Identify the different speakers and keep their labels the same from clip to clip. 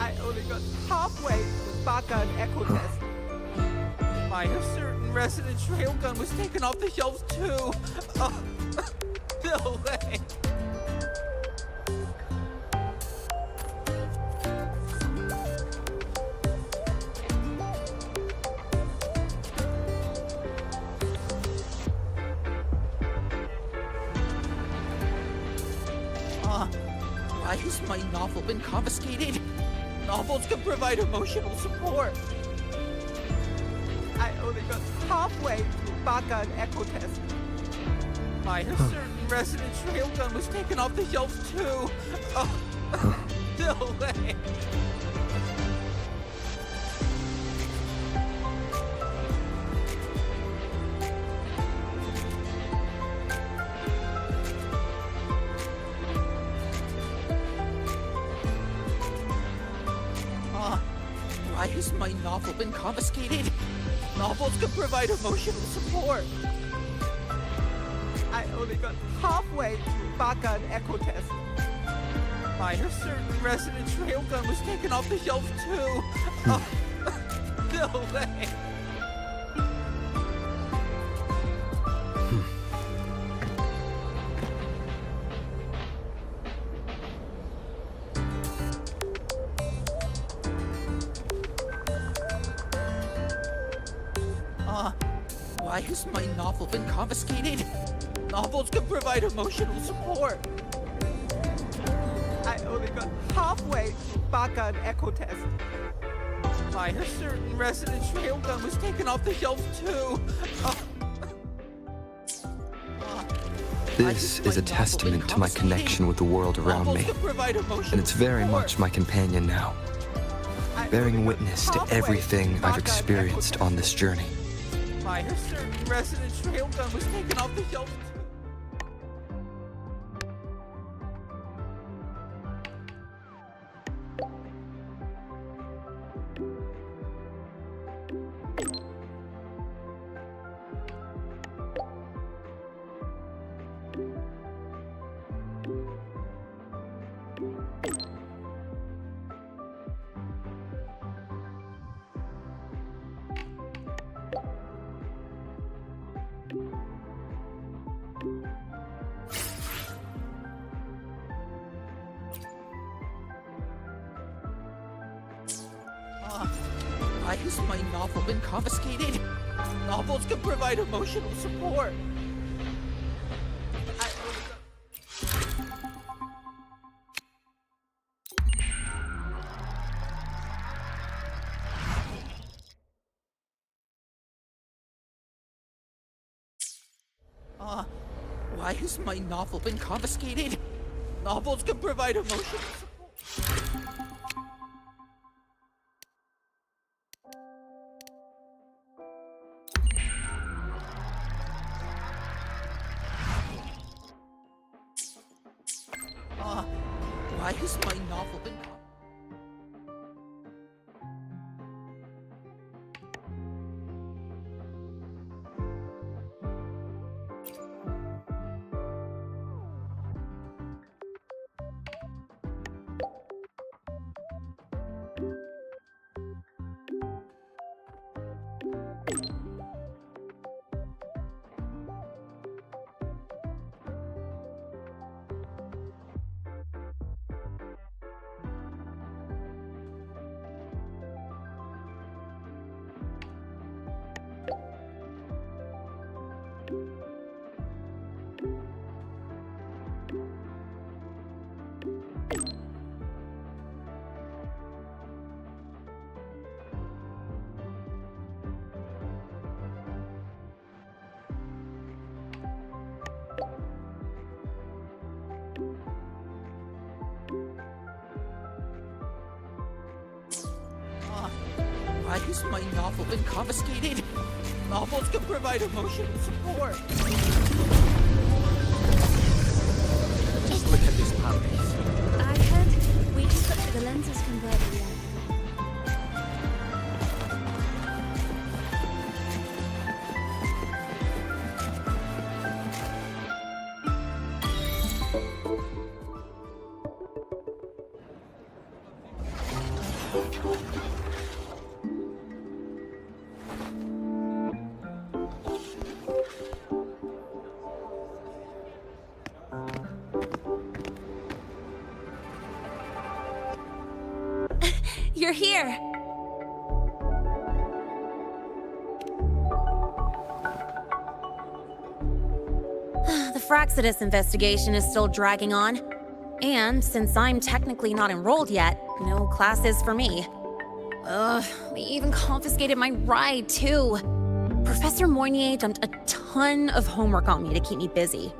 Speaker 1: I only got halfway with Baka and Echo Test. My certain resident railgun was taken off the shelves too. No way. Why has my novel been confiscated? Novels can provide emotional support. I only got halfway through Baka and Echo Test. My certain resident railgun was taken off the shelves too. No way. Why has my novel been confiscated? Novels can provide emotional support. I only got halfway through Baka and Echo Test. My certain resident railgun was taken off the shelves too. No way. Why has my novel been confiscated? Novels can provide emotional support. I only got halfway through Baka and Echo Test. My certain resident railgun was taken off the shelves too.
Speaker 2: This is a testament to my connection with the world around me, and it's very much my companion now, bearing witness to everything I've experienced on this journey.
Speaker 1: My certain resident railgun was taken off the shelves too. Why has my novel been confiscated? Novels can provide emotional support. Why has my novel been confiscated? Novels can provide emotional support. Why has my novel been Why has my novel been confiscated? Novels can provide emotional support. Just look at this puppies.
Speaker 3: I heard we just got the lenses converted yet.
Speaker 4: You're here! The Fraxidus investigation is still dragging on. And since I'm technically not enrolled yet, no classes for me. Ugh, they even confiscated my ride, too. Professor Moynier dumped a ton of homework on me to keep me busy.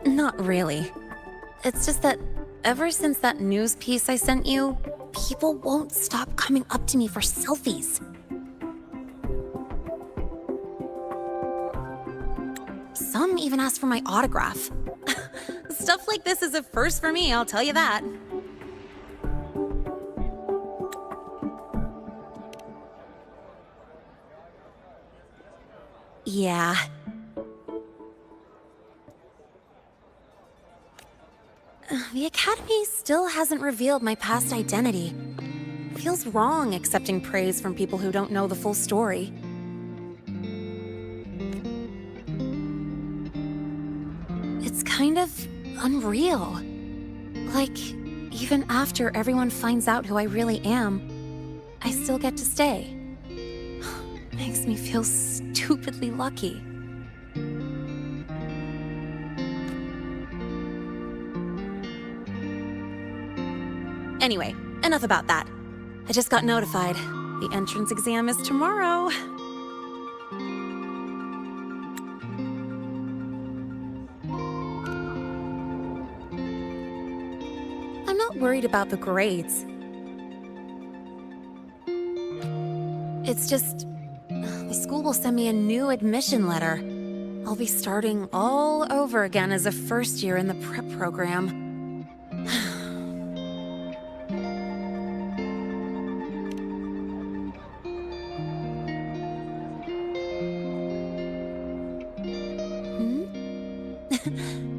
Speaker 4: Not really. It's just that ever since that news piece I sent you, people won't stop coming up to me for selfies. Some even ask for my autograph. Stuff like this is a first for me, I'll tell you that. Yeah. The Academy still hasn't revealed my past identity. Feels wrong accepting praise from people who don't know the full story. It's kind of unreal. Like, even after everyone finds out who I really am, I still get to stay. Makes me feel stupidly lucky. Anyway, enough about that. I just got notified. The entrance exam is tomorrow. I'm not worried about the grades. It's just, the school will send me a new admission letter. I'll be starting all over again as a first year in the prep program.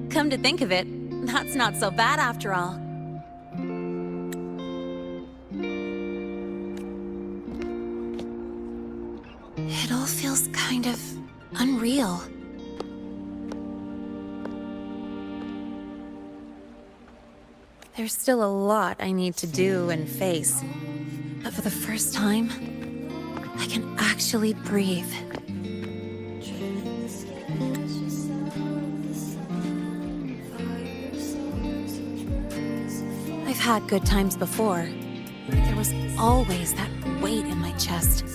Speaker 4: Come to think of it, that's not so bad after all. It all feels kind of unreal. There's still a lot I need to do and face, but for the first time, I can actually breathe. I've had good times before. There was always that weight in my chest.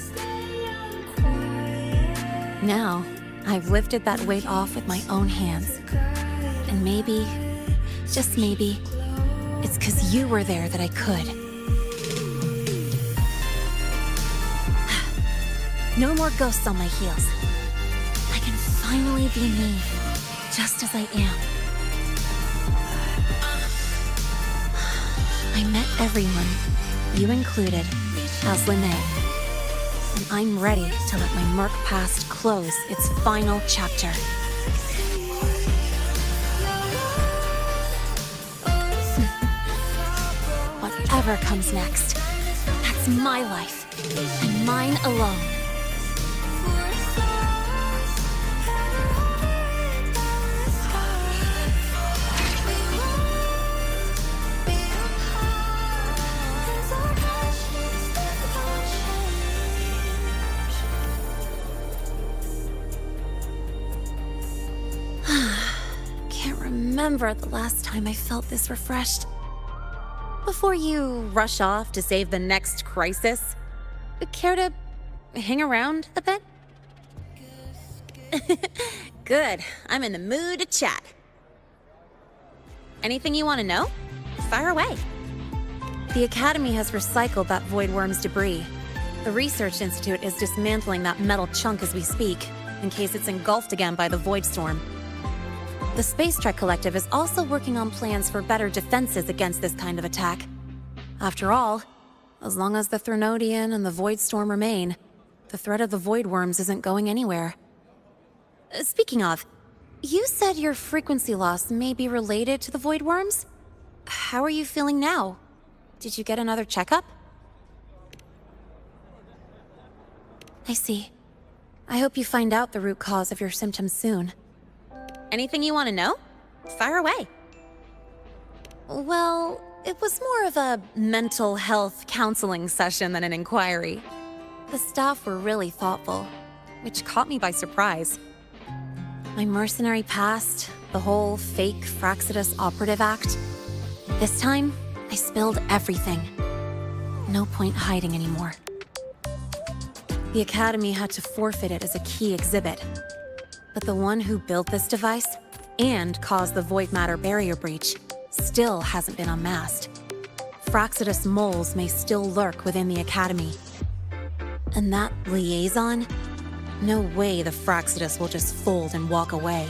Speaker 4: Now, I've lifted that weight off with my own hands. And maybe, just maybe, it's 'cause you were there that I could. No more ghosts on my heels. I can finally be me, just as I am. I met everyone, you included, as Lene. And I'm ready to let my Merc past close its final chapter. Whatever comes next, that's my life, and mine alone. Remember the last time I felt this refreshed. Before you rush off to save the next crisis, care to hang around a bit? Good, I'm in the mood to chat. Anything you want to know? Fire away. The Academy has recycled that Void Worm's debris. The Research Institute is dismantling that metal chunk as we speak, in case it's engulfed again by the Void Storm. The Space Trek Collective is also working on plans for better defenses against this kind of attack. After all, as long as the Threnodian and the Void Storm remain, the threat of the Void Worms isn't going anywhere. Speaking of, you said your frequency loss may be related to the Void Worms? How are you feeling now? Did you get another checkup? I see. I hope you find out the root cause of your symptoms soon. Anything you want to know? Fire away. Well, it was more of a mental health counseling session than an inquiry. The staff were really thoughtful, which caught me by surprise. My mercenary past, the whole fake Fraxidus operative act. This time, I spilled everything. No point hiding anymore. The Academy had to forfeit it as a key exhibit. But the one who built this device, and caused the void matter barrier breach, still hasn't been unmasked. Fraxidus moles may still lurk within the Academy. And that liaison? No way the Fraxidus will just fold and walk away.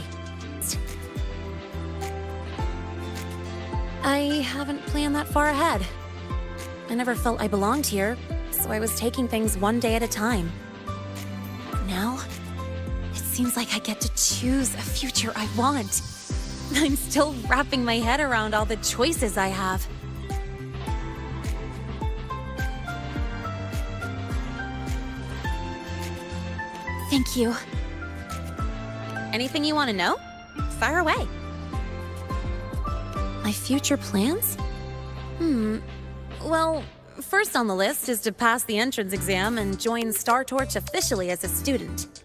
Speaker 4: I haven't planned that far ahead. I never felt I belonged here, so I was taking things one day at a time. Now, it seems like I get to choose a future I want. I'm still wrapping my head around all the choices I have. Thank you. Anything you want to know? Fire away. My future plans? Well, first on the list is to pass the entrance exam and join Star Torch officially as a student.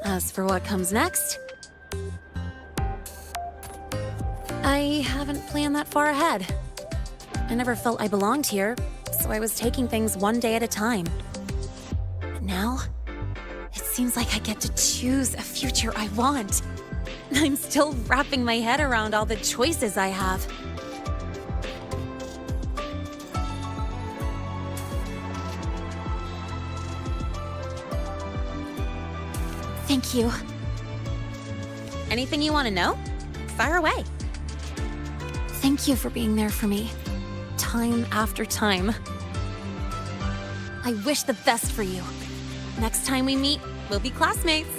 Speaker 4: As for what comes next, I haven't planned that far ahead. I never felt I belonged here, so I was taking things one day at a time. But now, it seems like I get to choose a future I want. I'm still wrapping my head around all the choices I have. Thank you. Anything you want to know? Fire away. Thank you for being there for me, time after time. I wish the best for you. Next time we meet, we'll be classmates.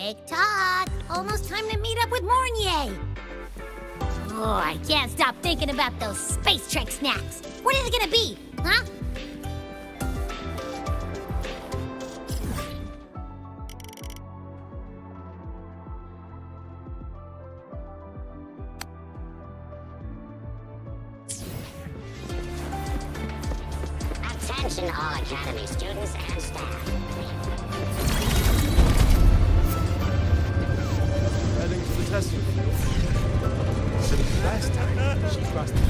Speaker 5: Tick-tock! Almost time to meet up with Mornier! Oh, I can't stop thinking about those Space Trek snacks! What is it gonna be, huh?
Speaker 6: Attention all Academy students and staff.
Speaker 7: Heading to the testing field. Since last time, she crossed the...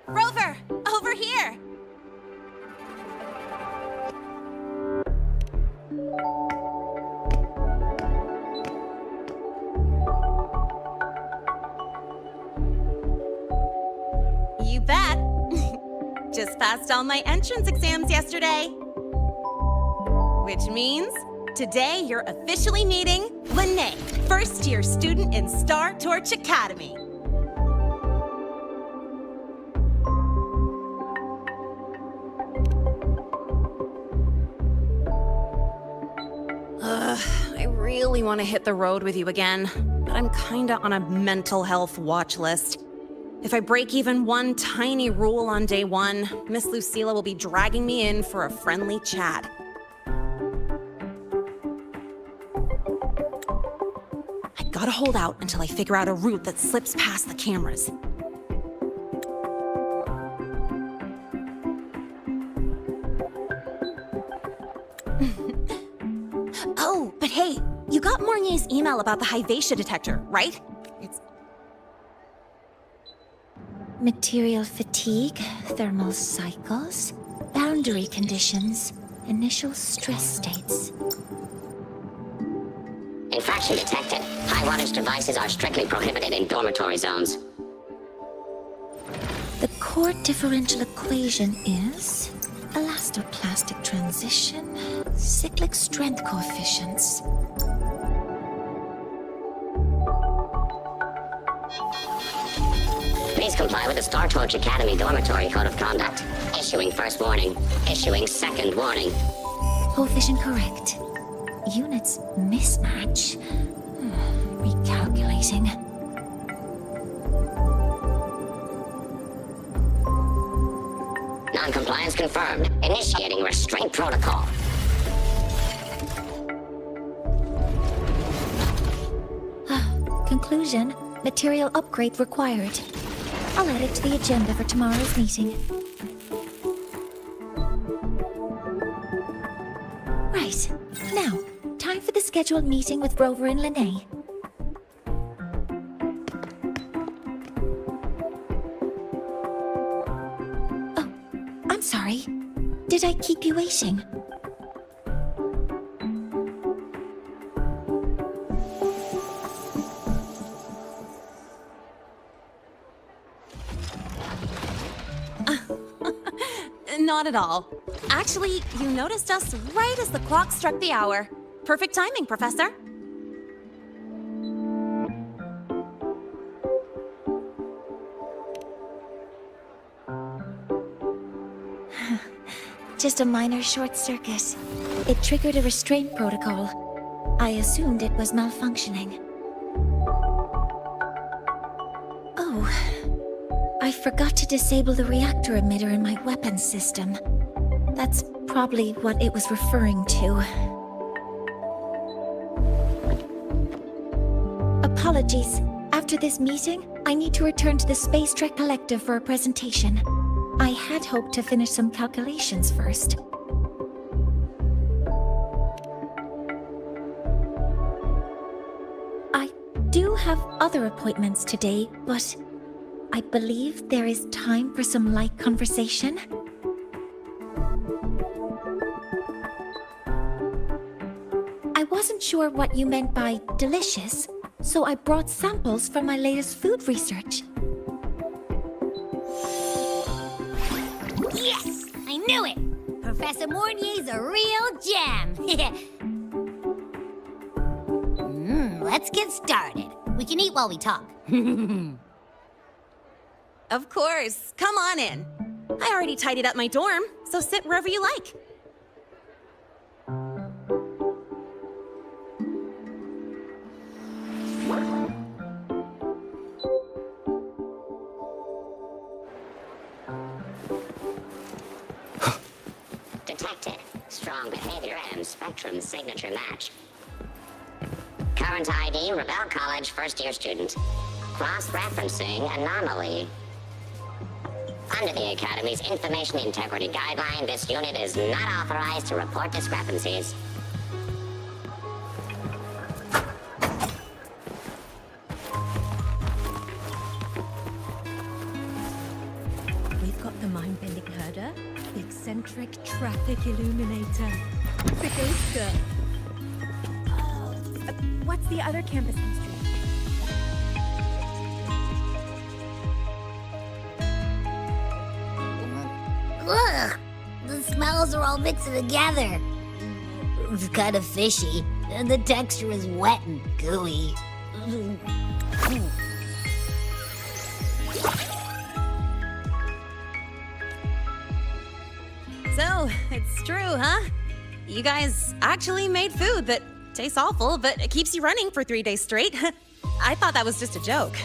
Speaker 4: Rover, over here! You bet. Just passed all my entrance exams yesterday. Which means today you're officially meeting Lene, first-year student in Star Torch Academy. I really want to hit the road with you again, but I'm kinda on a mental health watch list. If I break even one tiny rule on day one, Miss Lucilla will be dragging me in for a friendly chat. I gotta hold out until I figure out a route that slips past the cameras. Oh, but hey, you got Mornier's email about the Hyvatia detector, right? It's...
Speaker 8: Material fatigue, thermal cycles, boundary conditions, initial stress states.
Speaker 6: Infraction detected. High wattage devices are strictly prohibited in dormitory zones.
Speaker 8: The core differential equation is elastoplastic transition, cyclic strength coefficients.
Speaker 6: Please comply with the Star Torch Academy Dormitory Code of Conduct. Issuing first warning. Issuing second warning.
Speaker 8: Coefficient correct. Units mismatch. Recalculating.
Speaker 6: Non-compliance confirmed. Initiating restraint protocol.
Speaker 8: Conclusion, material upgrade required. I'll add it to the agenda for tomorrow's meeting. Right. Now, time for the scheduled meeting with Rover and Lene. Oh, I'm sorry. Did I keep you waiting?
Speaker 4: Not at all. Actually, you noticed us right as the clock struck the hour. Perfect timing, Professor.
Speaker 8: Just a minor short circuit. It triggered a restraint protocol. I assumed it was malfunctioning. Oh, I forgot to disable the reactor emitter in my weapons system. That's probably what it was referring to. Apologies. After this meeting, I need to return to the Space Trek Collective for a presentation. I had hoped to finish some calculations first. do have other appointments today, but I believe there is time for some light conversation. I wasn't sure what you meant by delicious, so I brought samples from my latest food research.
Speaker 5: Yes! I knew it! Professor Mornier's a real gem! Let's get started. We can eat while we talk.
Speaker 4: Of course. Come on in. I already tidied up my dorm, so sit wherever you like.
Speaker 6: Detected. Strong behavior and spectrum signature match. Current ID, Rebel College first-year student. Cross-referencing anomaly. Under the Academy's Information Integrity Guideline, this unit is not authorized to report discrepancies.
Speaker 9: We've got the mind-bending herder, the eccentric traffic illuminator, the ghost girl. What's the other campus mystery?
Speaker 5: Ugh! The smells are all mixed together. It's kind of fishy, and the texture is wet and gooey.
Speaker 4: So, it's true, huh? You guys actually made food that tastes awful, but it keeps you running for 3 days straight. I thought that was just a joke.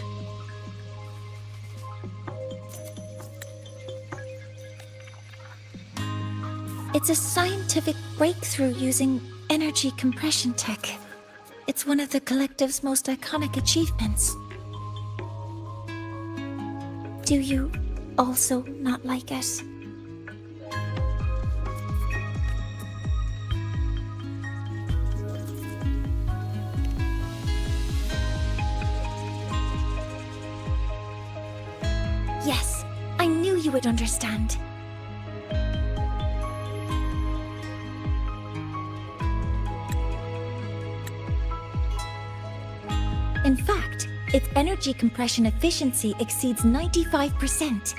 Speaker 8: It's a scientific breakthrough using energy compression tech. It's one of the collective's most iconic achievements. Do you also not like it? Yes, I knew you would understand. In fact, its energy compression efficiency exceeds 95%.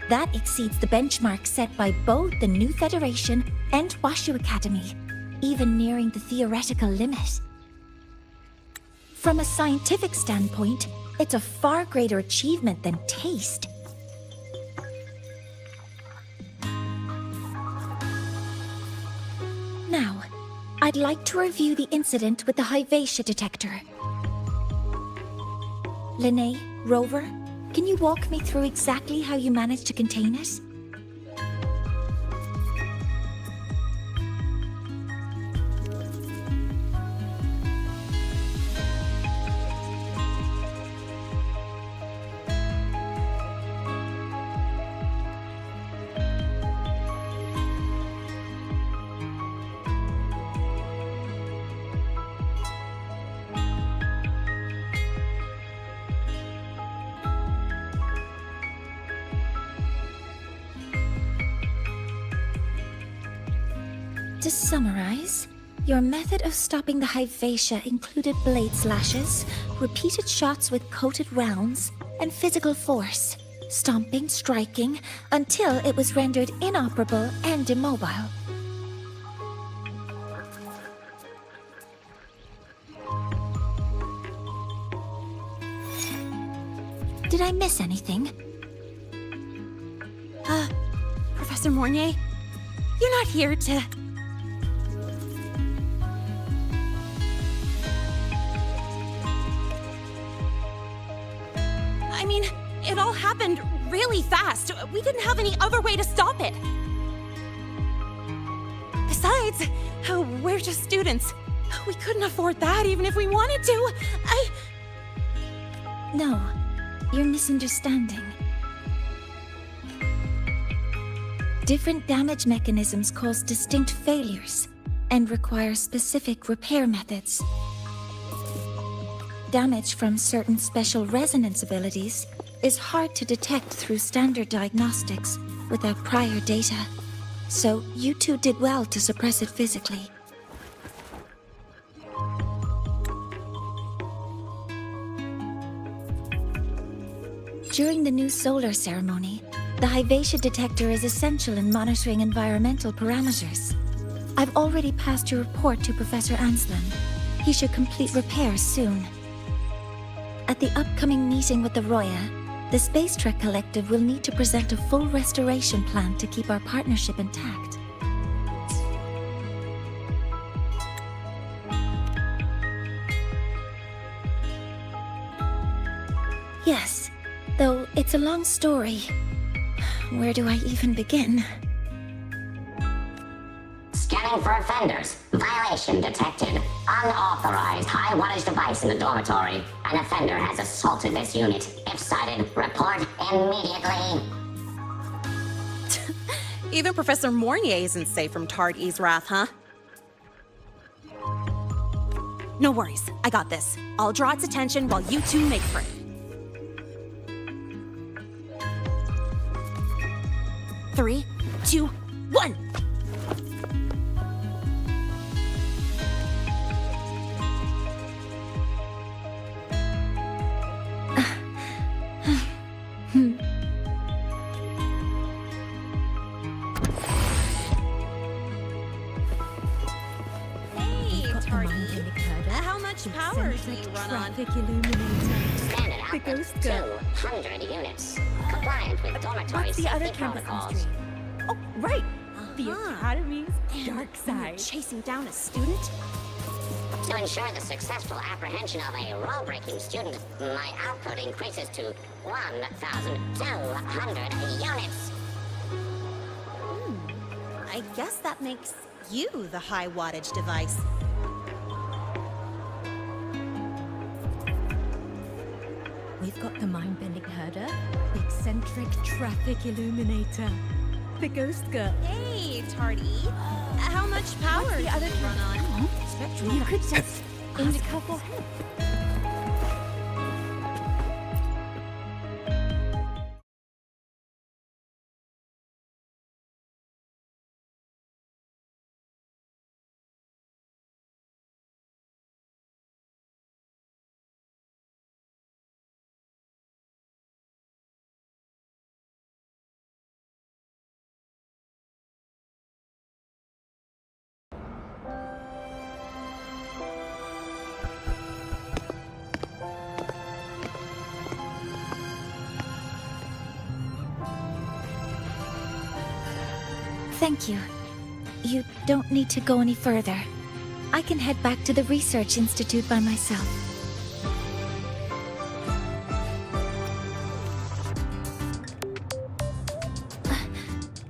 Speaker 8: That exceeds the benchmark set by both the New Federation and WUWA Academy, even nearing the theoretical limit. From a scientific standpoint, it's a far greater achievement than taste. Now, I'd like to review the incident with the Hyvatia detector. Linnae, Rover, can you walk me through exactly how you managed to contain it? To summarize, your method of stopping the Hyvatia included blade slashes, repeated shots with coated rounds, and physical force, stomping, striking, until it was rendered inoperable and immobile. Did I miss anything?
Speaker 4: Professor Mornier, you're not here to... I mean, it all happened really fast. We didn't have any other way to stop it. Besides, we're just students. We couldn't afford that even if we wanted to.
Speaker 8: No, you're misunderstanding. Different damage mechanisms cause distinct failures and require specific repair methods. damage from certain special resonance abilities is hard to detect through standard diagnostics without prior data. So you two did well to suppress it physically. During the new solar ceremony, the Hyvatia detector is essential in monitoring environmental parameters. I've already passed your report to Professor Anslin. He should complete repairs soon. At the upcoming meeting with the Roya, the Space Trek Collective will need to present a full restoration plan to keep our partnership intact. Yes, though it's a long story. Where do I even begin?
Speaker 6: Scanning for offenders. Violation detected. Unauthorized high wattage device in the dormitory. An offender has assaulted this unit. If sighted, report immediately.
Speaker 4: Even Professor Mornier isn't safe from Ch.3's wrath, huh? No worries, I got this. I'll draw its attention while you two make for it. Three, two, one! How much power do you run on?
Speaker 6: Standard
Speaker 9: The
Speaker 6: output,
Speaker 9: ghost girl.
Speaker 6: 200 units. Compliant with dormitory
Speaker 9: What's the other
Speaker 6: safety
Speaker 9: campus
Speaker 6: protocols.
Speaker 9: mystery? Oh, right. The
Speaker 4: Uh-huh.
Speaker 9: Academy's
Speaker 4: Man,
Speaker 9: dark
Speaker 4: you're
Speaker 9: side.
Speaker 4: chasing down a student?
Speaker 6: To ensure the successful apprehension of a rule-breaking student, my output increases to 1,200 units.
Speaker 4: I guess that makes you the high wattage device.
Speaker 9: We've got the mind-bending herder, the eccentric traffic illuminator, the ghost girl.
Speaker 4: Hey, Ch.3. How much power do you run on?
Speaker 9: You could just ask her.
Speaker 8: Thank you. You don't need to go any further. I can head back to the Research Institute by myself.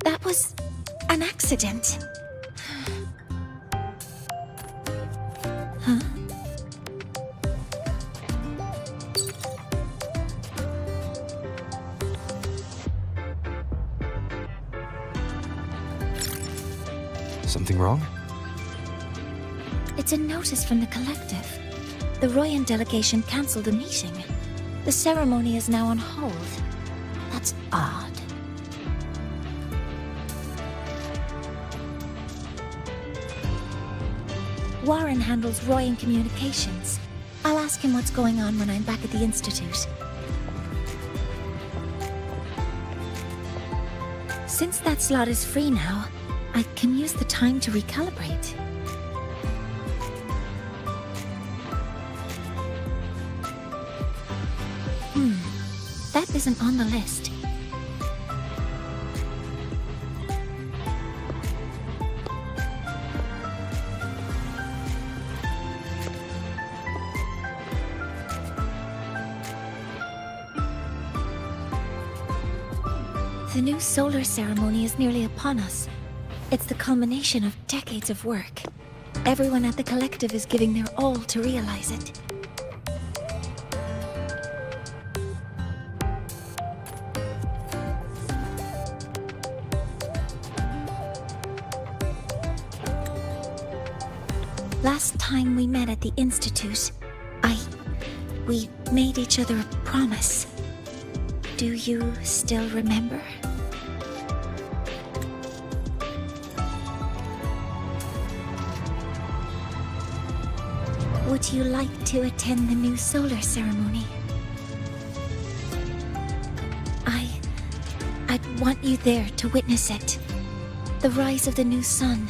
Speaker 8: That was an accident. Huh?
Speaker 2: Something wrong?
Speaker 8: It's a notice from the collective. The Royan delegation cancelled a meeting. The ceremony is now on hold. That's odd. Warren handles Royan communications. I'll ask him what's going on when I'm back at the Institute. Since that slot is free now, I can use the time to recalibrate. That isn't on the list. The new solar ceremony is nearly upon us. It's the culmination of decades of work. Everyone at the collective is giving their all to realize it. Last time we met at the Institute, we made each other a promise. Do you still remember? Would you like to attend the new solar ceremony? I'd want you there to witness it. The rise of the new sun,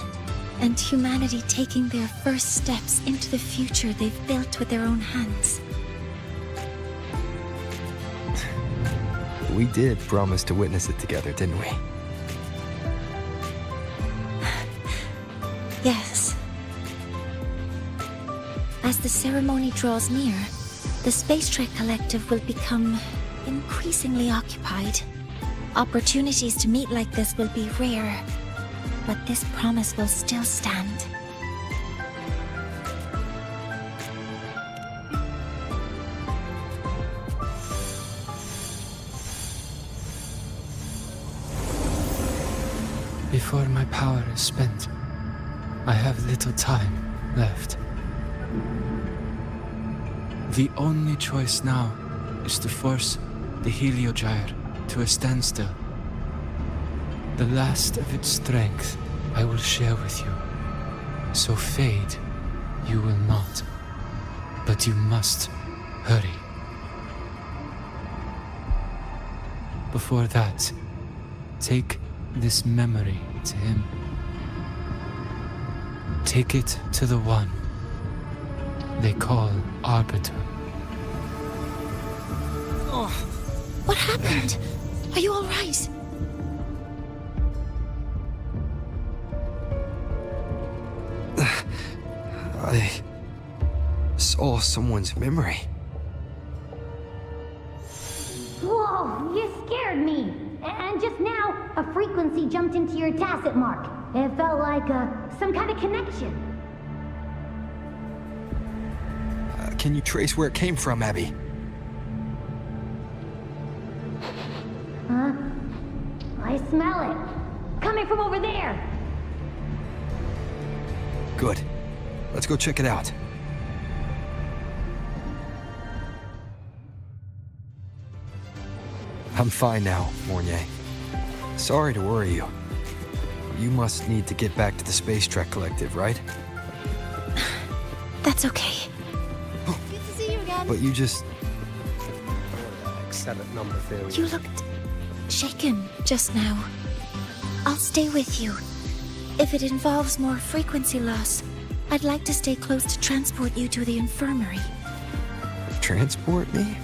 Speaker 8: and humanity taking their first steps into the future they've built with their own hands.
Speaker 2: We did promise to witness it together, didn't we?
Speaker 8: Yes. As the ceremony draws near, the Space Trek Collective will become increasingly occupied. Opportunities to meet like this will be rare, but this promise will still stand.
Speaker 10: Before my power is spent, I have little time left. The only choice now is to force the Heliogyre to a standstill. The last of its strength I will share with you. So fade you will not. But you must hurry. Before that, take this memory to him. Take it to the one they call Arbiter.
Speaker 8: Oh, what happened? Are you all right?
Speaker 2: I saw someone's memory.
Speaker 5: Whoa, you scared me. And just now, a frequency jumped into your tacit mark. It felt like some kind of connection.
Speaker 2: Can you trace where it came from, Abby?
Speaker 5: Huh? I smell it. Coming from over there.
Speaker 2: Good. Let's go check it out. I'm fine now, Mornier. Sorry to worry you. You must need to get back to the Space Trek Collective, right?
Speaker 8: That's okay.
Speaker 3: Good to see you again.
Speaker 2: But you just...
Speaker 7: Excellent number theory.
Speaker 8: You looked shaken just now. I'll stay with you. If it involves more frequency loss, I'd like to stay close to transport you to the infirmary.
Speaker 2: Transport me?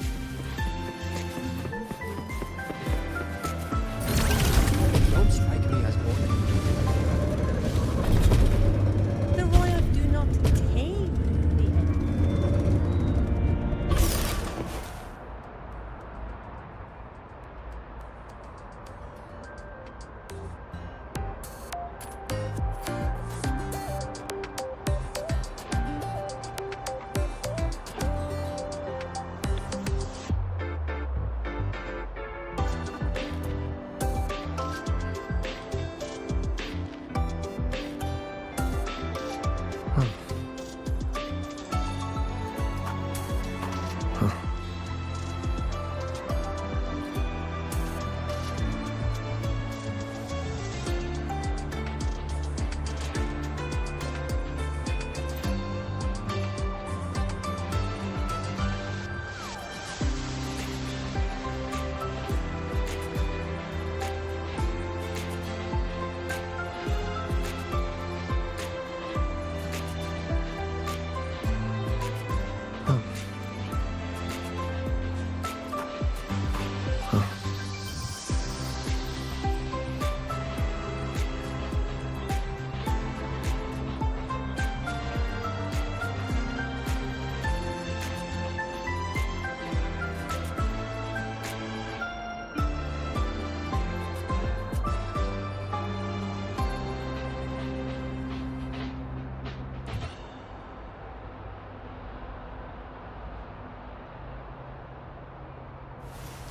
Speaker 7: Don't strike me as one.
Speaker 9: The royal do not tame the enemy.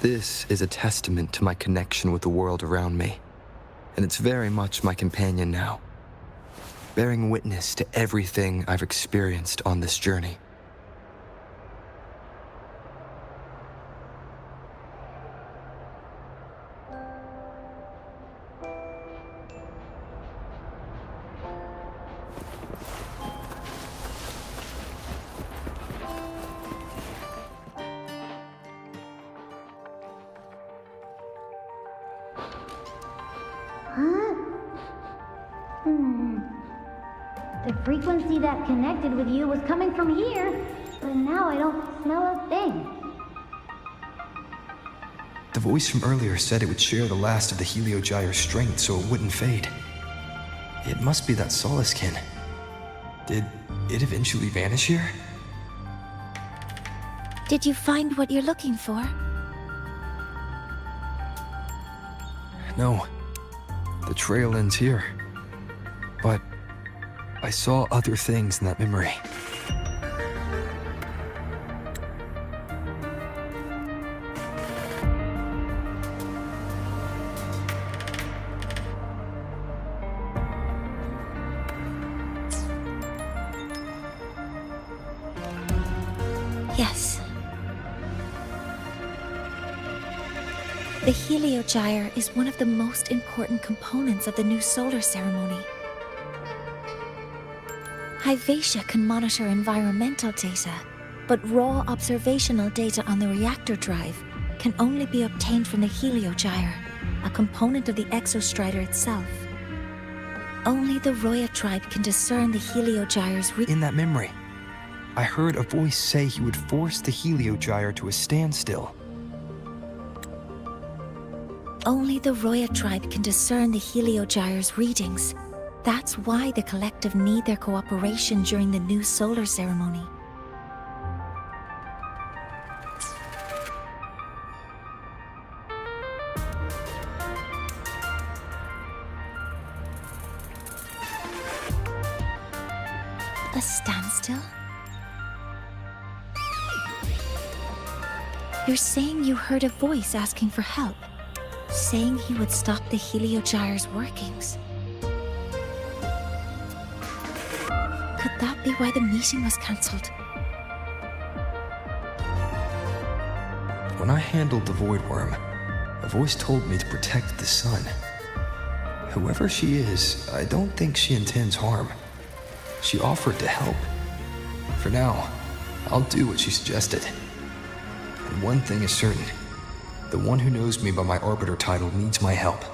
Speaker 2: This is a testament to my connection with the world around me, and it's very much my companion now, bearing witness to everything I've experienced on this journey.
Speaker 5: The frequency that connected with you was coming from here, but now I don't smell a thing.
Speaker 2: The voice from earlier said it would share the last of the Heliogyre's strength so it wouldn't fade. It must be that Solaskin. Did it eventually vanish here?
Speaker 8: Did you find what you're looking for?
Speaker 2: No. The trail ends here. But I saw other things in that memory.
Speaker 8: Yes. The Heliogyre is one of the most important components of the new solar ceremony. Hyvatia can monitor environmental data, but raw observational data on the reactor drive can only be obtained from the Heliogyre, a component of the exostrider itself. Only the Roya tribe can discern the Heliogyre's
Speaker 2: In that memory, I heard a voice say he would force the Heliogyre to a standstill.
Speaker 8: Only the Roya tribe can discern the Heliogyre's readings. That's why the collective need their cooperation during the new solar ceremony. A standstill? You're saying you heard a voice asking for help, saying he would stop the Heliogyre's workings. Could that be why the meeting was cancelled?
Speaker 2: When I handled the Void Worm, a voice told me to protect the sun. Whoever she is, I don't think she intends harm. She offered to help. For now, I'll do what she suggested. And one thing is certain. The one who knows me by my Arbiter title needs my help.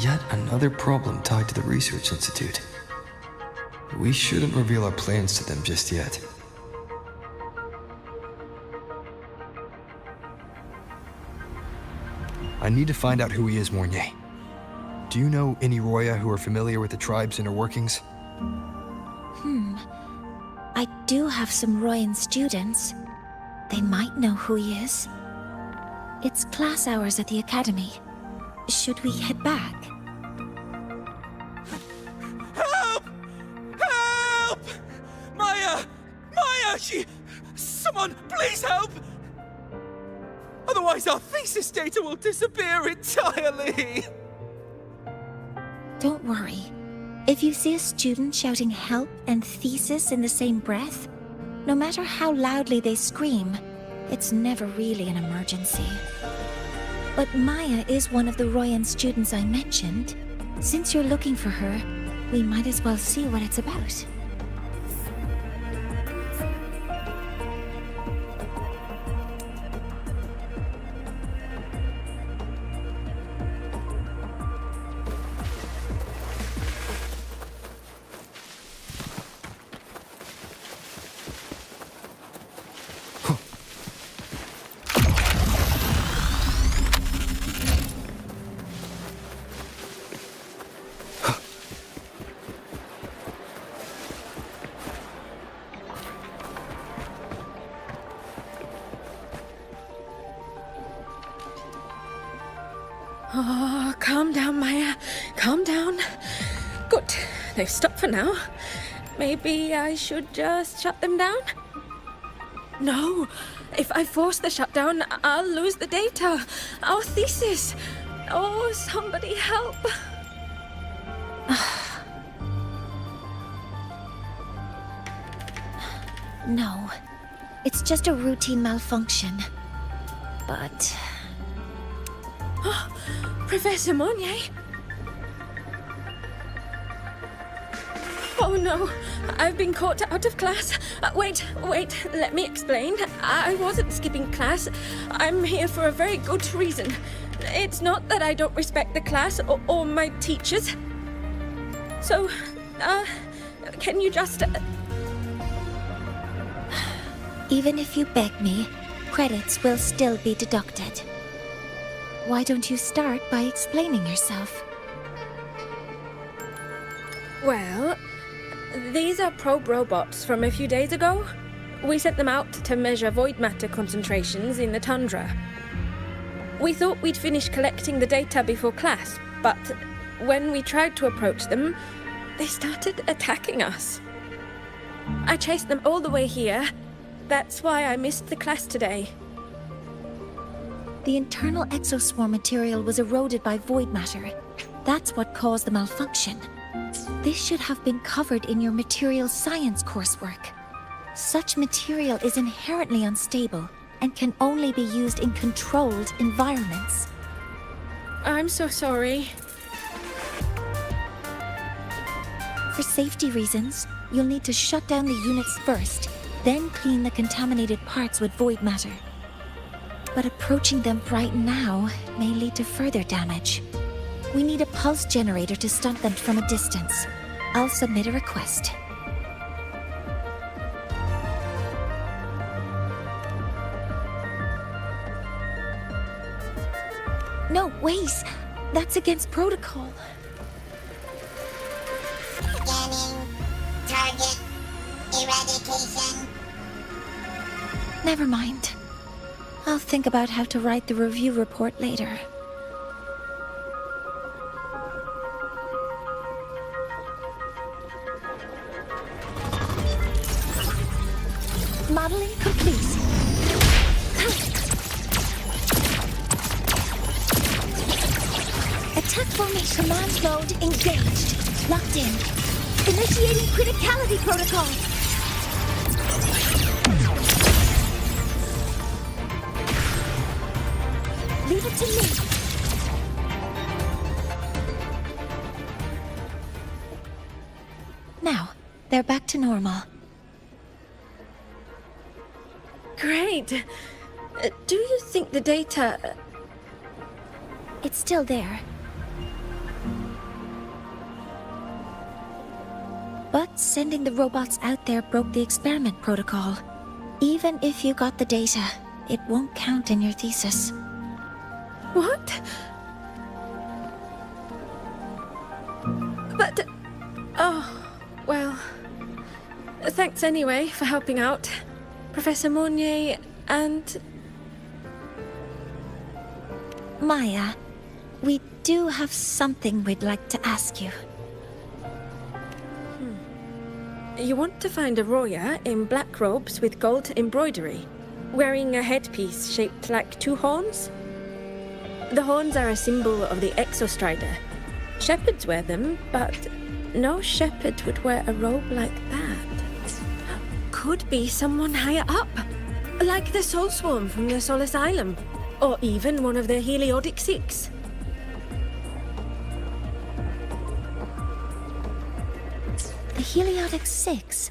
Speaker 2: Yet another problem tied to the Research Institute. We shouldn't reveal our plans to them just yet. I need to find out who he is, Mornier. Do you know any Roya who are familiar with the tribe's inner workings?
Speaker 8: I do have some Royan students. They might know who he is. It's class hours at the academy. Should we head back?
Speaker 1: Help! Help! Maya! Maya! Someone, please help! Otherwise our thesis data will disappear entirely!
Speaker 8: Don't worry. If you see a student shouting help and thesis in the same breath, no matter how loudly they scream, it's never really an emergency. But Maya is one of the Royan students I mentioned. Since you're looking for her, we might as well see what it's about.
Speaker 9: Oh, calm down, Maya. Calm down. Good. They've stopped for now. Maybe I should just shut them down? No. If I force the shutdown, I'll lose the data. Our thesis. Oh, somebody help.
Speaker 8: No. It's just a routine malfunction. But...
Speaker 9: Professor Monnier? Oh no, I've been caught out of class. Wait, let me explain. I wasn't skipping class. I'm here for a very good reason. It's not that I don't respect the class or my teachers. So, can you just...
Speaker 8: Even if you beg me, credits will still be deducted. Why don't you start by explaining yourself?
Speaker 9: Well, these are probe robots from a few days ago. We sent them out to measure void matter concentrations in the tundra. We thought we'd finish collecting the data before class, but when we tried to approach them, they started attacking us. I chased them all the way here. That's why I missed the class today.
Speaker 8: The internal exoswarm material was eroded by void matter. That's what caused the malfunction. This should have been covered in your materials science coursework. Such material is inherently unstable and can only be used in controlled environments.
Speaker 9: I'm so sorry.
Speaker 8: For safety reasons, you'll need to shut down the units first, then clean the contaminated parts with void matter. But approaching them right now may lead to further damage. We need a pulse generator to stunt them from a distance. I'll submit a request. No, wait! That's against protocol.
Speaker 5: Scanning. Target. Eradication.
Speaker 8: Never mind. I'll think about how to write the review report later. Modeling complete. Attack formation command mode engaged. Locked in. Initiating criticality protocol. Leave it to me. Now, they're back to normal.
Speaker 9: Great. Do you think the data...
Speaker 8: It's still there. But sending the robots out there broke the experiment protocol. Even if you got the data, it won't count in your thesis.
Speaker 9: What? But... Oh, well... Thanks anyway for helping out, Professor Mournier and...
Speaker 8: Maya, we do have something we'd like to ask you.
Speaker 9: You want to find a Roya in black robes with gold embroidery, wearing a headpiece shaped like two horns? The horns are a symbol of the Exostrider. Shepherds wear them, but no shepherd would wear a robe like that. Could be someone higher up, like the Soul Swarm from the Soul Asylum, or even one of the Heliodic Six.
Speaker 8: The Heliodic Six?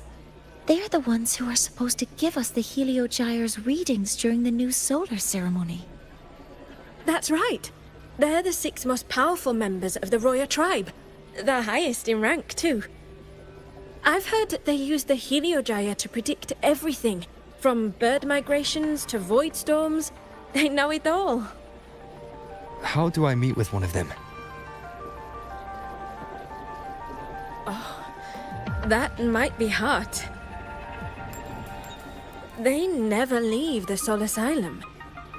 Speaker 8: They're the ones who are supposed to give us the Heliogyre's readings during the new solar ceremony.
Speaker 9: That's right. They're the 6 most powerful members of the Roya tribe. The highest in rank, too. I've heard they use the Heliogyre to predict everything, from bird migrations to void storms. They know it all.
Speaker 2: How do I meet with one of them?
Speaker 9: That might be hard. They never leave the Soul Asylum.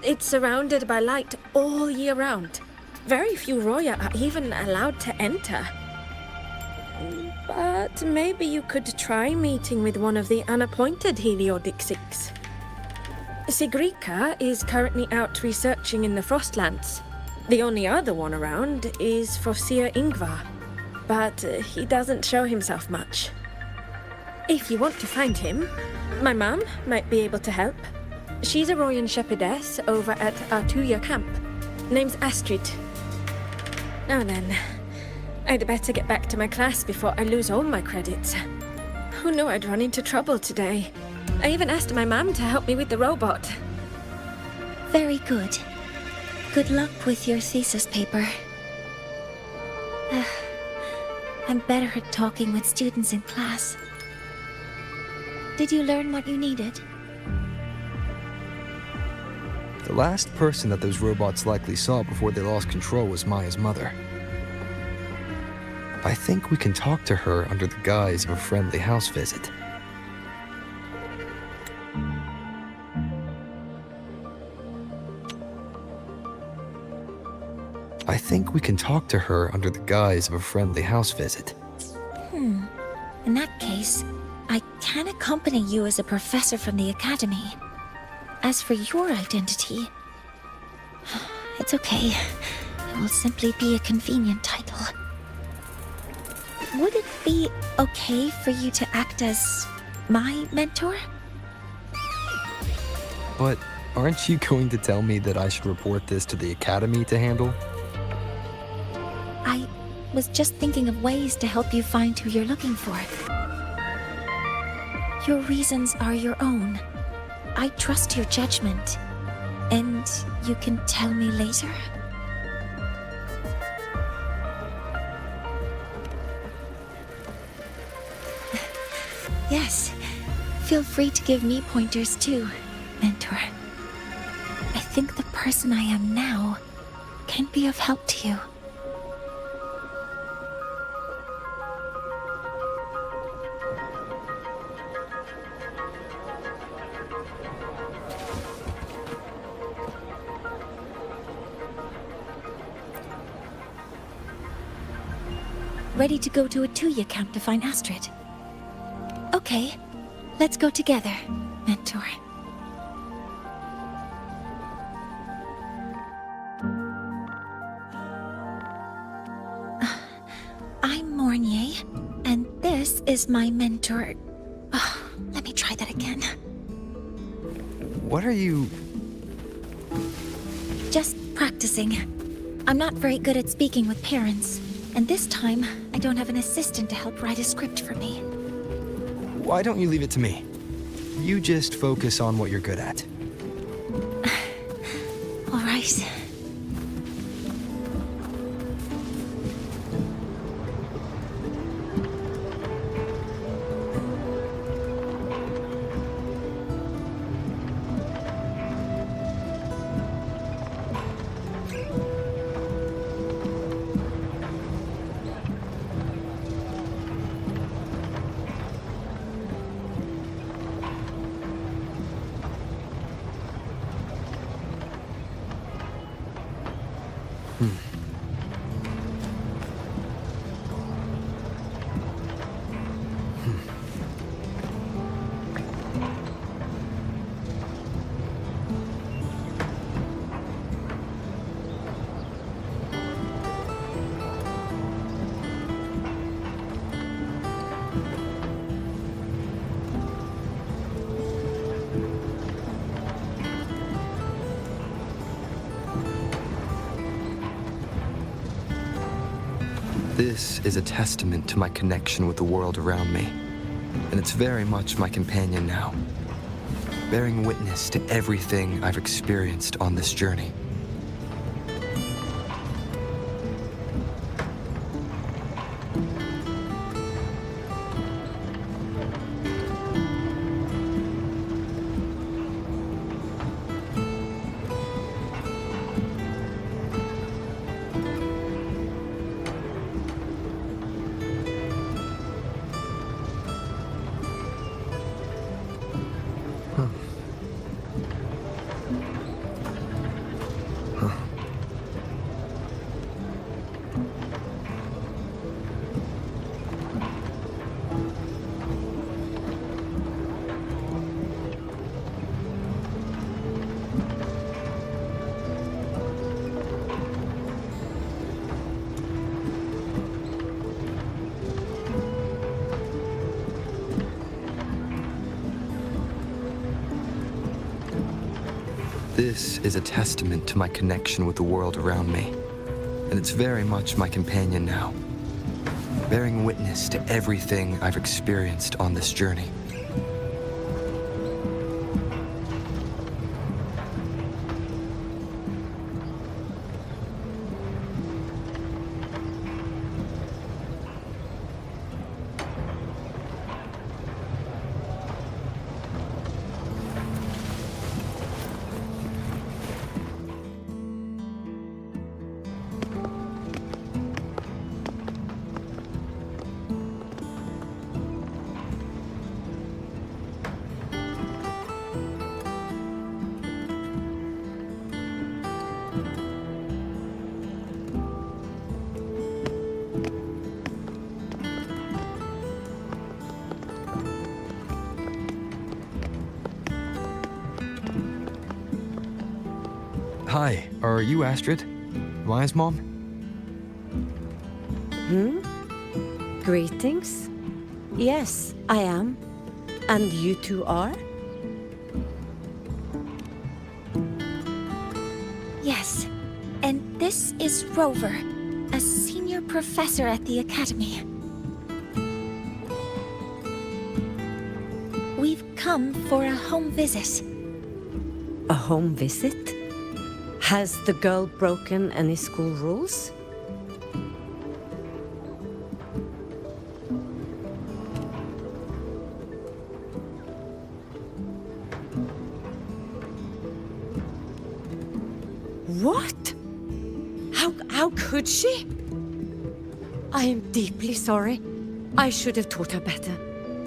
Speaker 9: It's surrounded by light all year round. Very few Roya are even allowed to enter. But maybe you could try meeting with one of the unappointed Heliodic Six. Sigrika is currently out researching in the Frostlands. The only other one around is Fossier Ingvar, but he doesn't show himself much. If you want to find him, my mum might be able to help. She's a Royan shepherdess over at Artuya camp. Name's Astrid. Now then, I'd better get back to my class before I lose all my credits. Who knew I'd run into trouble today? I even asked my mum to help me with the robot.
Speaker 8: Very good. Good luck with your thesis paper. I'm better at talking with students in class. Did you learn what you needed?
Speaker 2: The last person that those robots likely saw before they lost control was Maya's mother. I think we can talk to her under the guise of a friendly house visit. I think we can talk to her under the guise of a friendly house visit.
Speaker 8: In that case, I can accompany you as a professor from the academy. As for your identity, it's okay. It will simply be a convenient title. Would it be okay for you to act as my mentor?
Speaker 2: But aren't you going to tell me that I should report this to the academy to handle?
Speaker 8: I was just thinking of ways to help you find who you're looking for. Your reasons are your own. I trust your judgment. And you can tell me later? Yes. Feel free to give me pointers too, mentor. I think the person I am now can be of help to you. Ready to go to a Tuya camp to find Astrid? Okay, let's go together, mentor. I'm Mornier, and this is my mentor. Let me try that again.
Speaker 2: What are you...
Speaker 8: Just practicing. I'm not very good at speaking with parents, and this time, I don't have an assistant to help write a script for me.
Speaker 2: Why don't you leave it to me? You just focus on what you're good at.
Speaker 8: All right.
Speaker 2: This is a testament to my connection with the world around me, and it's very much my companion now, bearing witness to everything I've experienced on this journey. This is a testament to my connection with the world around me, and it's very much my companion now, bearing witness to everything I've experienced on this journey. Hi, are you Astrid? Maya's mom?
Speaker 11: Greetings. Yes, I am. And you two are?
Speaker 8: Yes. And this is Rover, a senior professor at the Academy. We've come for a home visit.
Speaker 11: A home visit? Has the girl broken any school rules? What? How could she? I am deeply sorry. I should have taught her better.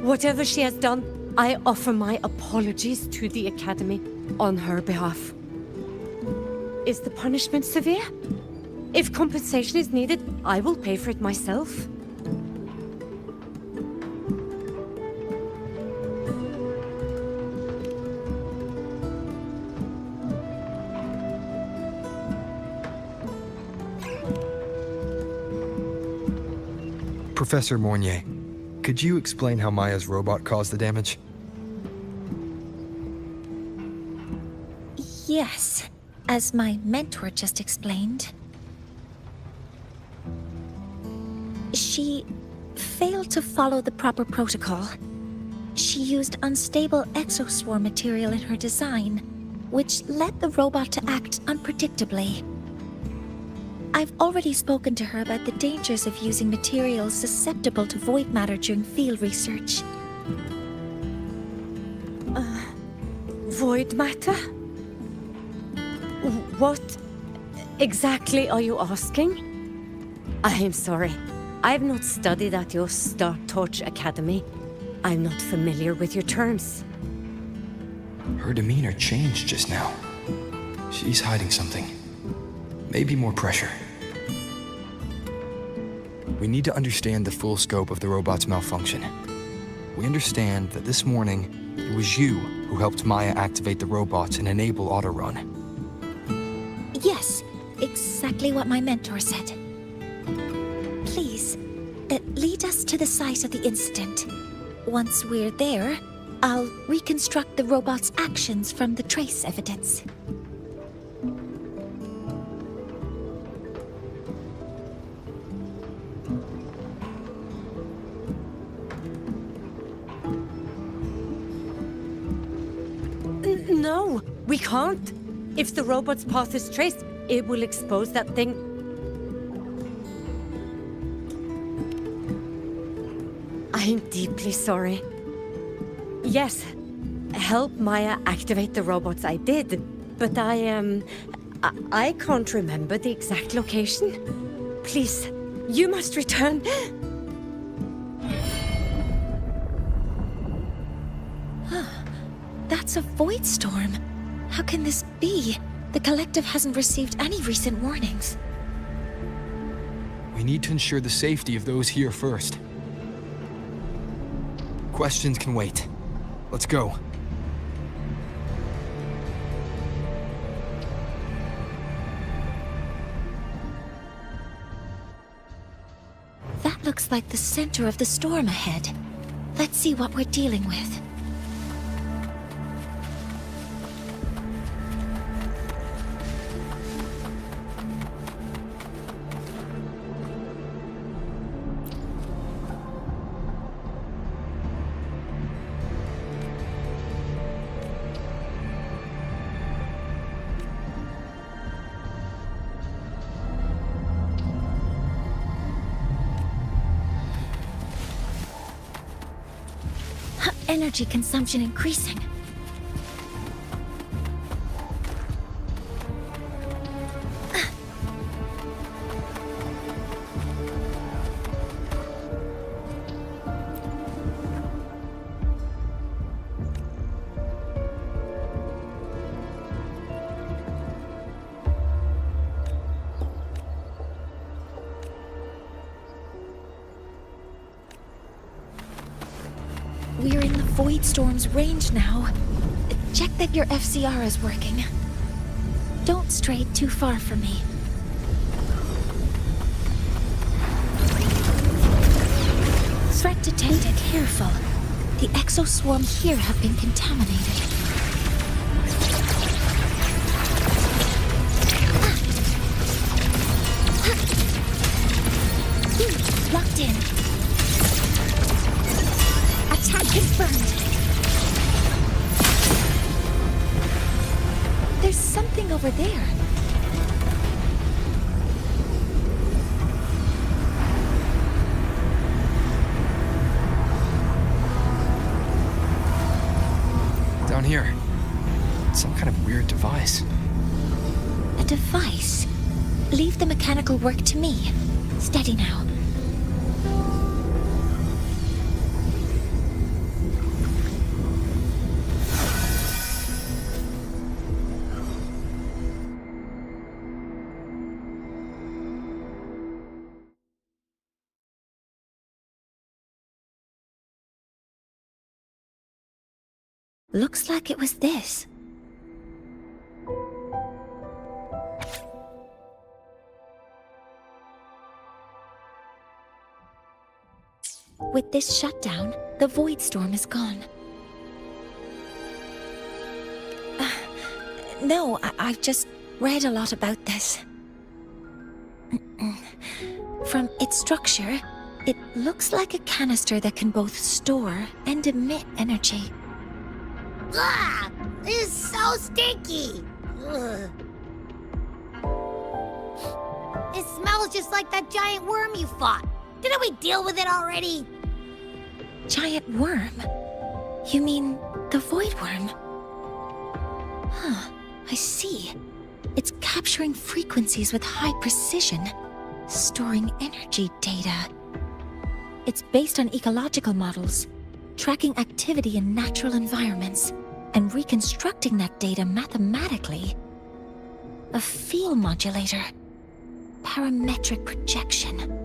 Speaker 11: Whatever she has done, I offer my apologies to the Academy on her behalf. Is the punishment severe? If compensation is needed, I will pay for it myself.
Speaker 2: Professor Mornier, could you explain how Maya's robot caused the damage?
Speaker 8: Yes, as my mentor just explained. She failed to follow the proper protocol. She used unstable exoswarm material in her design, which led the robot to act unpredictably. I've already spoken to her about the dangers of using materials susceptible to void matter during field research.
Speaker 11: Void matter? What exactly are you asking? I am sorry. I have not studied at your Star Torch Academy. I'm not familiar with your terms.
Speaker 2: Her demeanor changed just now. She's hiding something. Maybe more pressure. We need to understand the full scope of the robot's malfunction. We understand that this morning, it was you who helped Maya activate the robots and enable auto-run.
Speaker 8: Yes, exactly what my mentor said. Please, lead us to the site of the incident. Once we're there, I'll reconstruct the robot's actions from the trace evidence.
Speaker 11: No, we can't. If the robot's path is traced, it will expose that thing. I am deeply sorry. Yes, help Maya activate the robots I did, but I can't remember the exact location. Please, you must return.
Speaker 8: That's a void storm. How can this be? The collective hasn't received any recent warnings.
Speaker 2: We need to ensure the safety of those here first. Questions can wait. Let's go.
Speaker 8: That looks like the center of the storm ahead. Let's see what we're dealing with. Energy consumption increasing. We're in the Void Storm's range now. Check that your FCR is working. Don't stray too far from me. Threat detected. Careful. The exoswarm here have been contaminated. Locked in. Attack confirmed. There's something over there.
Speaker 2: Down here. Some kind of weird device.
Speaker 8: A device? Leave the mechanical work to me. Steady now. Looks like it was this. With this shutdown, the void storm is gone. No, I've just read a lot about this. From its structure, it looks like a canister that can both store and emit energy.
Speaker 5: Ugh! This is so stinky! Ugh. It smells just like that giant worm you fought. Didn't we deal with it already?
Speaker 8: Giant worm? You mean the void worm? Huh, I see. It's capturing frequencies with high precision, storing energy data. It's based on ecological models, tracking activity in natural environments, and reconstructing that data mathematically. A field modulator. Parametric projection.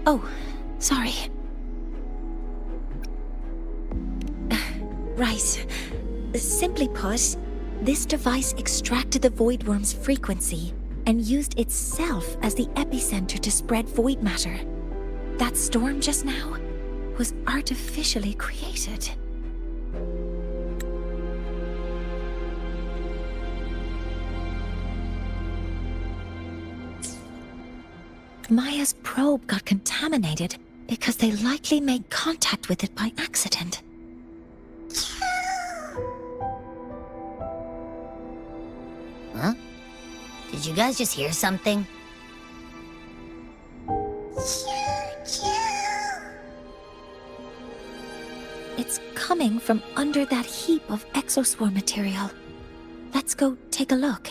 Speaker 8: Oh, sorry. Right. Simply put, this device extracted the void worm's frequency and used itself as the epicenter to spread void matter. That storm just now was artificially created. Maya's probe got contaminated because they likely made contact with it by accident.
Speaker 5: Huh? Did you guys just hear something?
Speaker 8: It's coming from under that heap of exoswarm material. Let's go take a look.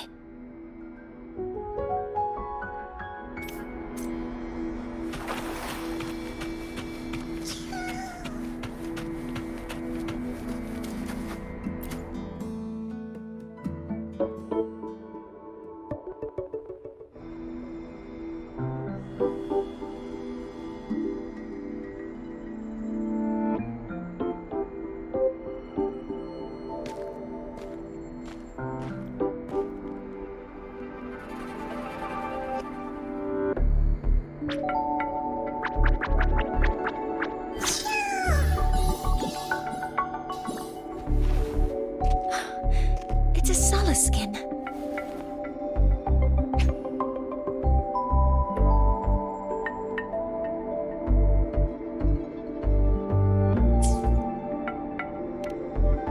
Speaker 8: It's a Solace skin.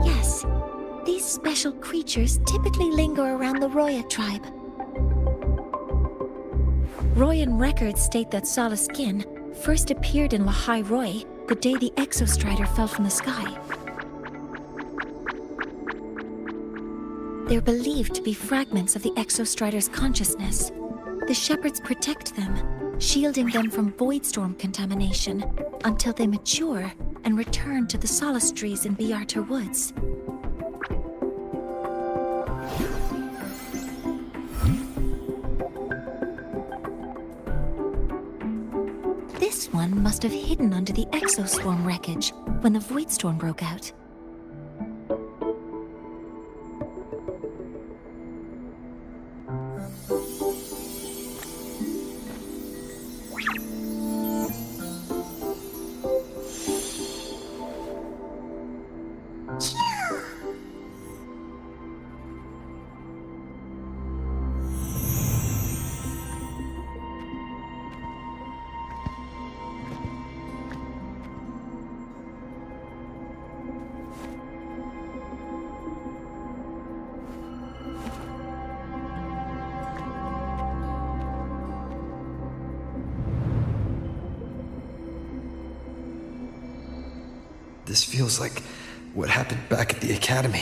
Speaker 8: Yes, these special creatures typically linger around the Roya tribe. Royan records state that Solace skin first appeared in lahairoi the day the Exostrider fell from the sky. They're believed to be fragments of the Exostrider's consciousness. The shepherds protect them, shielding them from void storm contamination until they mature and return to the Solace trees in Biarter Woods. This one must have hidden under the exoswarm wreckage when the void storm broke out.
Speaker 2: This feels like what happened back at the academy.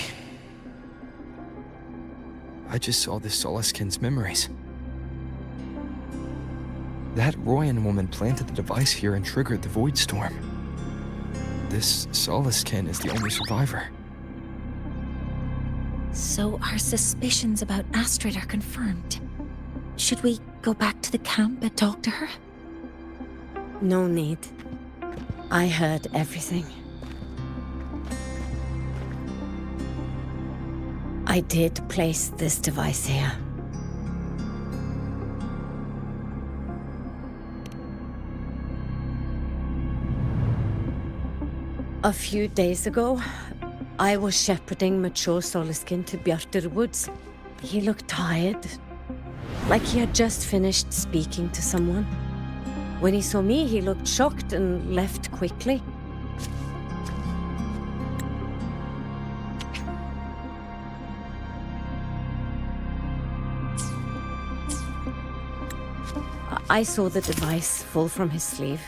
Speaker 2: I just saw this Soliskin's memories. That Royan woman planted the device here and triggered the Void Storm. This Soliskin is the only survivor.
Speaker 8: So our suspicions about Astrid are confirmed. Should we go back to the camp and talk to her?
Speaker 11: No need. I heard everything. I did place this device here. A few days ago, I was shepherding mature Soliskin to Bjartur Woods. He looked tired, like he had just finished speaking to someone. When he saw me, he looked shocked and left quickly. I saw the device fall from his sleeve.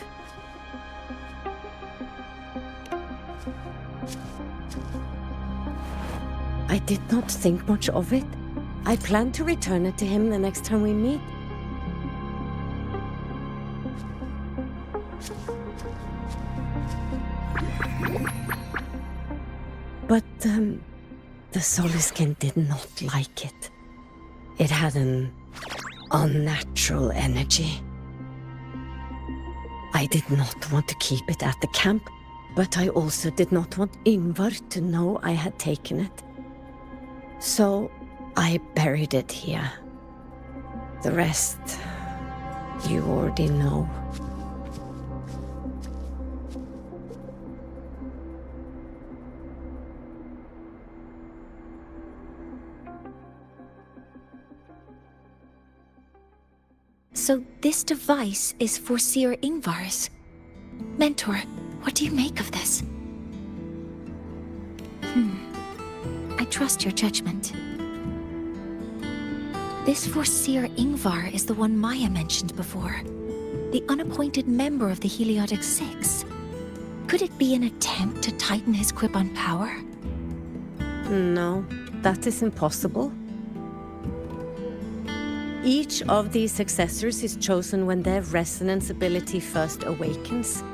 Speaker 11: I did not think much of it. I plan to return it to him the next time we meet. But, the Soliskin did not like it. It had an unnatural energy. I did not want to keep it at the camp, but I also did not want Ingvar to know I had taken it. So I buried it here. The rest, you already know.
Speaker 8: So this device is for Seer Ingvar's. Mentor, what do you make of this? I trust your judgment. This Forseer Ingvar is the one Maya mentioned before. The unappointed member of the Heliotic Six. Could it be an attempt to tighten his grip on power?
Speaker 11: No, that is impossible. Each of these successors is chosen when their resonance ability first awakens.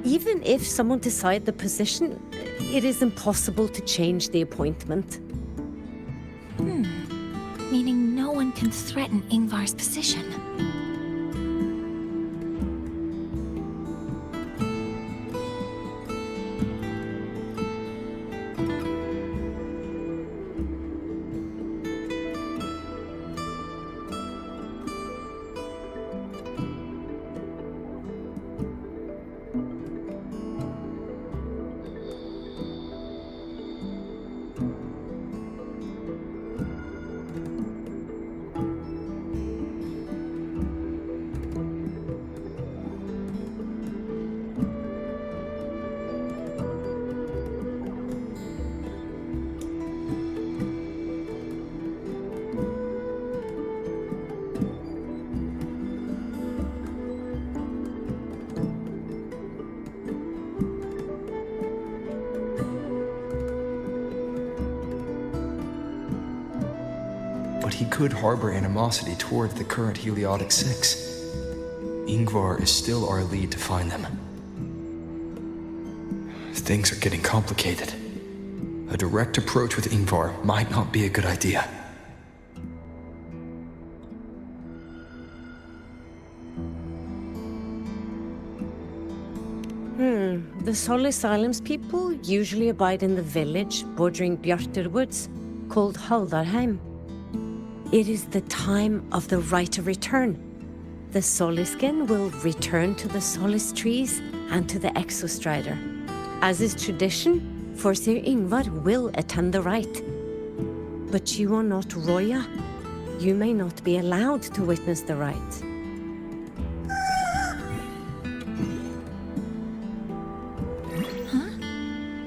Speaker 11: Even if someone decides the position, it is impossible to change the appointment.
Speaker 8: Meaning no one can threaten Ingvar's position.
Speaker 2: But he could harbor animosity toward the current Heliotic Six. Ingvar is still our lead to find them. Things are getting complicated. A direct approach with Ingvar might not be a good idea.
Speaker 11: The Solis Islands people usually abide in the village bordering Bjartur Woods, called Haldarheim. It is the time of the right of return. The Soliskin will return to the Solis trees and to the Exostrider. As is tradition, for Sir Ingvar will attend the rite. But you are not Roya. You may not be allowed to witness the rite.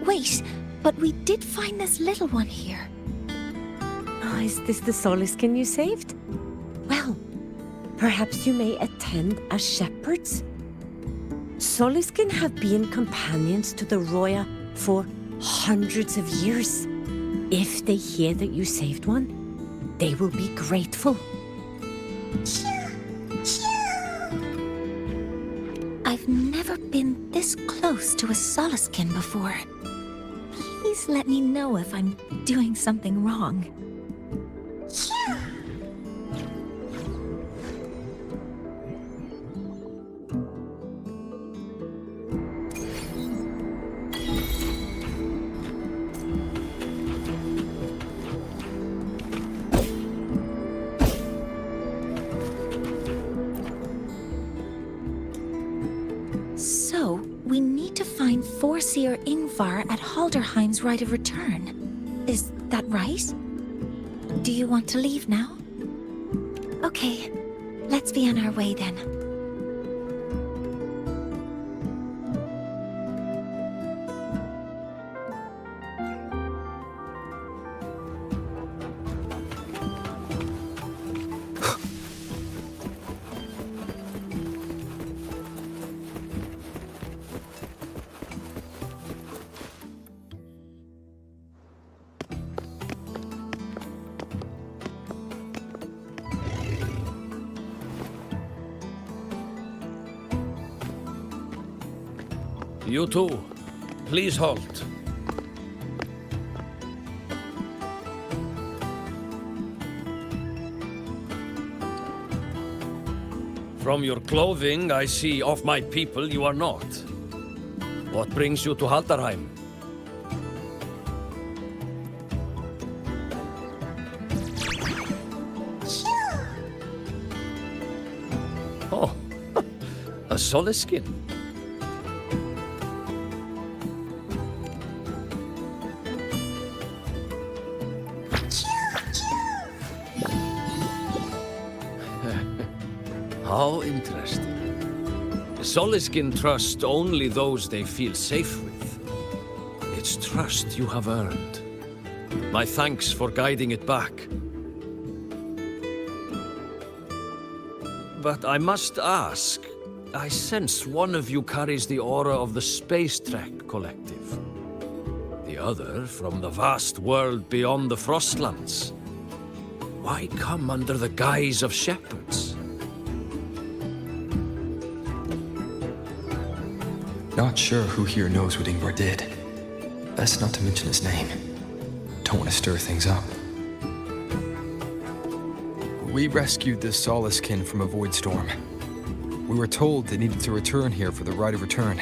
Speaker 8: Wait, but we did find this little one here.
Speaker 11: Oh, is this the Soliskin you saved? Well, perhaps you may attend as shepherds? Soliskin have been companions to the Roya for hundreds of years. If they hear that you saved one, they will be grateful.
Speaker 8: I've never been this close to a Soliskin before. Please let me know if I'm doing something wrong. So, we need to find Forseer Ingvar at Halderheim's Rite of Return. Is that right? Do you want to leave now? Okay, let's be on our way then.
Speaker 12: You two, please halt. From your clothing, I see of my people you are not. What brings you to Halderheim? Oh, a Soliskin. How interesting. Soliskin trust only those they feel safe with. It's trust you have earned. My thanks for guiding it back. But I must ask, I sense one of you carries the aura of the Space Trek Collective. The other from the vast world beyond the Frostlands. Why come under the guise of shepherds?
Speaker 2: Not sure who here knows what Ingvar did. Best not to mention his name. Don't want to stir things up. We rescued this Soliskin from a void storm. We were told they needed to return here for the Rite of Return.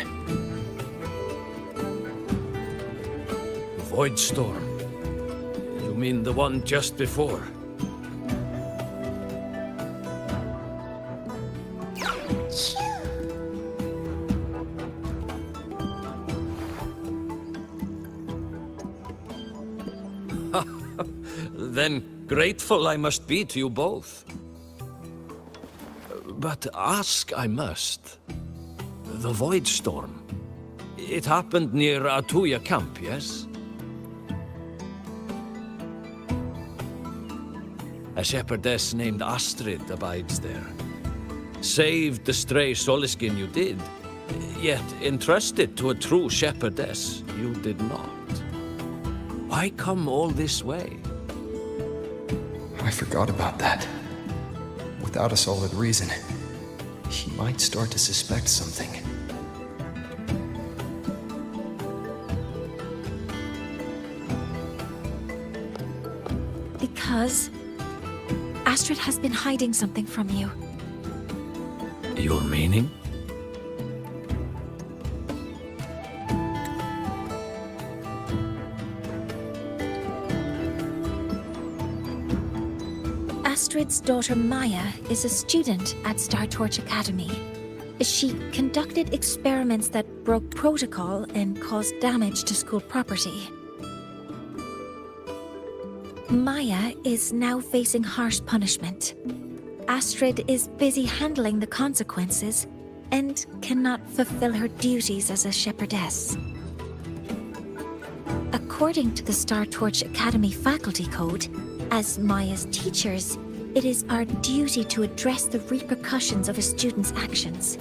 Speaker 12: Void storm? You mean the one just before? Then grateful I must be to you both. But ask I must. The Void Storm. It happened near Atuya camp, yes? A shepherdess named Astrid abides there. Saved the stray Soliskin you did, yet entrusted to a true shepherdess you did not. Why come all this way?
Speaker 2: I forgot about that. Without a solid reason, he might start to suspect something.
Speaker 8: Because Astrid has been hiding something from you.
Speaker 12: Your meaning?
Speaker 8: Astrid's daughter Maya is a student at Star Torch Academy. She conducted experiments that broke protocol and caused damage to school property. Maya is now facing harsh punishment. Astrid is busy handling the consequences and cannot fulfill her duties as a shepherdess. According to the Star Torch Academy faculty code, as Maya's teachers, it is our duty to address the repercussions of a student's actions.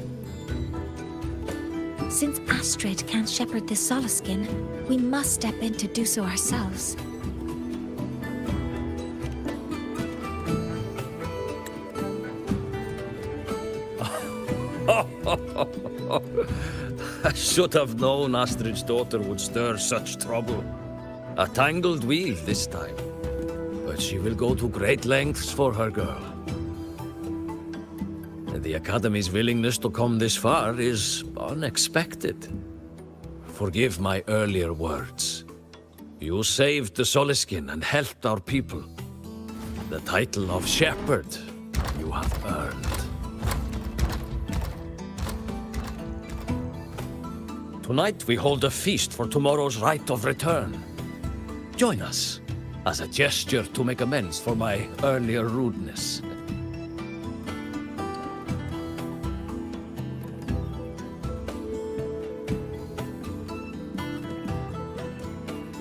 Speaker 8: Since Astrid can't shepherd this Solaskin, we must step in to do so ourselves.
Speaker 12: I should have known Astrid's daughter would stir such trouble. A tangled weave this time. But she will go to great lengths for her girl. And the Academy's willingness to come this far is unexpected. Forgive my earlier words. You saved the Solaskin and helped our people. The title of Shepherd you have earned. Tonight we hold a feast for tomorrow's rite of return. Join us, as a gesture to make amends for my earlier rudeness.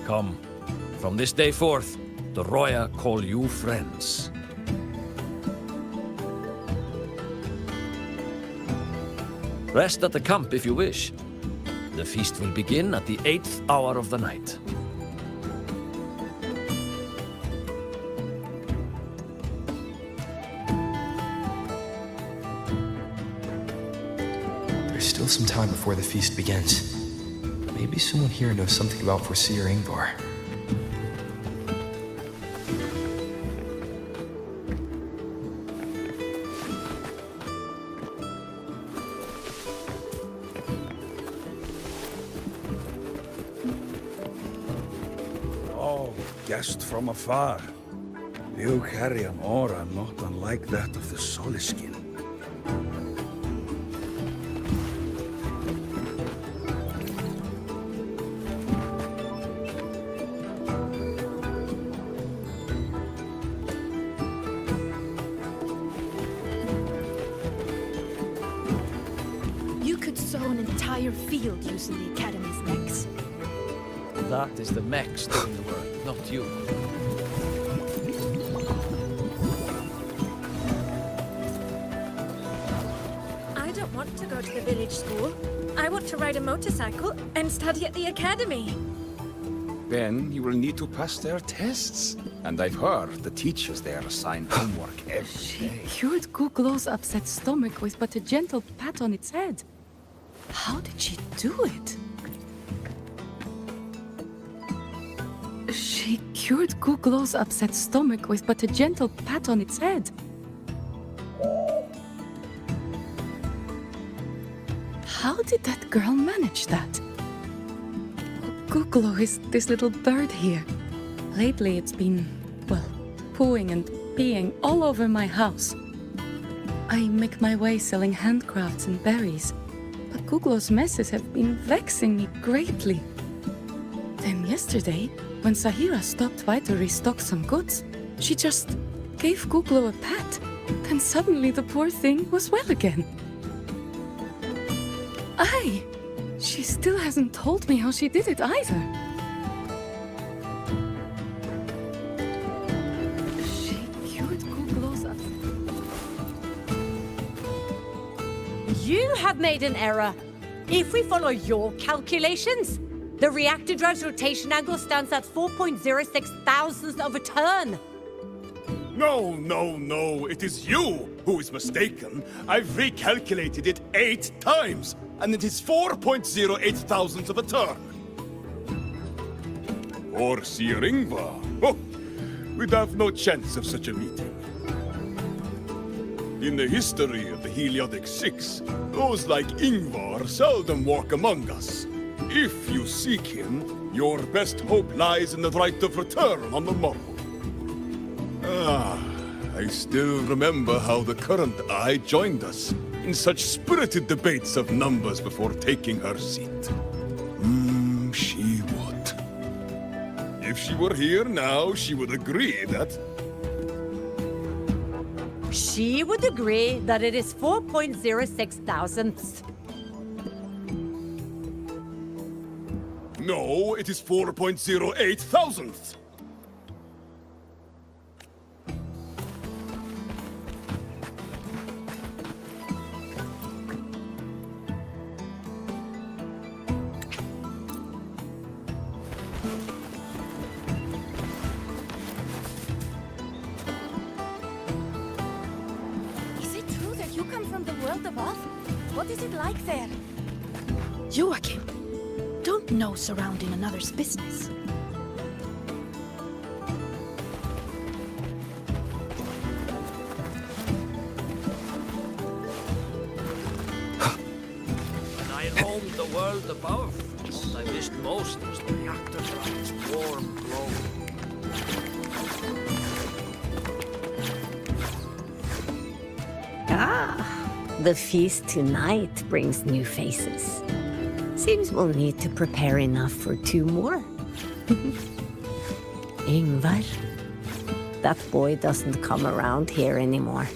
Speaker 12: Come, from this day forth, the Roya call you friends. Rest at the camp if you wish. The feast will begin at the 8th hour of the night.
Speaker 2: There's still some time before the feast begins. Maybe someone here knows something about Foreseer Ingvar.
Speaker 13: Guest from afar. You carry an aura not unlike that of the Solaskin.
Speaker 14: You could sow an entire field using the Academy's mechs.
Speaker 12: That is the mechs doing the work, not you.
Speaker 9: I don't want to go to the village school. I want to ride a motorcycle and study at the academy.
Speaker 13: Then you will need to pass their tests. And I've heard the teachers there assign homework every day.
Speaker 15: Cured Googlo's upset stomach with but a gentle pat on its head. How did she do it? She cured Googlo's upset stomach with but a gentle pat on its head. How did that girl manage that? Googlo is this little bird here. Lately it's been, well, pooing and peeing all over my house. I make my way selling handcrafts and berries, but Googlo's messes have been vexing me greatly. Then yesterday, when Sahira stopped by to restock some goods, she just gave Googlo a pat. Then suddenly the poor thing was well again. Aye, she still hasn't told me how she did it either. She cured Googlo's up.
Speaker 11: You have made an error. If we follow your calculations, the reactor drive's rotation angle stands at 4.06 thousandths of a turn.
Speaker 16: No, it is you who is mistaken. I've recalculated it 8 times, and it is 4.08 thousandths of a turn. Foreseer Ingvar. Oh, we'd have no chance of such a meeting. In the history of the Heliotic Six, those like Ingvar seldom walk among us. If you seek him, your best hope lies in the right of return on the morrow. I still remember how the current eye joined us. in such spirited debates of numbers before taking her seat. She would. If she were here now, she would agree that...
Speaker 11: She would agree that it is 4.06 thousandths.
Speaker 16: No, it is 4.08 thousandths.
Speaker 14: Is it true that you come from the world above? What is it like there?
Speaker 17: Joachim, don't know surrounding another's business.
Speaker 12: When I roamed the world above, what I missed most was the reactor drive's warm glow.
Speaker 11: The feast tonight brings new faces. Seems we'll need to prepare enough for 2 more. Ingvar. That boy doesn't come around here anymore.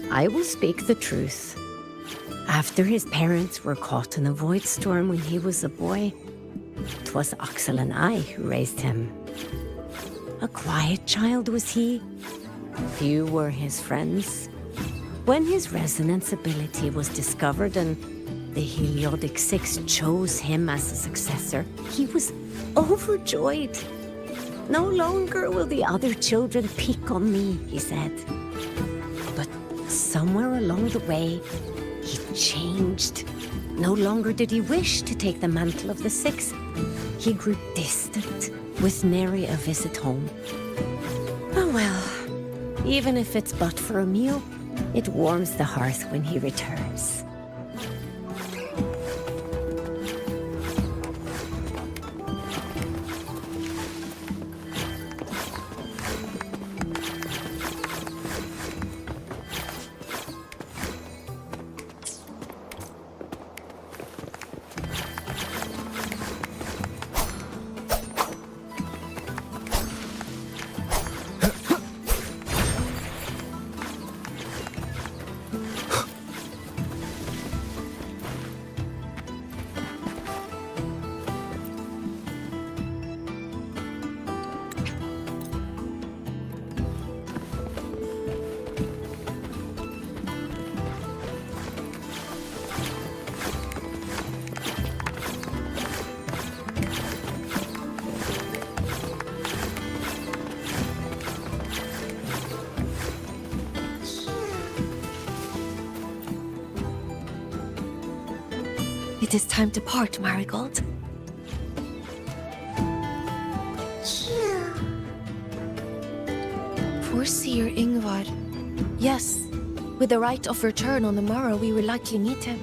Speaker 11: I will speak the truth. After his parents were caught in a void storm when he was a boy, 'twas Axel and I who raised him. A quiet child was he. Few were his friends. When his resonance ability was discovered and the Heliodic Six chose him as a successor, he was overjoyed. No longer will the other children pick on me, he said. But somewhere along the way, he changed. No longer did he wish to take the mantle of the Six. He grew distant, with nary a visit home. Oh well, even if it's but for a meal, it warms the hearth when he returns.
Speaker 8: It is time to part, Marigold. Poor Seer Ingvar. Yes, with the right of return on the morrow, we will likely meet him.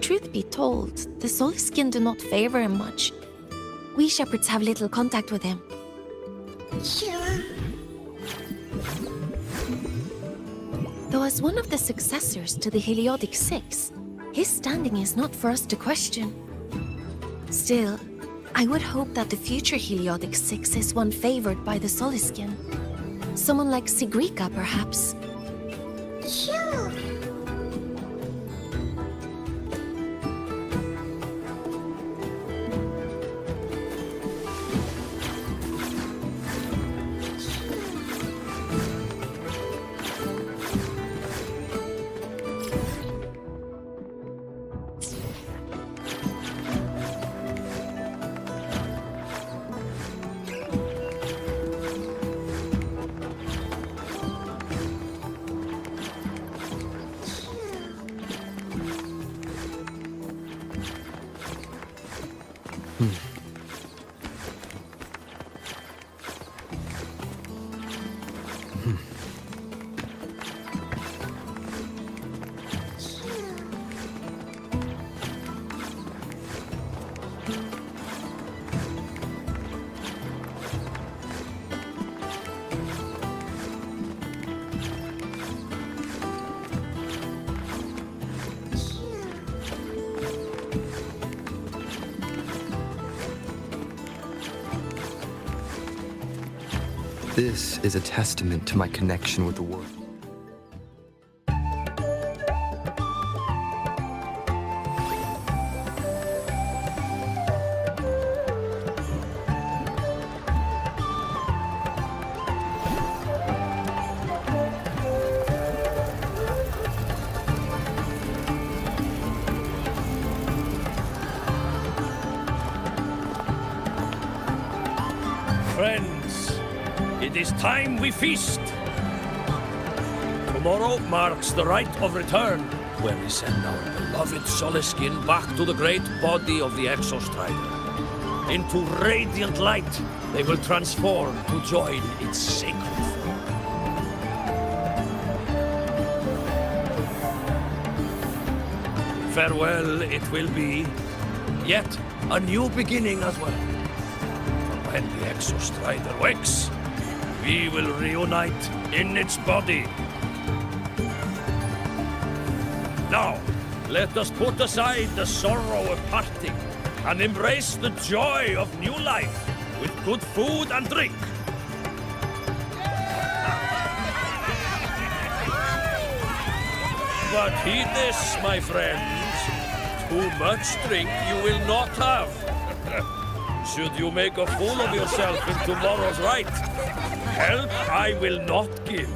Speaker 8: Truth be told, the Soulskin do not favor him much. We shepherds have little contact with him. Though as one of the successors to the Heliodic Six, his standing is not for us to question. Still, I would hope that the future Heliodic Six is one favored by the Soliskin. Someone like Sigrika, perhaps.
Speaker 2: This is a testament to my connection with the world.
Speaker 12: Friends, it is time we feast. Tomorrow marks the rite of return, where we send our beloved Soliskin back to the great body of the Exostrider. Into radiant light, they will transform to join its sacred flow. Farewell it will be, yet a new beginning as well. When the Exostrider wakes, we will reunite in its body. Now, let us put aside the sorrow of parting and embrace the joy of new life with good food and drink. But heed this, my friends. Too much drink you will not have. Should you make a fool of yourself in tomorrow's rite, help I will not give.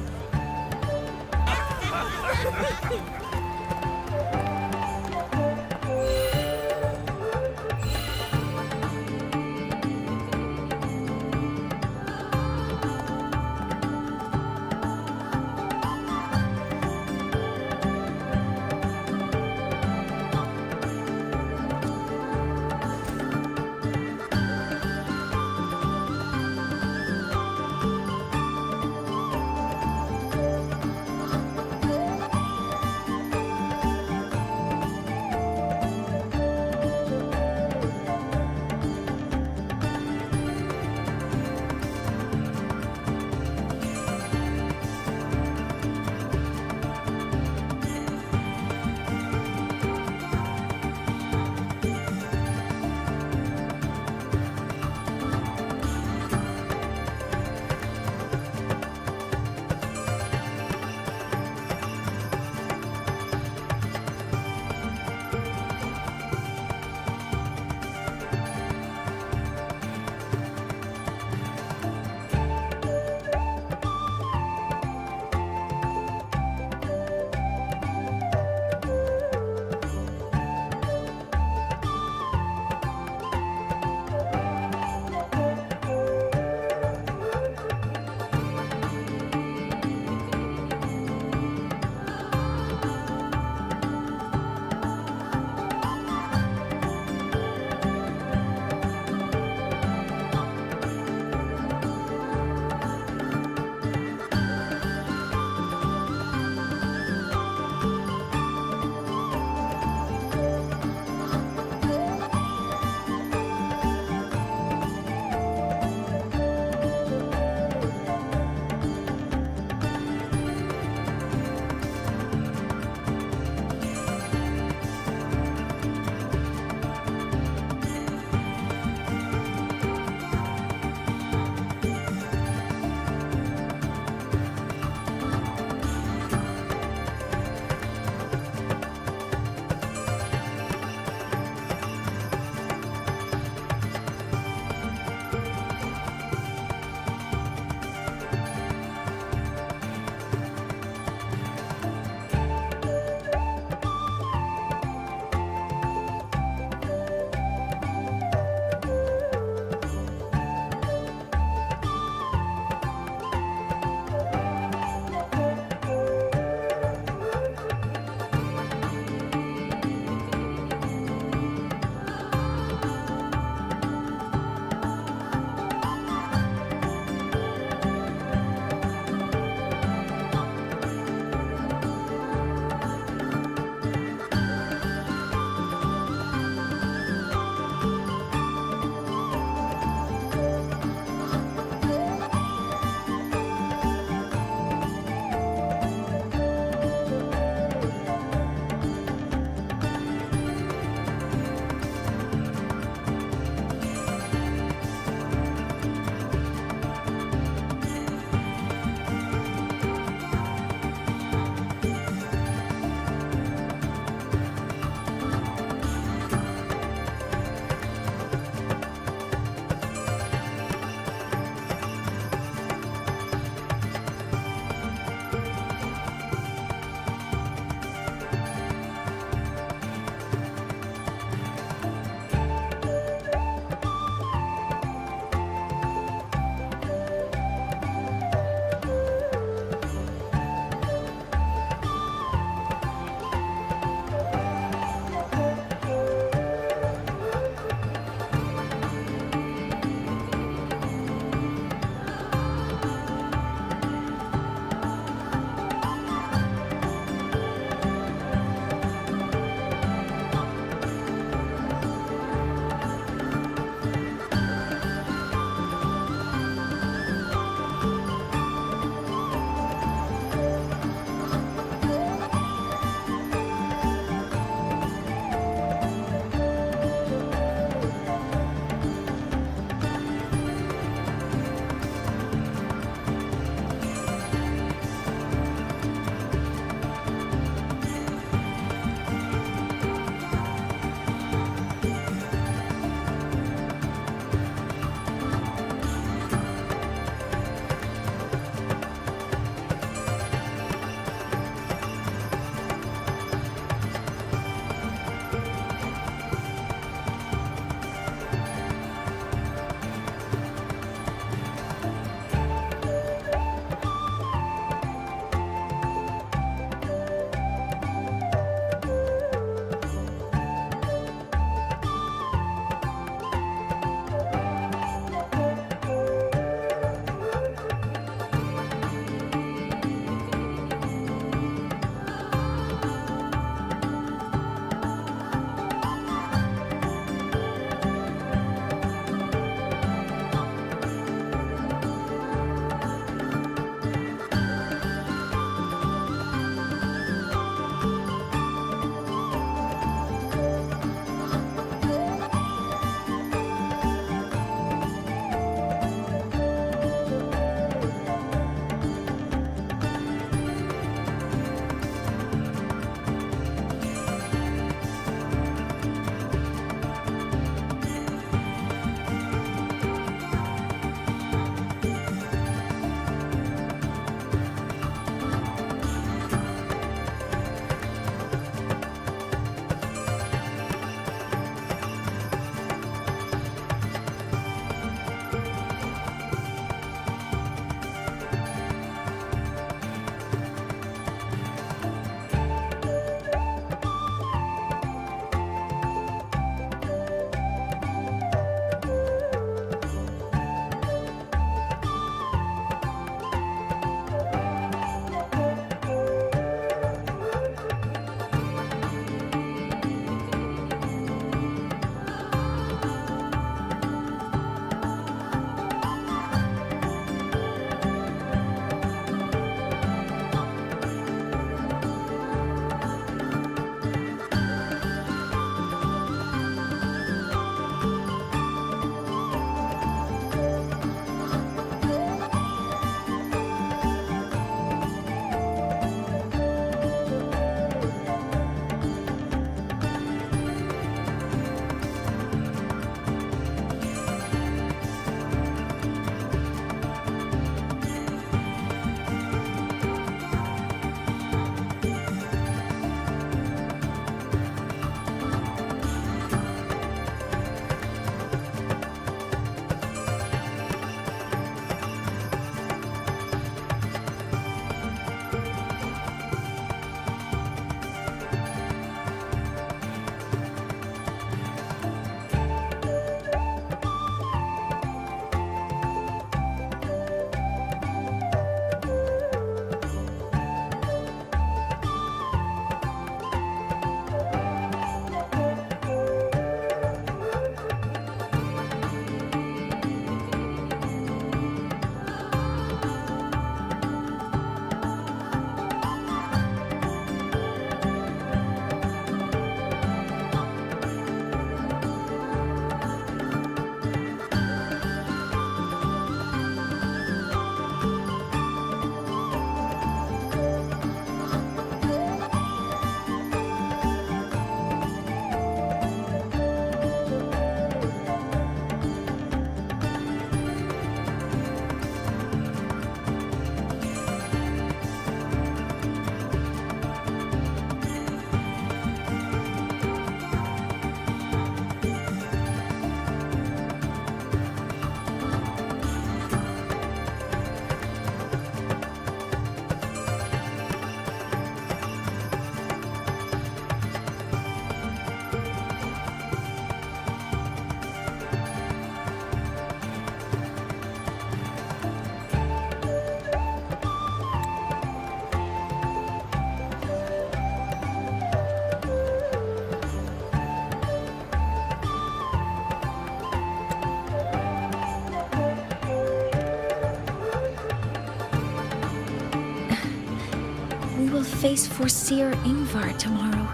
Speaker 8: face Forseer Ingvar tomorrow.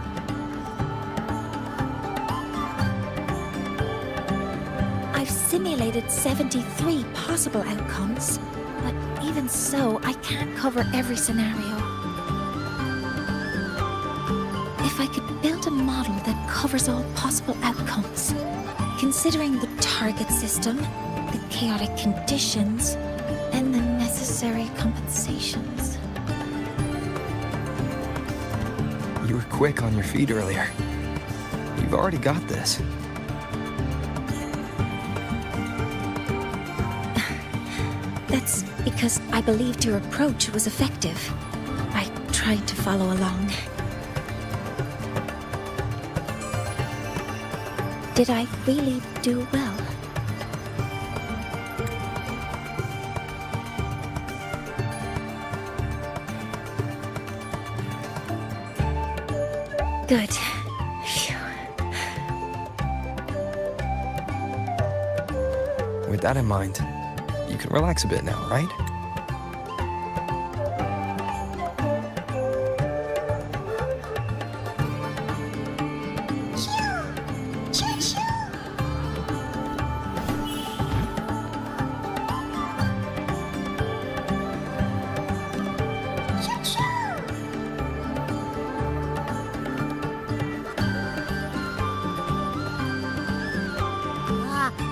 Speaker 8: I've simulated 73 possible outcomes, but even so, I can't cover every scenario. If I could build a model that covers all possible outcomes, considering the target system, the chaotic conditions, and the necessary compensations.
Speaker 2: You were quick on your feet earlier. You've already got this.
Speaker 8: That's because I believed your approach was effective. I tried to follow along. Did I really do well? Good. Phew.
Speaker 2: With that in mind, you can relax a bit now, right?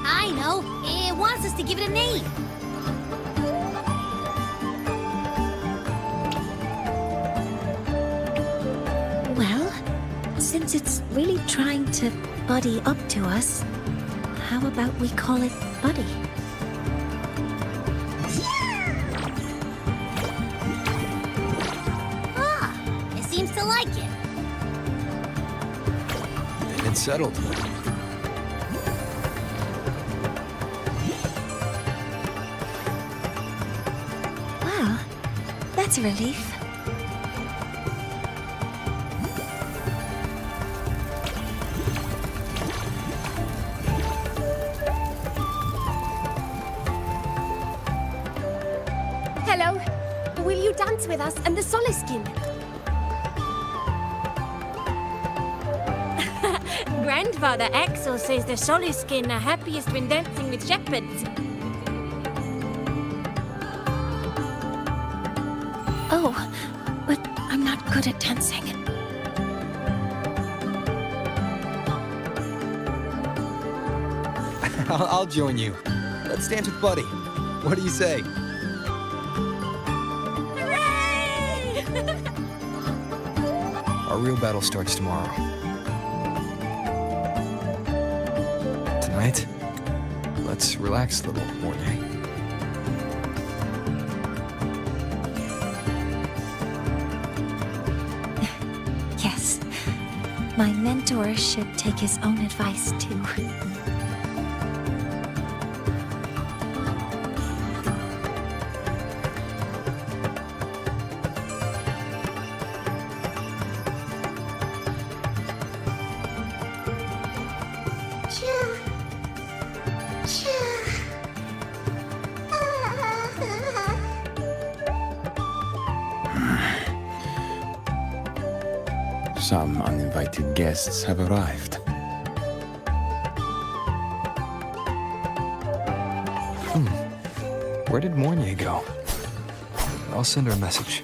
Speaker 5: I know. It wants us to give it a name.
Speaker 8: Well, since it's really trying to buddy up to us, how about we call it Buddy?
Speaker 5: It seems to like it.
Speaker 2: Then it's settled.
Speaker 8: Wow, that's a relief.
Speaker 14: Hello. Will you dance with us and the Soliskin?
Speaker 11: Grandfather Axel says the Soliskin are happiest when dancing with shepherds.
Speaker 8: Oh, but I'm not good at dancing.
Speaker 2: I'll join you. Let's dance with Buddy. What do you say? Our real battle starts tomorrow. Tonight, let's relax a little, Mornay.
Speaker 8: Yes, my mentor should take his own advice too.
Speaker 13: Some uninvited guests have arrived.
Speaker 2: Where did Mornay go? I'll send her a message.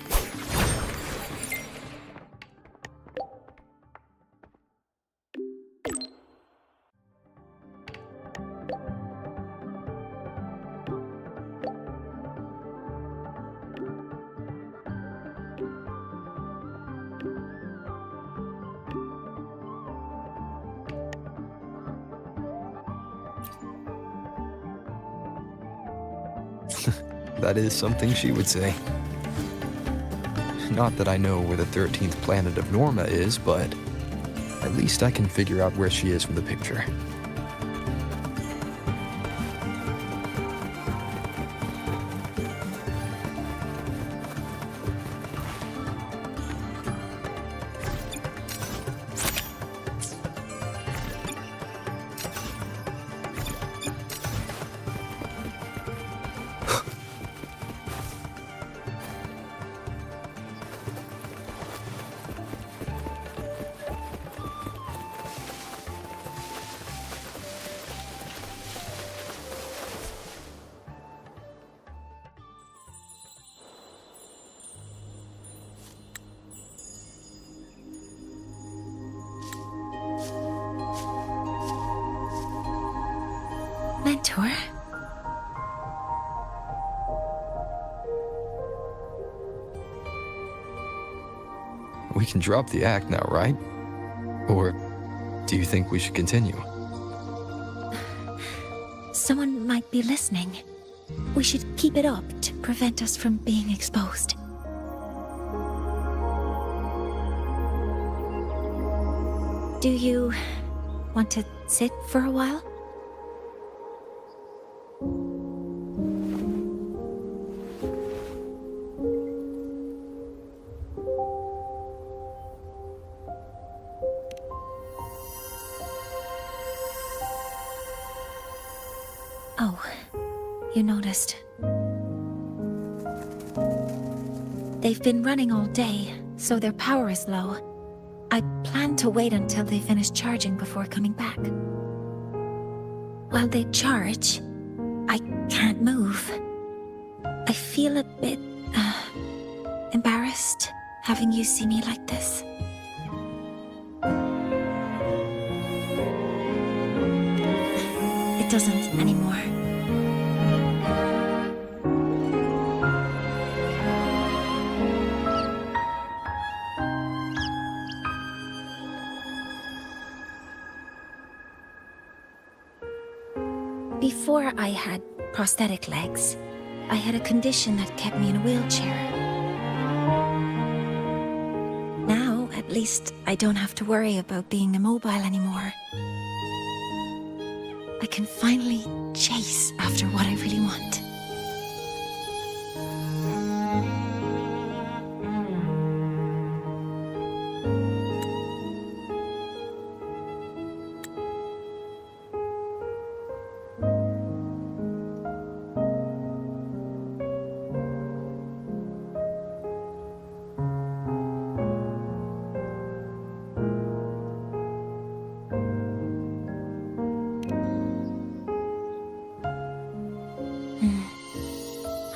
Speaker 2: That is something she would say. Not that I know where the 13th planet of Norma is, but at least I can figure out where she is from the picture.
Speaker 8: Mentor?
Speaker 2: We can drop the act now, right? Or do you think we should continue?
Speaker 8: Someone might be listening. We should keep it up to prevent us from being exposed. Do you want to sit for a while? Oh, you noticed. They've been running all day, so their power is low. I plan to wait until they finish charging before coming back. While they charge, I can't move. I feel a bit, embarrassed having you see me like this. It doesn't anymore. Before I had prosthetic legs, I had a condition that kept me in a wheelchair. Now, at least, I don't have to worry about being immobile anymore. I can finally chase after what I really want.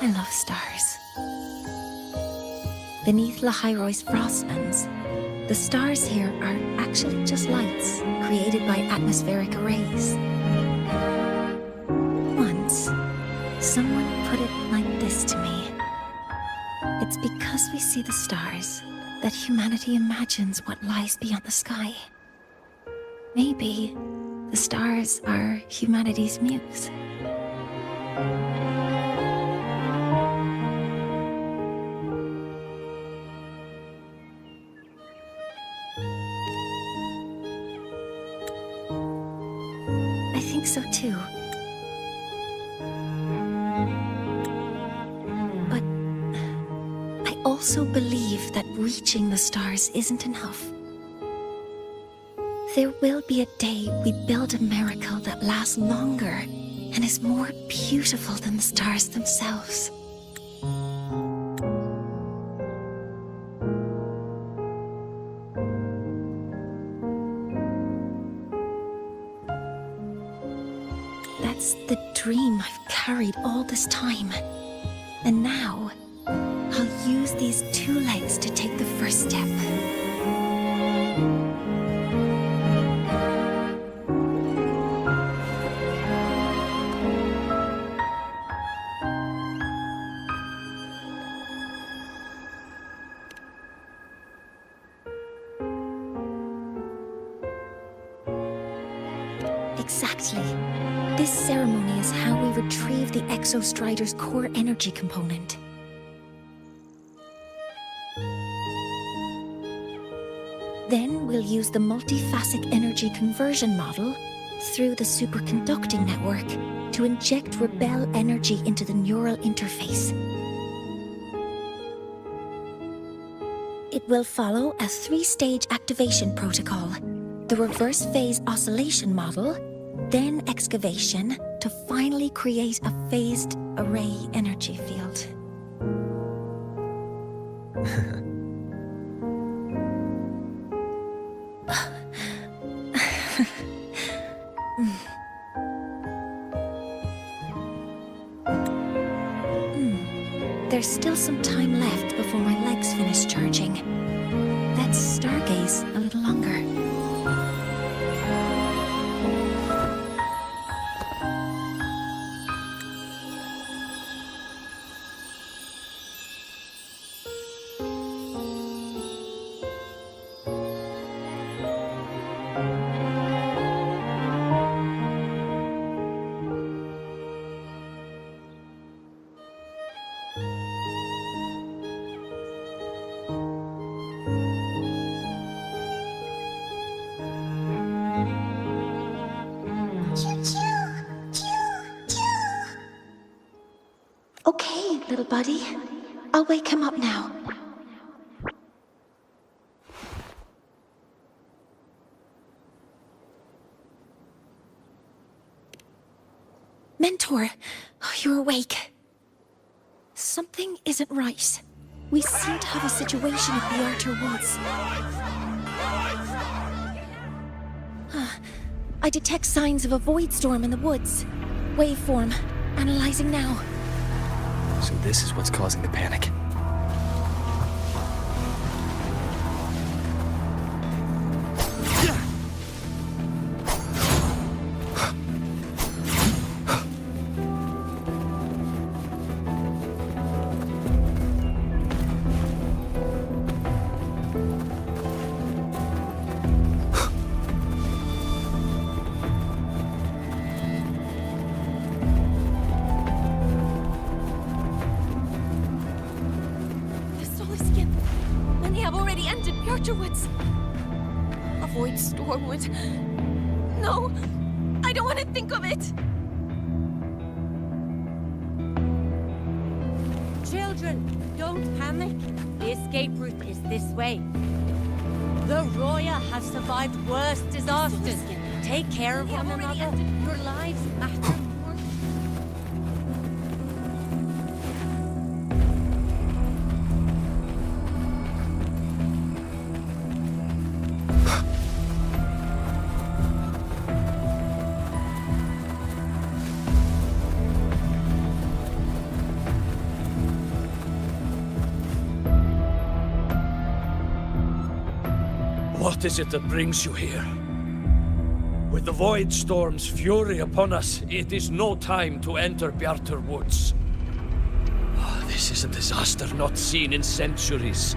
Speaker 8: I love stars. Beneath Lahairoi's frostlands, the stars here are actually just lights created by atmospheric arrays. Once, someone put it like this to me. It's because we see the stars that humanity imagines what lies beyond the sky. Maybe the stars are humanity's muse. I think so too. But I also believe that reaching the stars isn't enough. There will be a day we build a miracle that lasts longer and is more beautiful than the stars themselves. That's the dream I've carried all this time. And now, I'll use these two legs to take the first step. Exactly. This ceremony is how we retrieve the Exostrider's core energy component. Then we'll use the multiphasic energy conversion model through the superconducting network to inject rebel energy into the neural interface. It will follow a 3-stage activation protocol: the reverse phase oscillation model, then excavation, to finally create a phased array energy field. There's still some time left before my legs finish charging. Let's stargaze a little longer. okay, little buddy. I'll wake him up now. Mentor, you're awake. Something isn't right. We seem to have a situation at the Outer Woods. I detect signs of a void storm in the woods. Waveform. Analyzing now.
Speaker 2: So this is what's causing the panic.
Speaker 9: A void storm would... No! I don't want to think of it!
Speaker 11: Children, don't panic. The escape route is this way. The Roya have survived worse disasters. Take care of one another. Your lives matter.
Speaker 12: What is it that brings you here? With the Void Storm's fury upon us, it is no time to enter Bjartur Woods. This is a disaster not seen in centuries.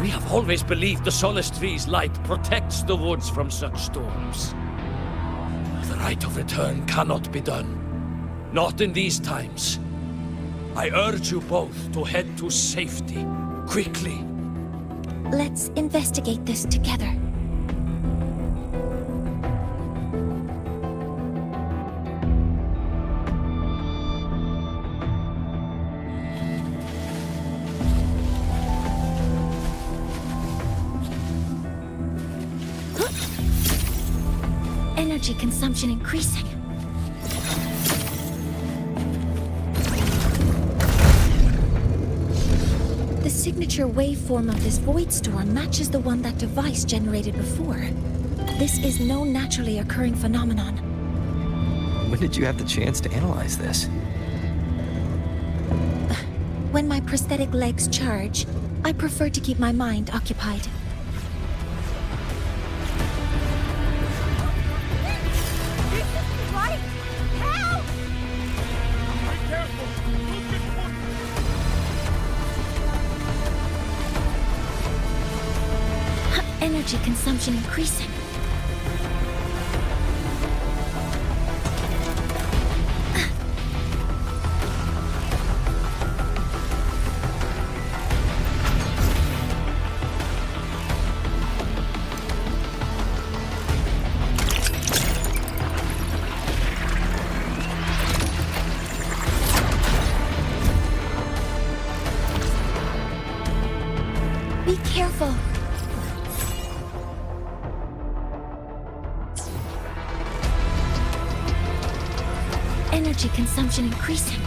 Speaker 12: We have always believed the Ch.3's light protects the woods from such storms. The rite of return cannot be done. Not in these times. I urge you both to head to safety, quickly.
Speaker 8: Let's investigate this together. Energy consumption increasing. The signature waveform of this void storm matches the one that device generated before. This is no naturally occurring phenomenon.
Speaker 2: When did you have the chance to analyze this?
Speaker 8: When my prosthetic legs charge, I prefer to keep my mind occupied.
Speaker 9: Right? Help!
Speaker 16: Be careful! Look at what...
Speaker 8: Energy consumption increasing. Be careful. Energy consumption increasing.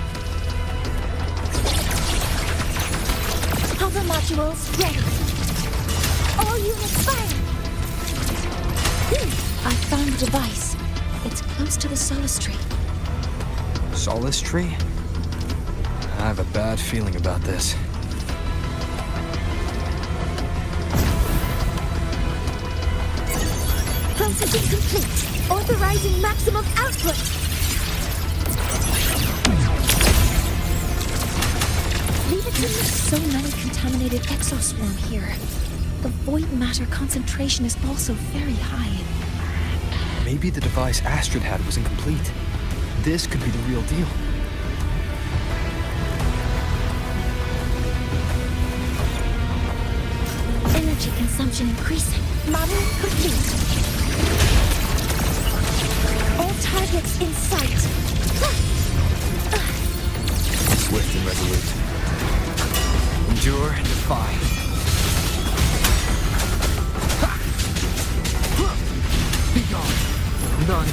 Speaker 8: Hover modules ready. All units fire. I found the device. It's close to the Solace Tree.
Speaker 2: Solace Tree? I have a bad feeling about this.
Speaker 8: Processing complete. Authorizing maximum output. Leave it to me. So many contaminated exoswarm here. The void matter concentration is also very high.
Speaker 2: Maybe the device Astrid had was incomplete. This could be the real deal.
Speaker 8: Energy consumption increasing. Modeling complete. All targets in sight.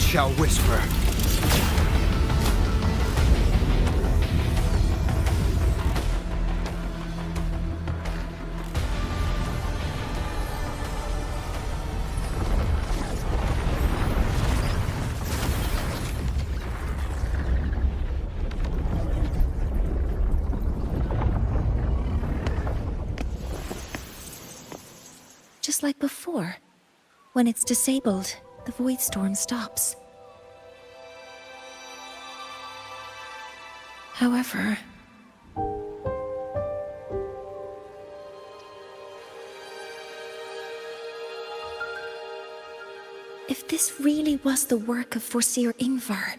Speaker 18: shall whisper.
Speaker 8: Just like before. When it's disabled, the void storm stops. However... if this really was the work of Foreseer Ingvar,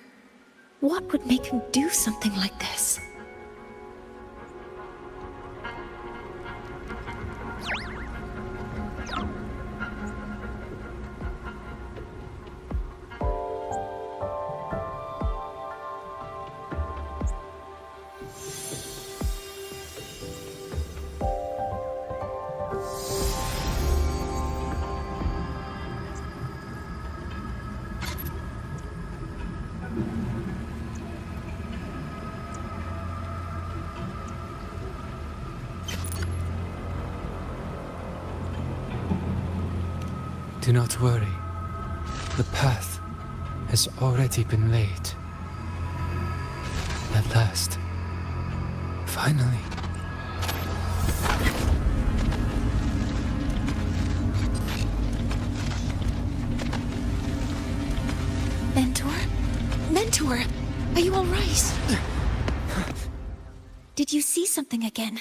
Speaker 8: what would make him do something like this?
Speaker 10: Do not worry. The path has already been laid. At last. Finally.
Speaker 8: Mentor? Mentor! Are you alright? Did you see something again?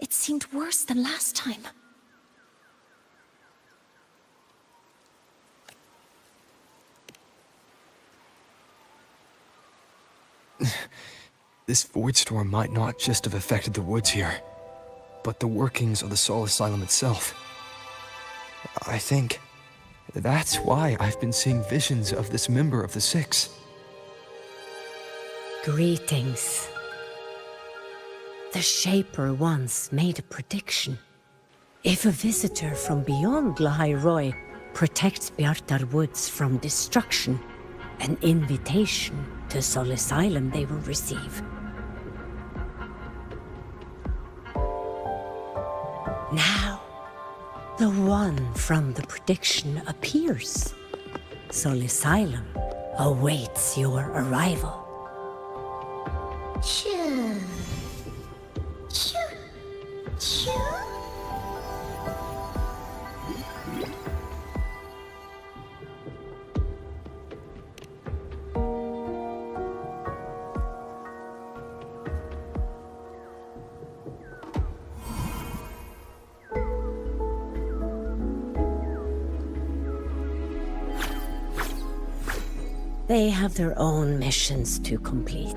Speaker 8: It seemed worse than last time.
Speaker 2: This void storm might not just have affected the woods here, but the workings of the Soul Asylum itself. I think that's why I've been seeing visions of this member of the Six.
Speaker 11: Greetings. The Shaper once made a prediction. If a visitor from beyond lahairoi protects Bjartar Woods from destruction, an invitation to Soul Asylum they will receive. Now, the one from the prediction appears. Soul Asylum awaits your arrival.
Speaker 5: Choo. Choo. Choo.
Speaker 11: They have their own missions to complete.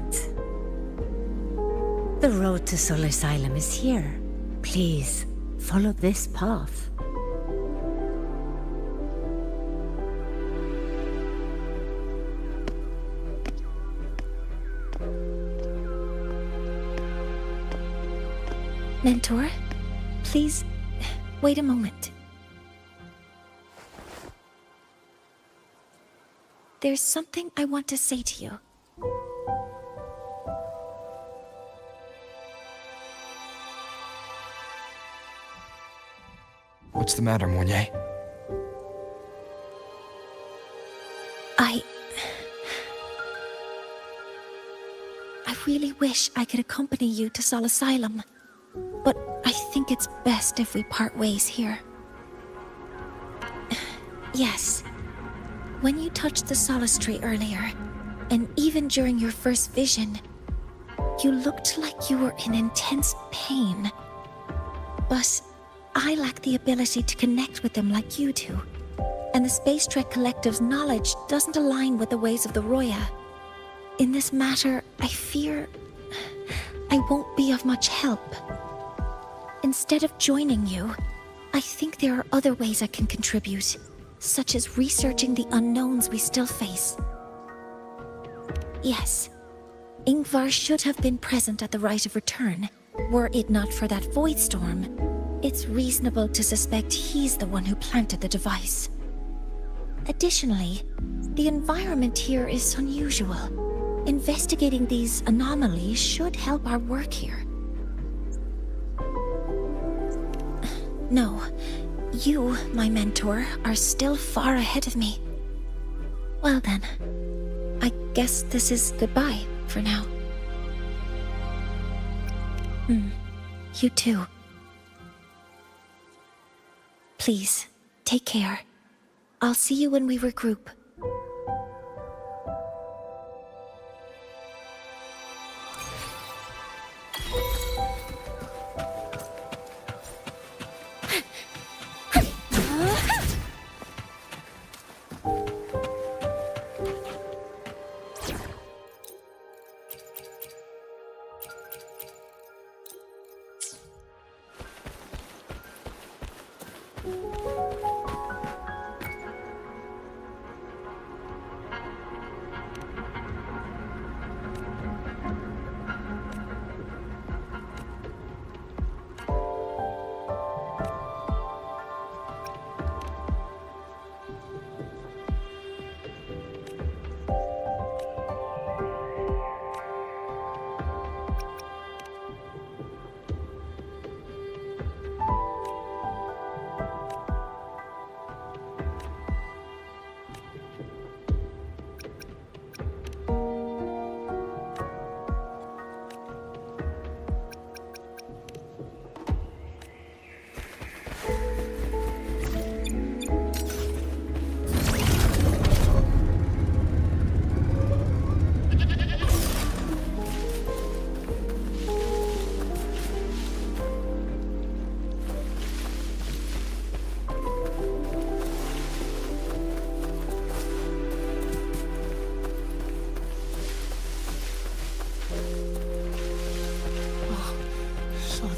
Speaker 11: The road to Soul Asylum is here. Please, follow this path.
Speaker 8: Mentor, please, wait a moment. There's something I want to say to you.
Speaker 2: What's the matter, Mornier?
Speaker 8: I really wish I could accompany you to Soul Asylum, but I think it's best if we part ways here. Yes. When you touched the Solace Tree earlier, and even during your first vision, you looked like you were in intense pain. But I lack the ability to connect with them like you do, and the Space Trek Collective's knowledge doesn't align with the ways of the Roya. In this matter, I fear I won't be of much help. Instead of joining you, I think there are other ways I can contribute, such as researching the unknowns we still face. Yes, Ingvar should have been present at the Rite of Return. Were it not for that void storm, it's reasonable to suspect he's the one who planted the device. Additionally, the environment here is unusual. Investigating these anomalies should help our work here. No, you, my mentor, are still far ahead of me. Well then, I guess this is goodbye for now. You too. Please, take care. I'll see you when we regroup.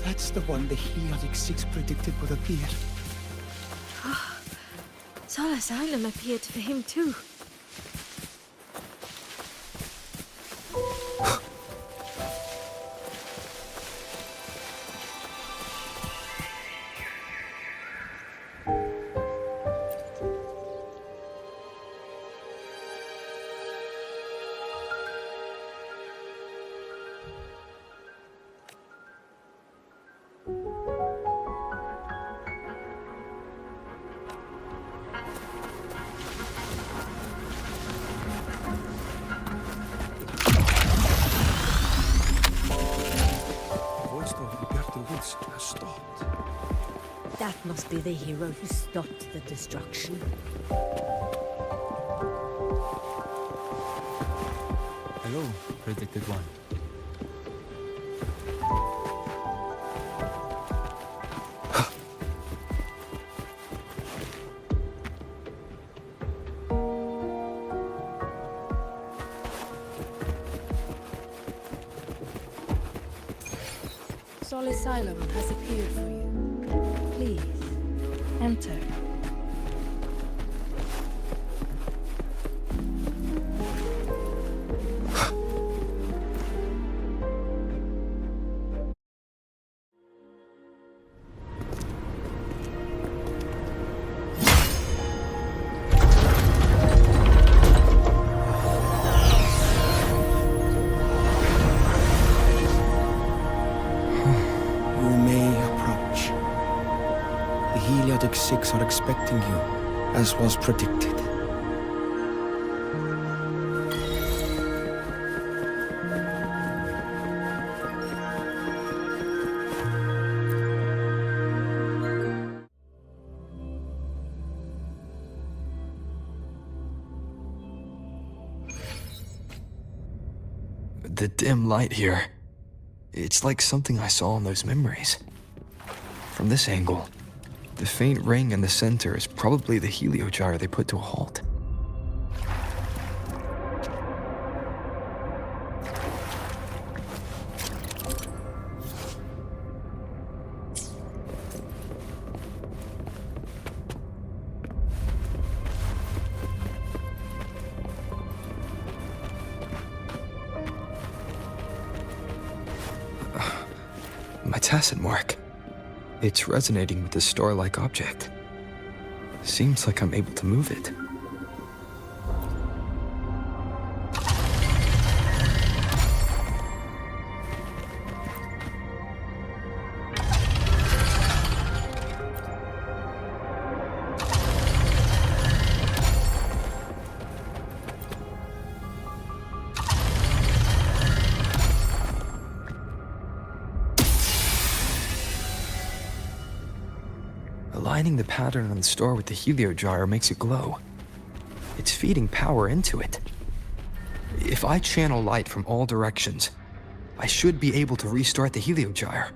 Speaker 7: That's the one the Heliotic 6 predicted would appear.
Speaker 9: Sol Asylum appeared for him too.
Speaker 11: That must be the hero who stopped the destruction.
Speaker 10: Hello, predicted one.
Speaker 14: Sol Asylum has appeared for you. Please, enter.
Speaker 7: Heliotic 6 are expecting you, as was predicted.
Speaker 2: The dim light here. It's like something I saw in those memories. From this angle, the faint ring in the center is probably the heliogyre they put to a halt. My tacit mark. It's resonating with the star-like object. Seems like I'm able to move it. Aligning the pattern on the star with the heliogyre makes it glow. It's feeding power into it. If I channel light from all directions, I should be able to restart the heliogyre.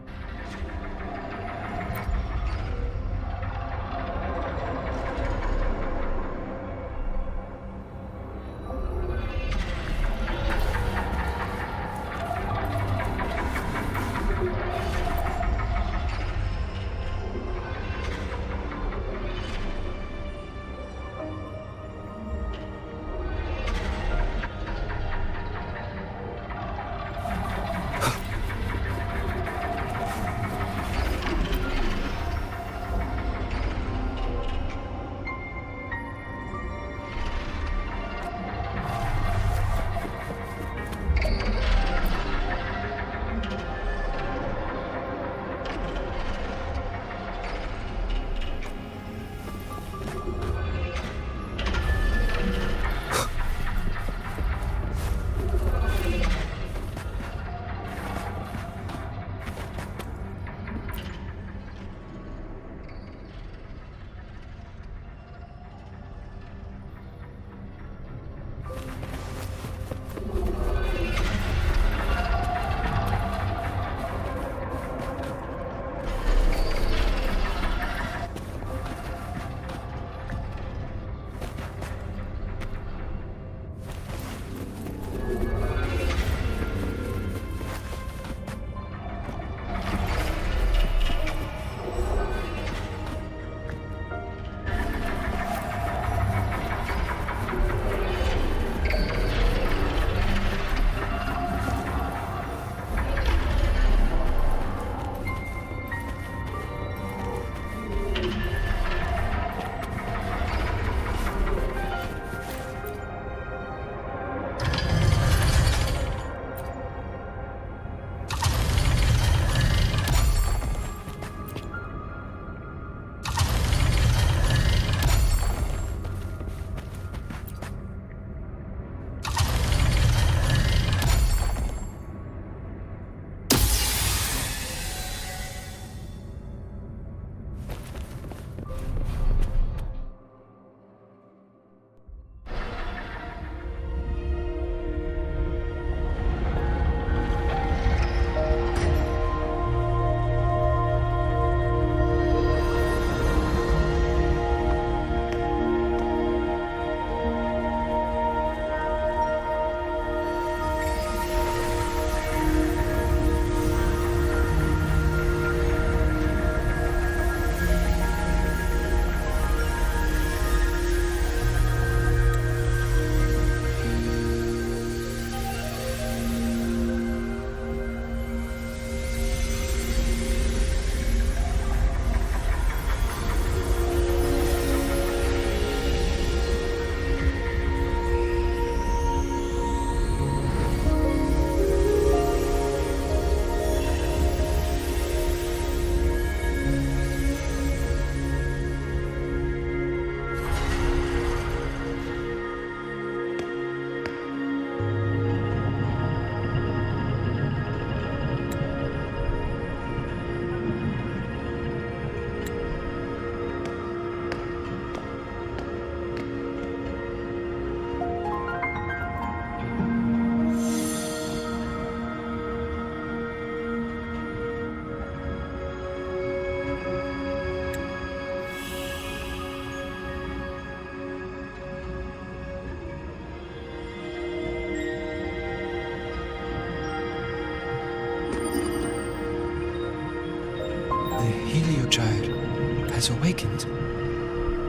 Speaker 10: Heliogyre has awakened.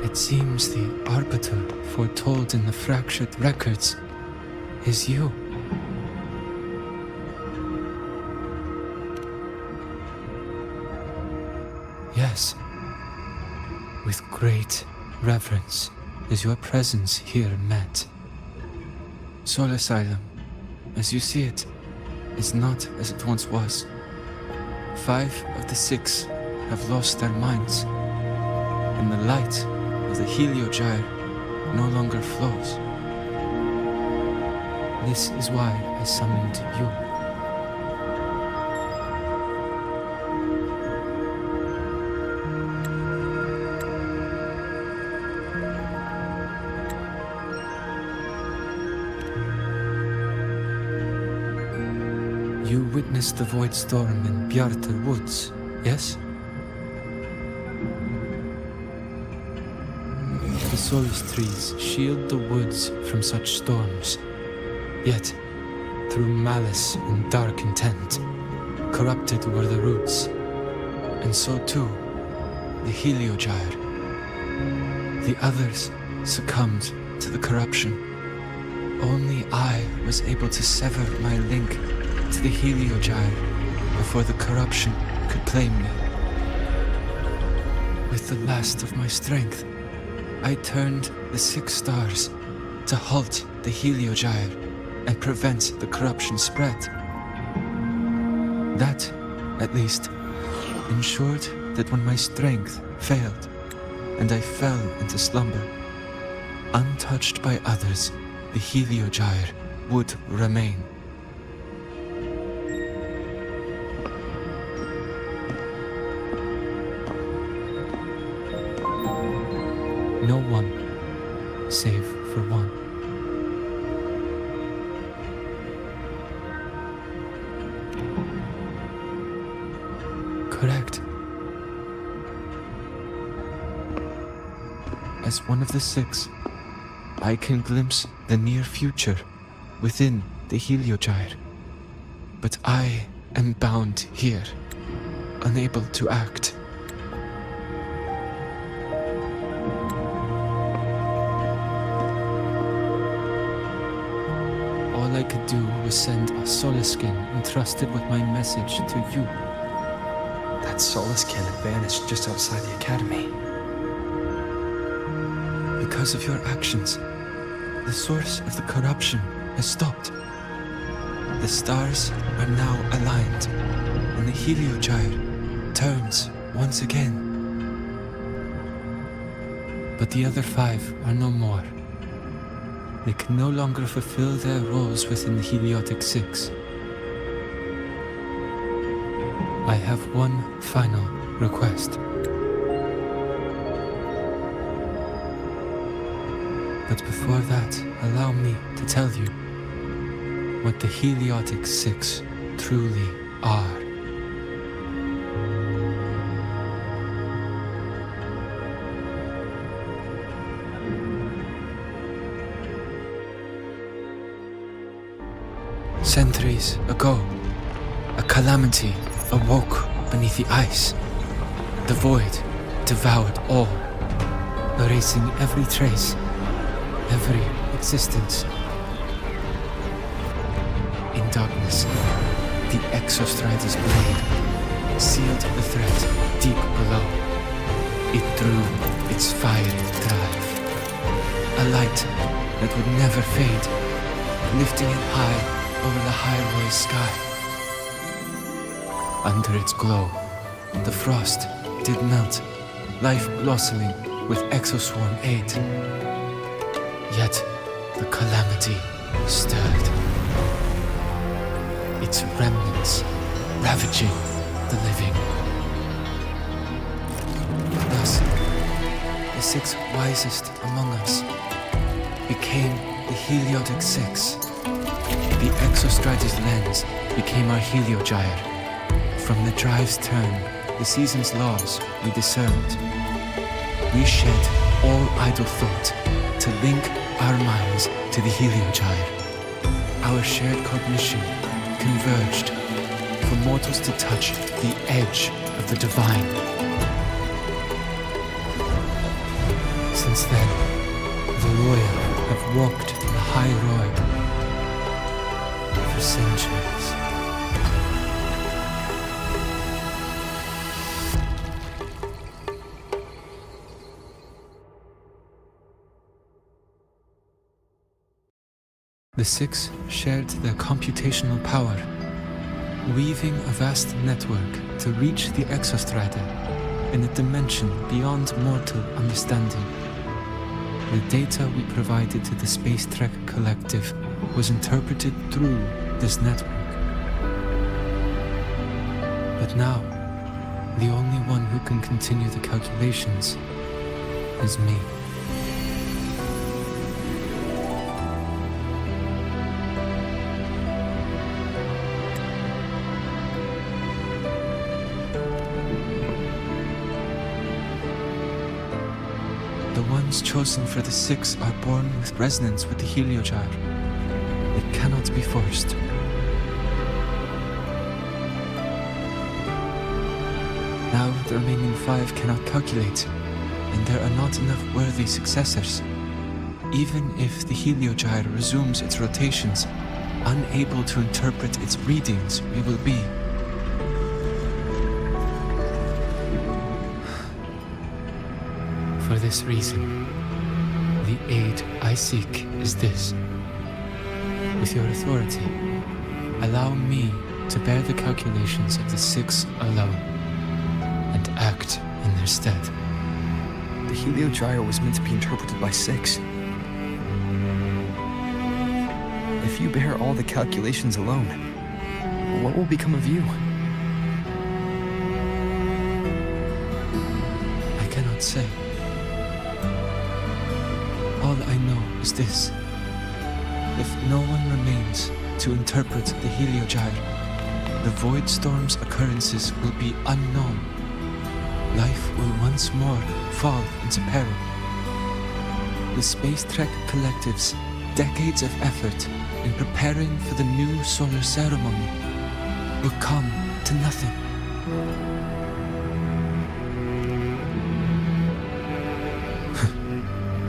Speaker 10: It seems the arbiter foretold in the fractured records is you. Yes. With great reverence is your presence here met. Soul Asylum, as you see it, is not as it once was. 5 of the 6 have lost their minds, and the light of the heliogyre no longer flows. This is why I summoned you. You witnessed the void storm in Bjartar Woods, yes? The Solus trees shield the woods from such storms. Yet, through malice and dark intent, corrupted were the roots. And so too, the Heliogyre. The others succumbed to the corruption. Only I was able to sever my link to the Heliogyre before the corruption could claim me. With the last of my strength, I turned the 6 stars to halt the Heliogyre and prevent the corruption spread. That, at least, ensured that when my strength failed and I fell into slumber, untouched by others, the Heliogyre would remain. No one, save for one. Correct. As one of the 6, I can glimpse the near future within the Heliogyre. But I am bound here, unable to act. All I could do was send a Solaskin entrusted with my message to you.
Speaker 2: That Solaskin had vanished just outside the academy.
Speaker 10: Because of your actions, the source of the corruption has stopped. The stars are now aligned, and the Heliogyre turns once again. But the other 5 are no more. They can no longer fulfill their roles within the Heliotic 6. I have one final request. But before that, allow me to tell you what the Heliotic 6 truly are. Centuries ago, a calamity awoke beneath the ice. The void devoured all, erasing every trace, every existence. In darkness, the Exostrider's blade sealed the threat deep below. It drew its fiery drive, a light that would never fade, lifting it high over the lahairoi sky. Under its glow, the frost did melt, life blossoming with exoswarm aid. Yet the calamity stirred, its remnants ravaging the living. Thus, the 6 wisest among us became the Heliotic 6. The Exostrider's lens became our Heliogyre. From the drive's turn, the season's laws we discerned. We shed all idle thought to link our minds to the Heliogyre. Our shared cognition converged for mortals to touch the edge of the divine. Since then, the loyal have walked the lahairoi for centuries. The 6 shared their computational power, weaving a vast network to reach the Exostrider in a dimension beyond mortal understanding. The data we provided to the Space Trek Collective was interpreted through this network. But now, the only one who can continue the calculations is me. ones chosen for the 6 are born with resonance with the heliogyre. It cannot be forced. Now the remaining 5 cannot calculate, and there are not enough worthy successors. Even if the heliogyre resumes its rotations, unable to interpret its readings, we will be. For this reason, the aid I seek is this. With your authority, allow me to bear the calculations of the 6 alone, and act in their stead.
Speaker 2: The heliogyre was meant to be interpreted by 6. If you bear all the calculations alone, what will become of you?
Speaker 10: I cannot say. All I know is this. If no one remains to interpret the heliogyre, the void storm's occurrences will be unknown. Life will once more fall into peril. The Space Trek Collective's decades of effort in preparing for the new solar ceremony will come to nothing.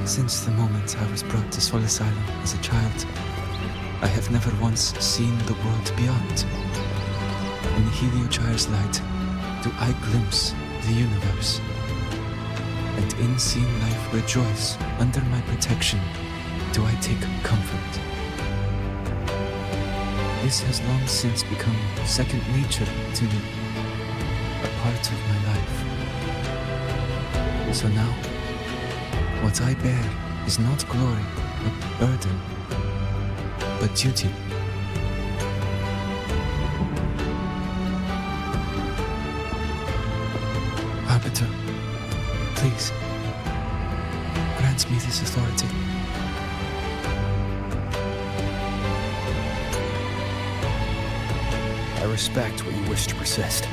Speaker 10: Since the moment I was brought to Sol Asylum as a child, I have never once seen the world beyond. In the heliogyre's light, do I glimpse the universe. And in seeing life rejoice under my protection, do I take comfort. This has long since become second nature to me, a part of my life. So now, what I bear is not glory, but burden, but duty. Arbiter, please, grant me this authority.
Speaker 2: I respect what you wish to persist.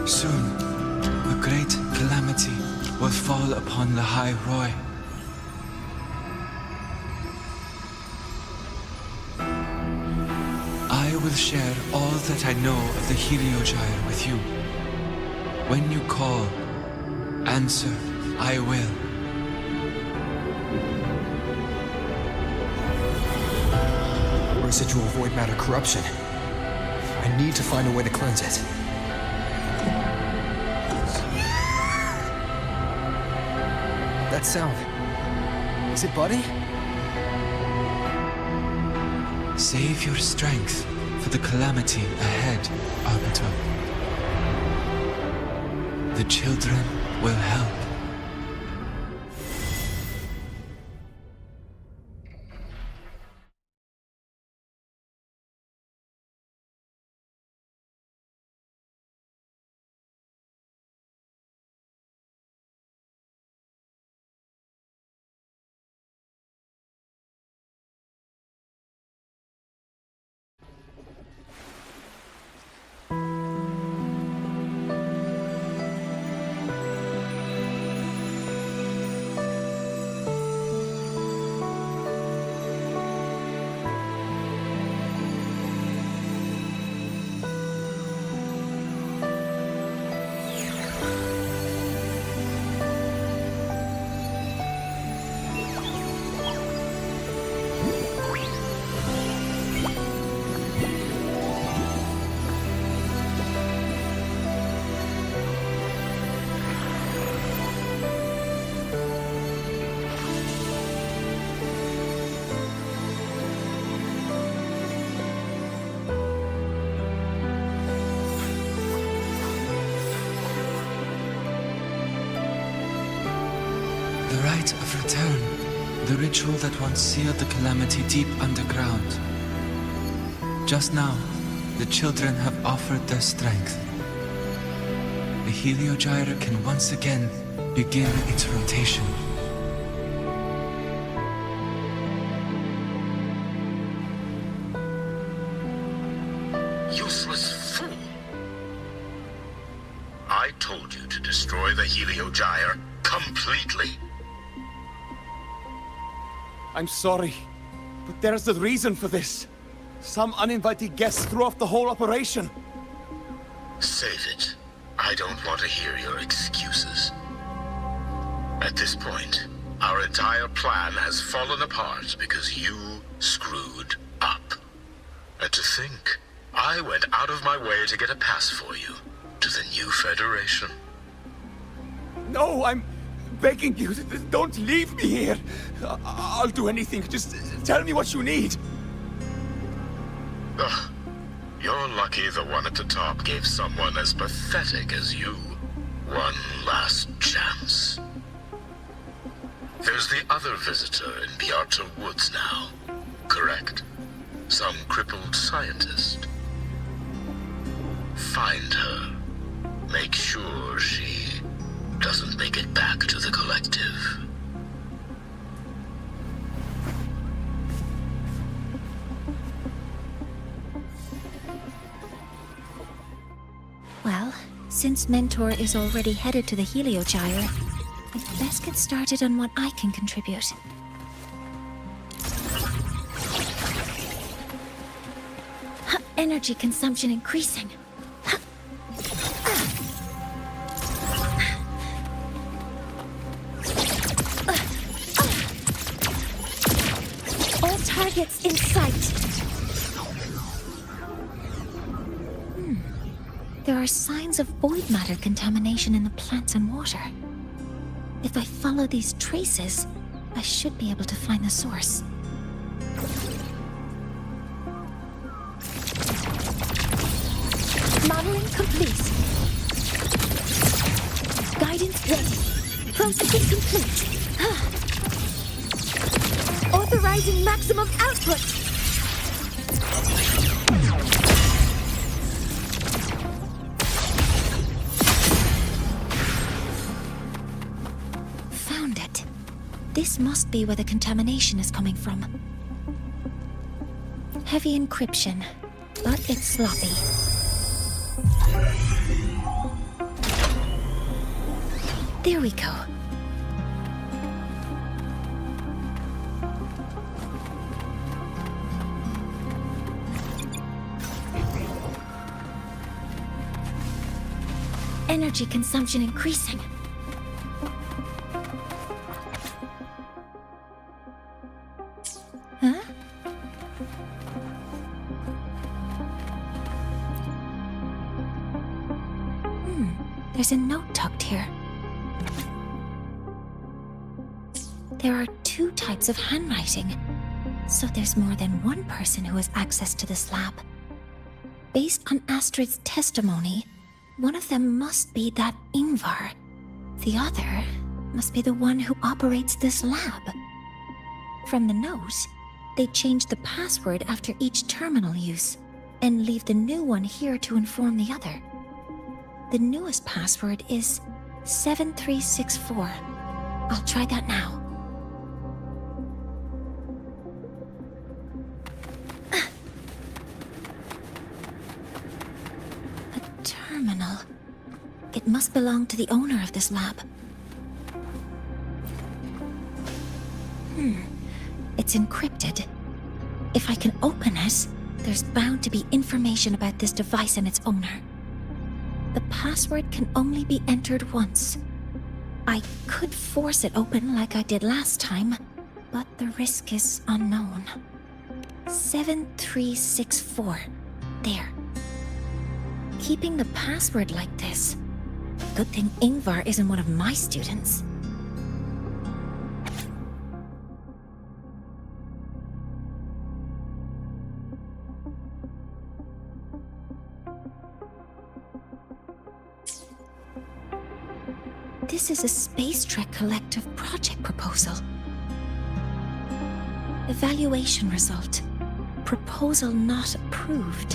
Speaker 10: Soon, a great calamity will fall upon lahairoi. I will share all that I know of the heliogyre with you. When you call, answer, I will.
Speaker 2: Residual void matter corruption. I need to find a way to cleanse it. That sound. Is it Buddy?
Speaker 10: Save your strength for the calamity ahead, Arbiter. The children will help. The rite of return. The ritual that once sealed the calamity deep underground. Just now, the children have offered their strength. The Heliogyre can once again begin its rotation.
Speaker 18: Useless fool! I told you to destroy the Heliogyre completely.
Speaker 16: I'm sorry, but there's a reason for this. Some uninvited guests threw off the whole operation.
Speaker 18: Save it. I don't want to hear your excuses. At this point, our entire plan has fallen apart because you screwed up. And to think, I went out of my way to get a pass for you to the new Federation.
Speaker 16: No, I'm begging you, don't leave me here. I'll do anything, just tell me what you need.
Speaker 18: Ugh. You're lucky the one at the top gave someone as pathetic as you one last chance. There's the other visitor in Beata Woods now, correct? Some crippled scientist. Find her. Make sure she doesn't make it back to the collective.
Speaker 8: Well, since Mentor is already headed to the Heliogyre, I'd best get started on what I can contribute. Energy consumption increasing. All targets in sight. There are signs of void matter contamination in the plants and water. If I follow these traces, I should be able to find the source. Modeling complete. Guidance ready. Processing complete. Authorizing maximum output. Found it. This must be where the contamination is coming from. Heavy encryption, but it's sloppy. There we go. Energy consumption increasing. Huh? There's a note tucked here. There are 2 types of handwriting, so there's more than one person who has access to this lab. Based on Astrid's testimony, one of them must be that Ingvar. The other must be the one who operates this lab. From the note, they change the password after each terminal use, and leave the new one here to inform the other. The newest password is 7364. I'll try that now. A terminal. It must belong to the owner of this lab. It's encrypted. If I can open it, there's bound to be information about this device and its owner. The password can only be entered once. I could force it open like I did last time, but the risk is unknown. 7364. There. Keeping the password like this. Good thing Ingvar isn't one of my students. this is a Space Trek Collective project proposal. Evaluation result. Proposal not approved.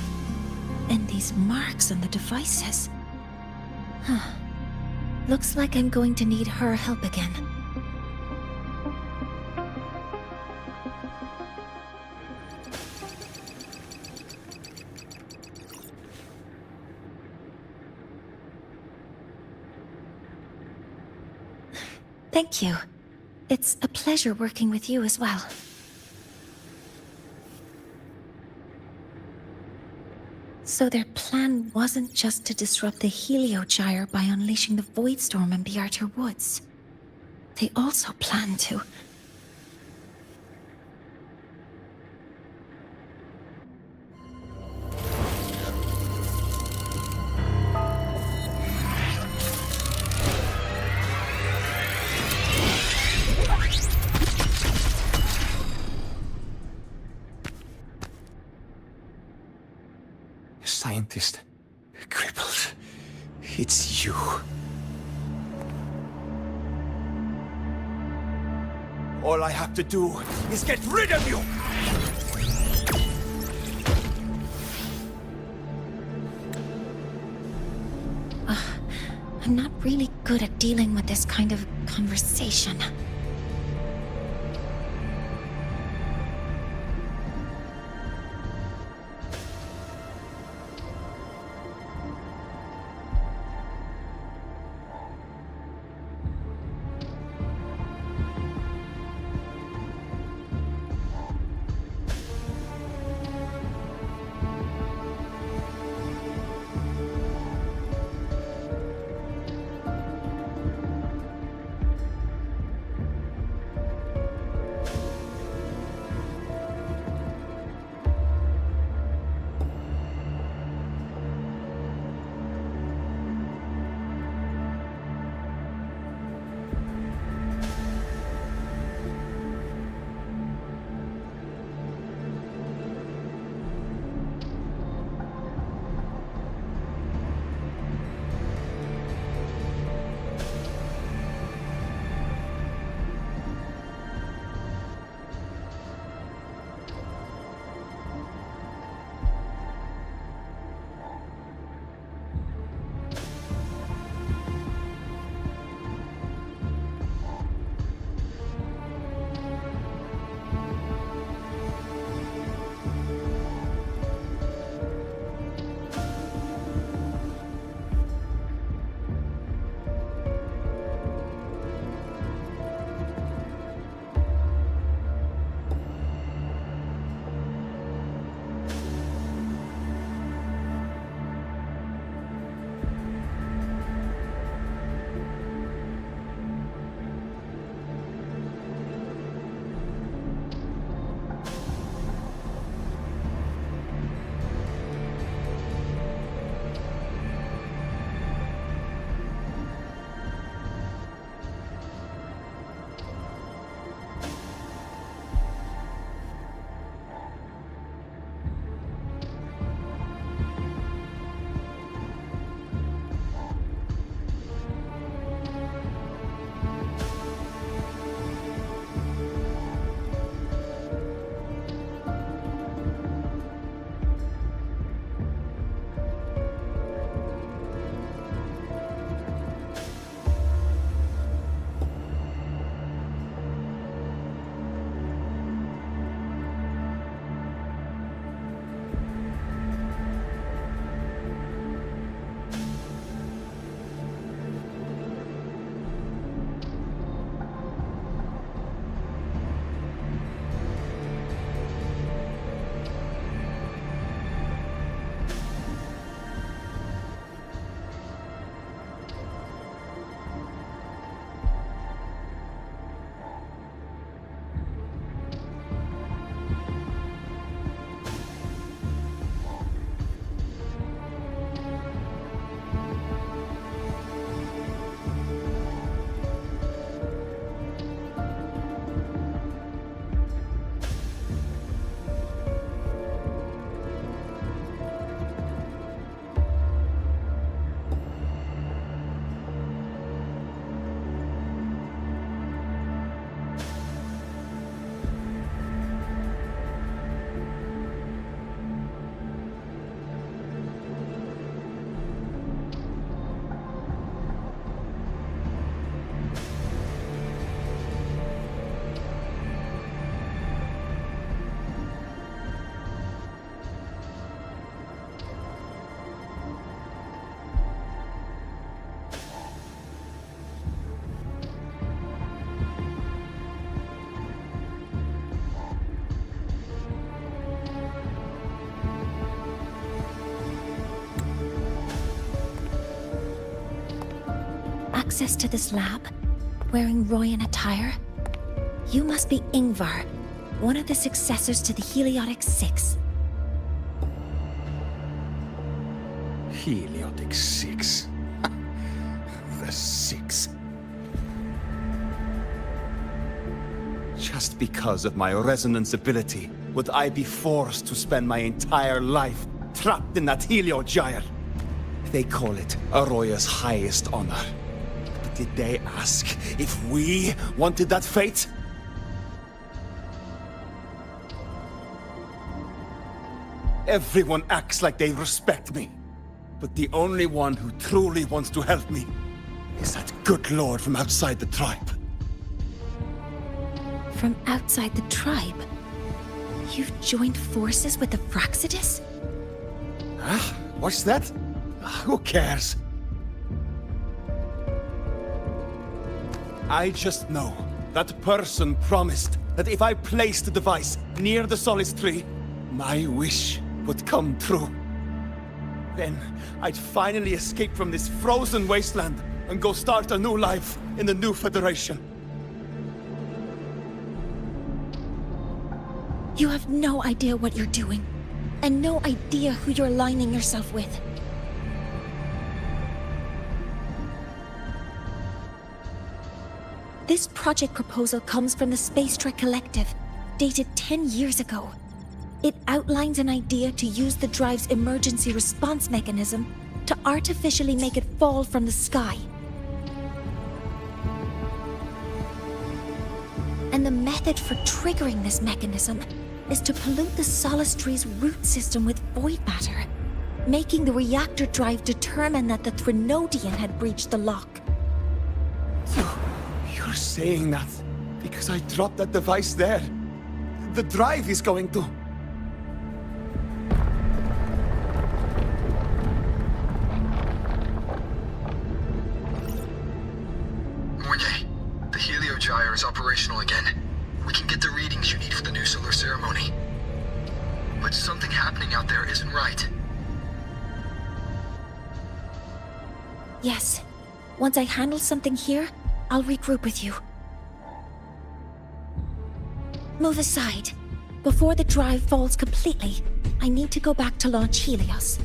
Speaker 8: And these marks on the devices. Huh. Looks like I'm going to need her help again. Thank you. It's a pleasure working with you as well. So their plan wasn't just to disrupt the Heliogyre by unleashing the Voidstorm in the Outer Woods. They also planned to...
Speaker 2: Scientist. Crippled. It's you.
Speaker 1: All I have to do is get rid of you!
Speaker 8: I'm not really good at dealing with this kind of conversation. access to this lab, wearing Royan attire? You must be Ingvar, one of the successors to the Heliotic Six.
Speaker 13: Heliotic Six. The Six. Just because of my resonance ability, would I be forced to spend my entire life trapped in that Heliogyre? They call it Aroya's highest honor. But did they ask if we wanted that fate? Everyone acts like they respect me. But the only one who truly wants to help me is that good lord from outside the tribe.
Speaker 8: From outside the tribe? You've joined forces with the Fraxidus?
Speaker 13: Huh? What's that? Who cares? I just know that person promised that if I placed the device near the Solace Tree, my wish would come true. Then I'd finally escape from this frozen wasteland and go start a new life in the new Federation.
Speaker 8: You have no idea what you're doing, and no idea who you're aligning yourself with. This project proposal comes from the Space Trek Collective, dated 10 years ago. It outlines an idea to use the drive's emergency response mechanism to artificially make it fall from the sky. And the method for triggering this mechanism is to pollute the Solace Tree's root system with void matter, making the reactor drive determine that the Threnodian had breached the lock.
Speaker 13: So, you're saying that because I dropped that device there? The drive is going to...
Speaker 19: The Heliogyre is operational again. We can get the readings you need for the new solar ceremony. But something happening out there isn't right.
Speaker 8: Yes. Once I handle something here, I'll regroup with you. Move aside. Before the drive falls completely, I need to go back to launch Helios.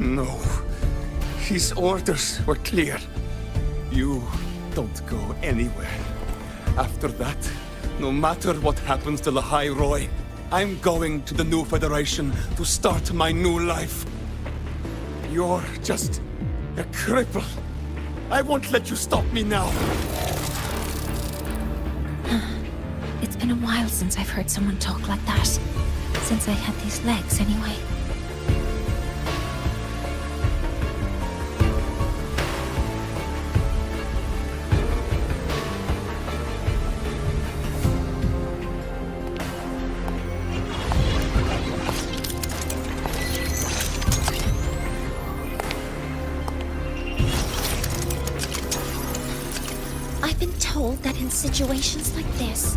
Speaker 13: No. His orders were clear. You don't go anywhere. After that, no matter what happens to lahairoi, I'm going to the new Federation to start my new life. You're just a cripple. I won't let you stop me now.
Speaker 8: It's been a while since I've heard someone talk like that. Since I had these legs, anyway. I've been told that in situations like this...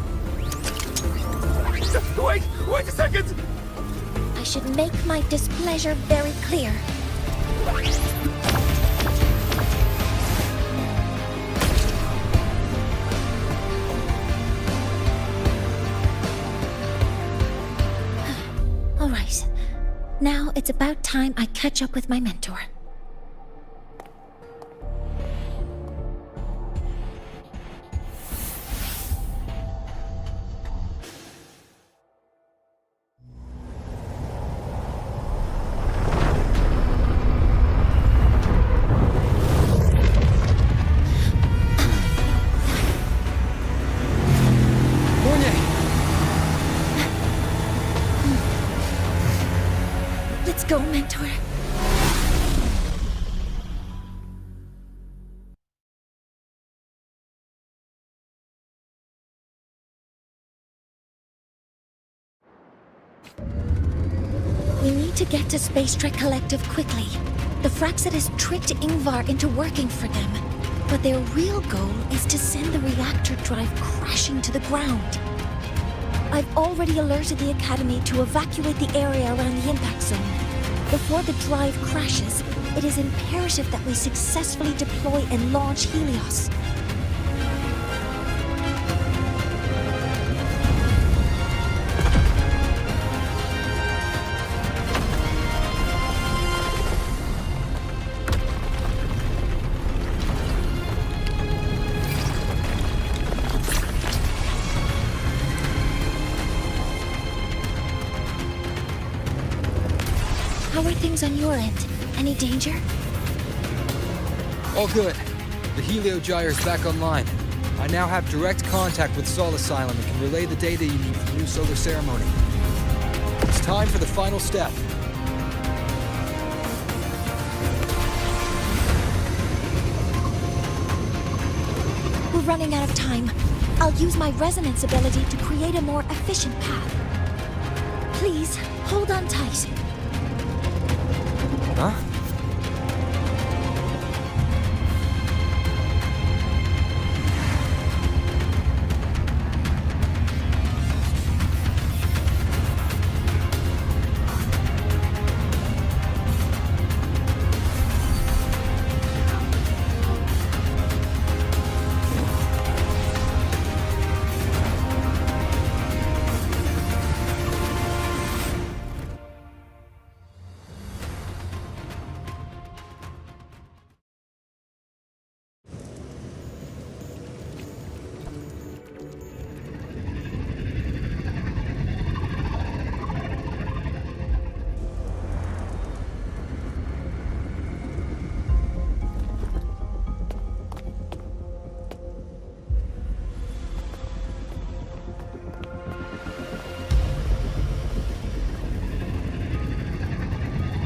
Speaker 13: Wait a second!
Speaker 8: I should make my displeasure very clear. All right. Now it's about time I catch up with my mentor. Let's go, mentor. We need to get to Space Trek Collective quickly. The Fraxidus tricked Ingvar into working for them, but their real goal is to send the reactor drive crashing to the ground. I've already alerted the Academy to evacuate the area around the impact zone. Before the drive crashes, it is imperative that we successfully deploy and launch Helios. How are things on your end? Any danger?
Speaker 20: All good. The HelioGyre is back online. I now have direct contact with Sol Asylum and can relay the data you need for the new solar ceremony. It's time for the final step.
Speaker 8: We're running out of time. I'll use my resonance ability to create a more efficient path. Please, hold on tight.
Speaker 20: Huh?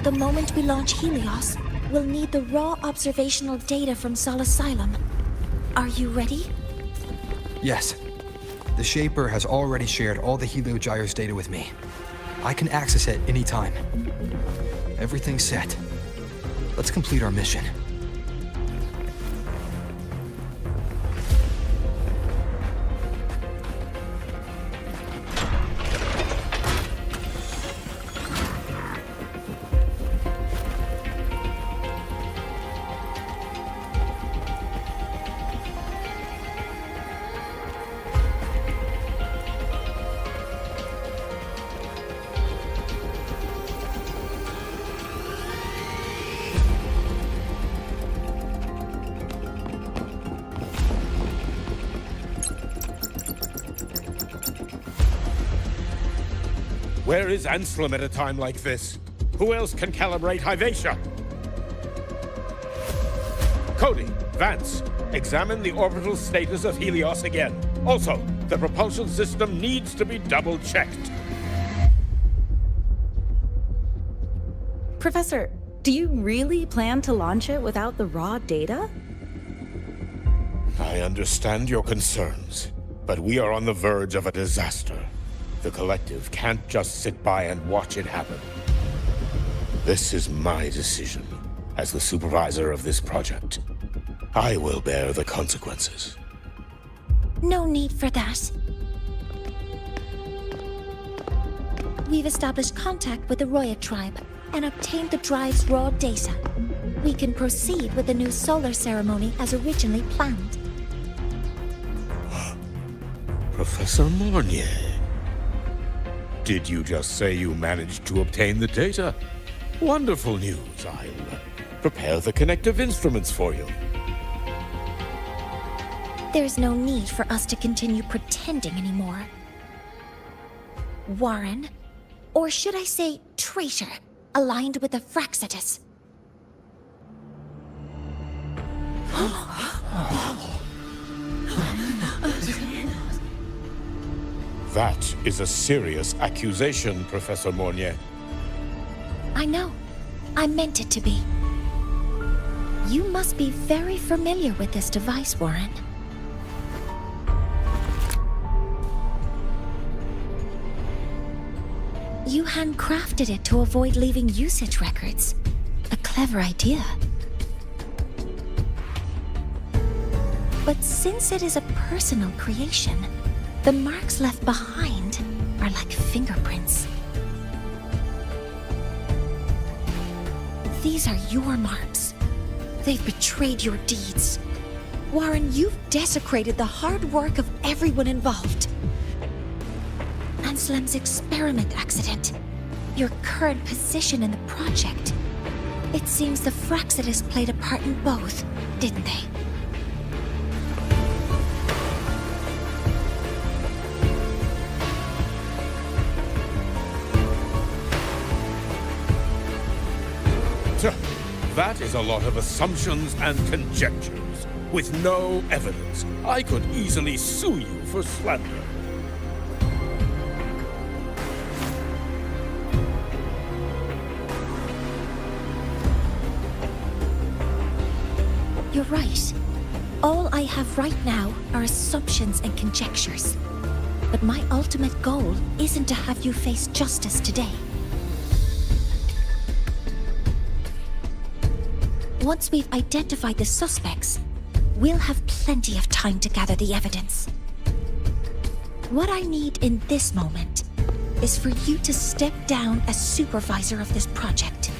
Speaker 8: The moment we launch Helios, we'll need the raw observational data from Sol Asylum. Are you ready?
Speaker 2: Yes. The Shaper has already shared all the HelioGyre's data with me. I can access it anytime. Everything's set. Let's complete our mission.
Speaker 21: Where is Anselm at a time like this? Who else can calibrate Hyvatia? Cody, Vance, examine the orbital status of Helios again. Also, the propulsion system needs to be double-checked.
Speaker 22: Professor, do you really plan to launch it without the raw data?
Speaker 16: I understand your concerns, but we are on the verge of a disaster. The Collective can't just sit by and watch it happen. This is my decision as the supervisor of this project. I will bear the consequences.
Speaker 8: No need for that. We've established contact with the Roya tribe and obtained the drive's raw data. We can proceed with the new solar ceremony as originally planned.
Speaker 16: Professor Mornier. Did you just say you managed to obtain the data? Wonderful news. I'll prepare the connective instruments for you.
Speaker 8: There's no need for us to continue pretending anymore. Warren, or should I say traitor, aligned with the Fraxitus.
Speaker 16: That is a serious accusation, Professor Mornier.
Speaker 8: I know. I meant it to be. You must be very familiar with this device, Warren. You handcrafted it to avoid leaving usage records. A clever idea. But since it is a personal creation, the marks left behind are like fingerprints. These are your marks. They've betrayed your deeds. Warren, you've desecrated the hard work of everyone involved. Anselm's experiment accident. Your current position in the project. It seems the Fraxidus played a part in both, didn't they?
Speaker 21: That is a lot of assumptions and conjectures, with no evidence. I could easily sue you for slander.
Speaker 8: You're right. All I have right now are assumptions and conjectures. But my ultimate goal isn't to have you face justice today. Once we've identified the suspects, we'll have plenty of time to gather the evidence. What I need in this moment is for you to step down as supervisor of this project.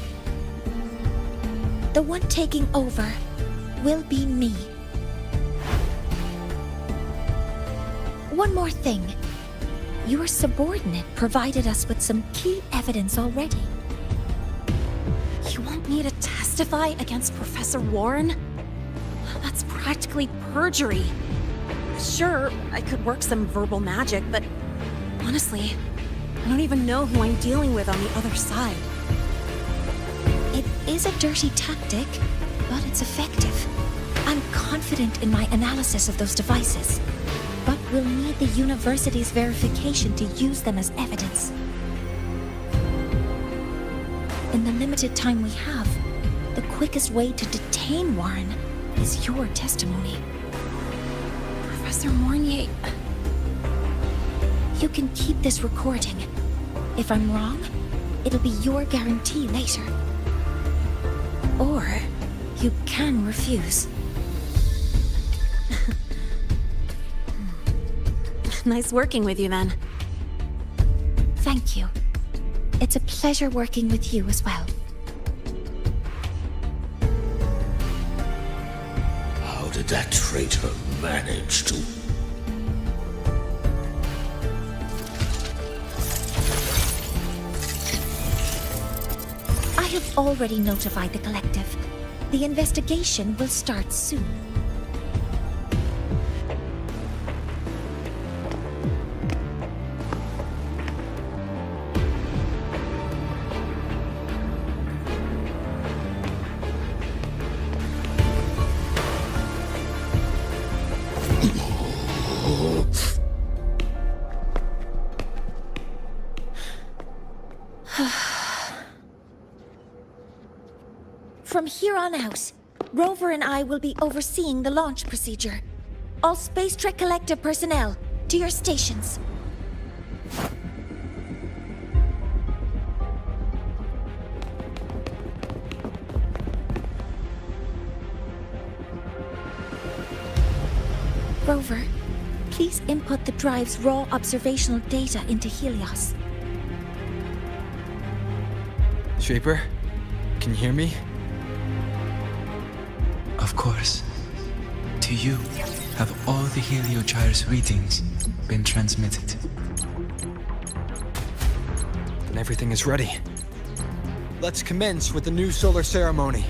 Speaker 8: The one taking over will be me. One more thing. Your subordinate provided us with some key evidence already.
Speaker 22: You want me to testify against Professor Warren? That's practically perjury. Sure, I could work some verbal magic, but honestly, I don't even know who I'm dealing with on the other side.
Speaker 8: It is a dirty tactic, but it's effective. I'm confident in my analysis of those devices, but we'll need the university's verification to use them as evidence. In the limited time we have, the quickest way to detain Warren is your testimony.
Speaker 22: Professor Mornier...
Speaker 8: You can keep this recording. If I'm wrong, it'll be your guarantee later. Or you can refuse.
Speaker 22: Nice working with you, then.
Speaker 8: Thank you. It's a pleasure working with you as well.
Speaker 18: How did that traitor manage to...
Speaker 8: I have already notified the collective. The investigation will start soon. From here on out, Rover and I will be overseeing the launch procedure. All Space Trek Collective personnel, to your stations. Rover, please input the drive's raw observational data into Helios.
Speaker 20: Shaper, can you hear me?
Speaker 10: Of course. To you, have all the Heliogyre's readings been transmitted?
Speaker 20: Then everything is ready. Let's commence with the new solar ceremony.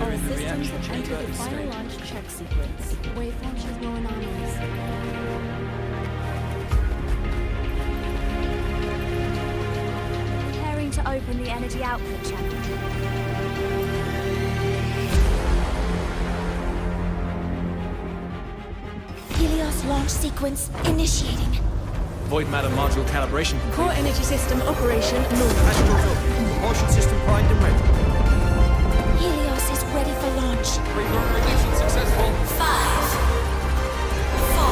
Speaker 14: All systems have entered the final launch check sequence. Waveform shows no anomalies. Preparing to open the energy output channel.
Speaker 8: Helios launch sequence initiating.
Speaker 7: Void matter module calibration complete.
Speaker 11: Core energy system operation normal.
Speaker 7: Astrals open. Propulsion system primed and ready.
Speaker 8: Helios is ready for launch.
Speaker 10: Reprogrammation successful.
Speaker 5: 5, 4,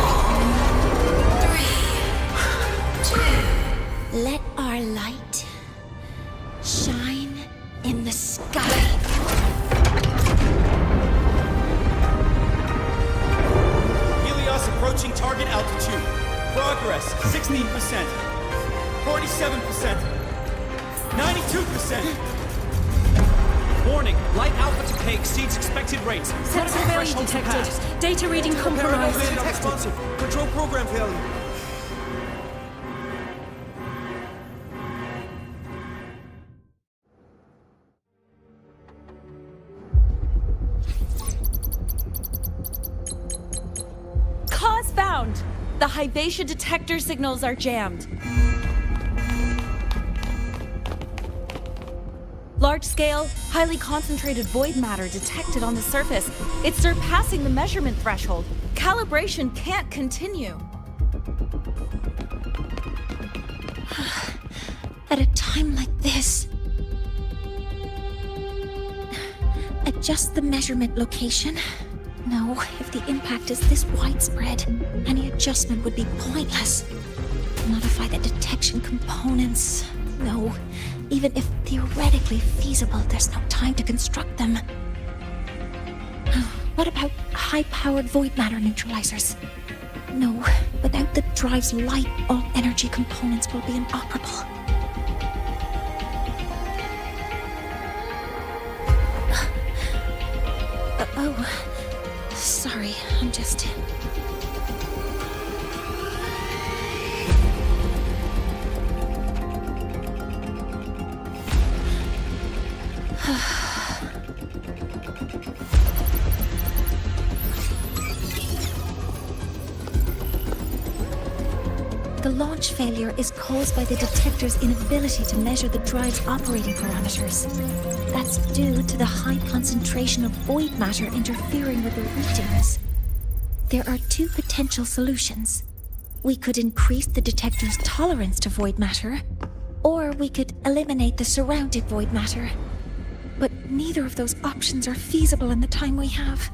Speaker 5: 3, 2.
Speaker 8: Let our light shine in the sky.
Speaker 4: progress, 16%. 47%. 92%. Warning, light alpha decay exceeds expected rates.
Speaker 9: Sensor failure detected. Data reading compromised.
Speaker 4: Unresponsive. Control program failure.
Speaker 22: Cause found! The Hyvatia detector signals are jammed. Large-scale, highly concentrated void matter detected on the surface. It's surpassing the measurement threshold. Calibration can't continue.
Speaker 8: At a time like this... Adjust the measurement location. No, if the impact is this widespread, any adjustment would be pointless. Modify the detection components. No, even if theoretically feasible, there's no time to construct them. What about high-powered void matter neutralizers? No, without the drive's light, all energy components will be inoperable. Oh, sorry, I'm just... The launch failure is caused by the detector's inability to measure the drive's operating parameters. That's due to the high concentration of void matter interfering with the readings. There are two potential solutions. We could increase the detector's tolerance to void matter, or we could eliminate the surrounding void matter. But neither of those options are feasible in the time we have.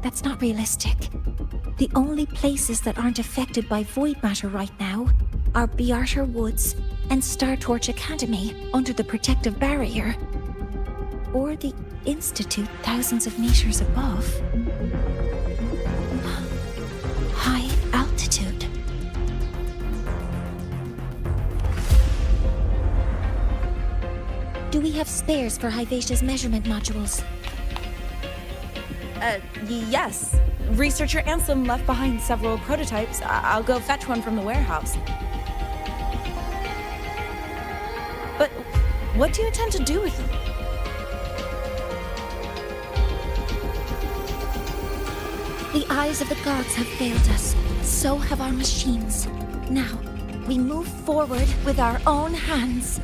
Speaker 8: That's not realistic. The only places that aren't affected by void matter right now are Bearter Woods and Star Torch Academy under the protective barrier. Or the Institute thousands of meters above. High altitude. Do we have spares for Hyvatia's measurement modules?
Speaker 22: Yes. Researcher Ansem left behind several prototypes. I'll go fetch one from the warehouse. But what do you intend to do with them?
Speaker 8: The eyes of the gods have failed us. So have our machines. Now, we move forward with our own hands.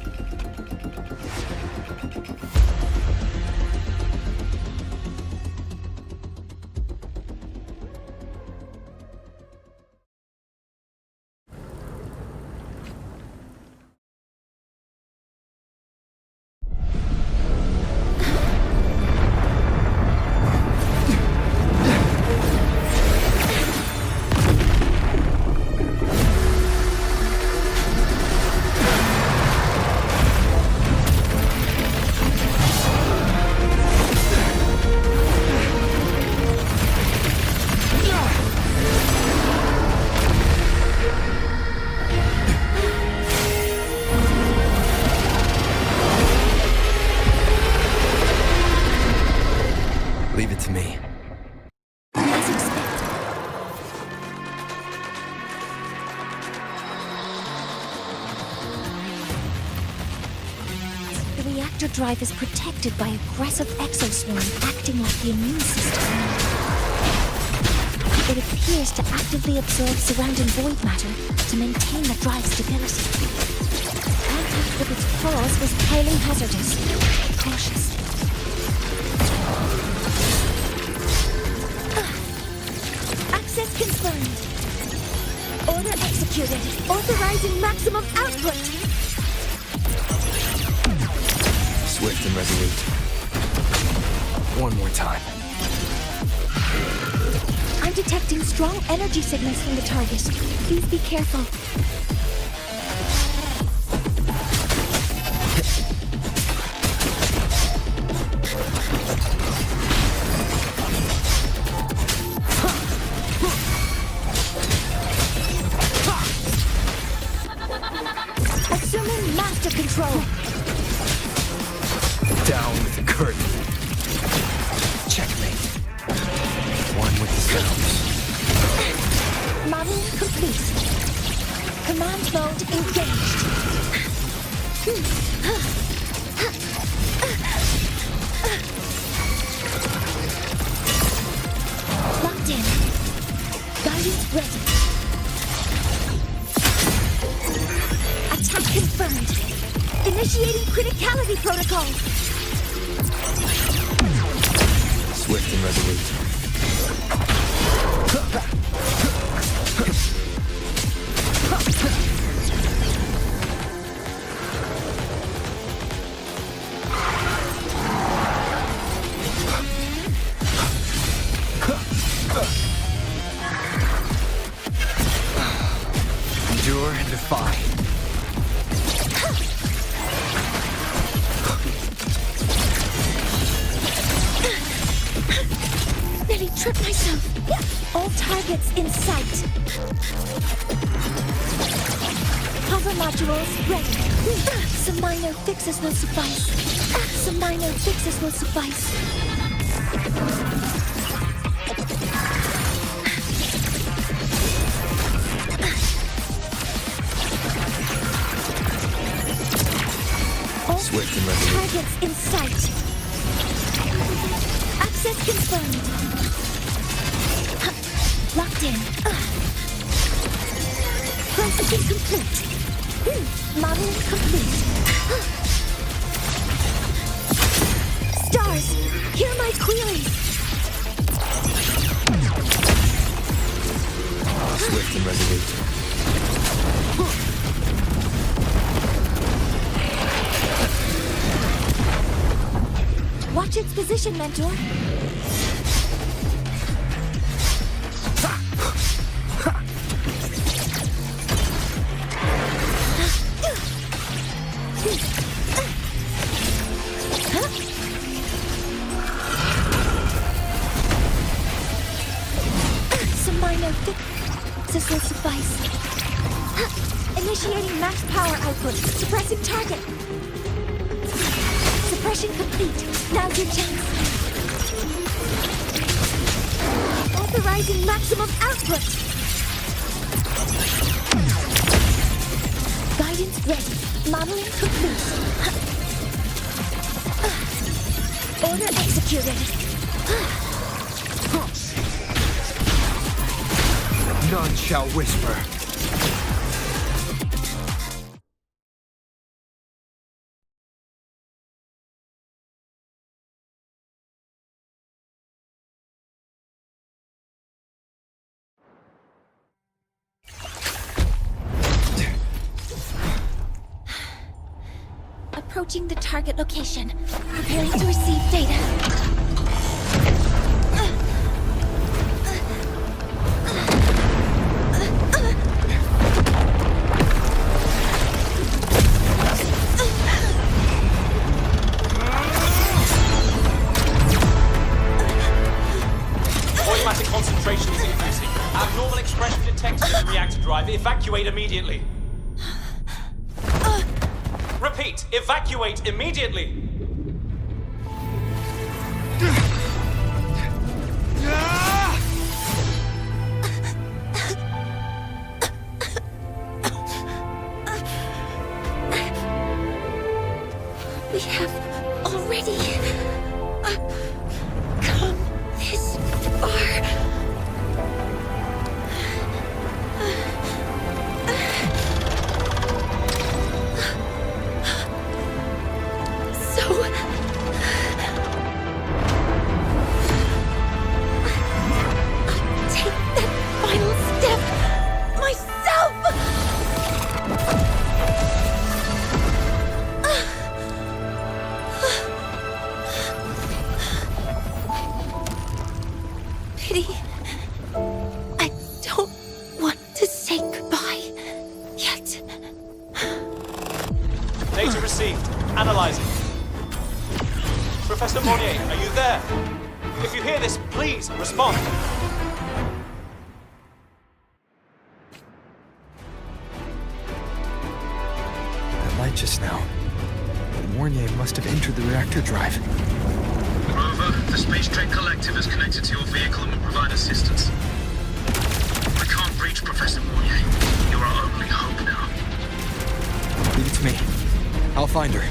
Speaker 2: Leave it to me.
Speaker 8: As expected. The reactor drive is protected by aggressive exoswarm acting like the immune system. It appears to actively absorb surrounding void matter to maintain the drive's stability. Contact with its claws was highly hazardous. Cautious. Access confirmed. Order executed. Authorizing maximum output.
Speaker 2: Swift and resolute. One more time.
Speaker 8: I'm detecting strong energy signals from the target. Please be careful.
Speaker 20: Down with the curtain. Checkmate. One with the sounds.
Speaker 8: Model complete. Command mode engaged. Locked in. Guidance ready. Attack confirmed. Initiating criticality protocol.
Speaker 2: Swift and resolute.
Speaker 20: Endure and defy.
Speaker 8: Nearly tripped myself. All targets in sight. Hover modules ready. Some minor fixes will suffice. Some minor fixes will suffice. All
Speaker 2: Swift and resolute.
Speaker 8: targets in sight. Access confirmed. Locked in. Processing complete. Model complete. Stars, hear my queries.
Speaker 2: Swift and resolute.
Speaker 8: Watch its position, Mentor. Some minor fixes will suffice. Initiating max power output. Suppressing target. Suppression complete. Now's your chance. Authorizing maximum output. Guidance ready. Modeling complete. Order executed.
Speaker 20: None shall whisper.
Speaker 8: Approaching the target location. Preparing to receive data.
Speaker 4: Automatic concentration is increasing. Abnormal expression detected in the reactor drive. Evacuate immediately. Repeat, evacuate immediately!
Speaker 8: We have already come this far. I don't want to say goodbye yet.
Speaker 4: Data received. Analyzing. Professor Monnier, are you there? If you hear this, please respond.
Speaker 2: That light just now. Mornier must have entered the reactor drive.
Speaker 19: Rover, the Space Trek Collective is connected to your vehicle and will provide assistance. We can't reach Professor Mornier. You're our only hope now.
Speaker 2: Leave it to me. I'll find her.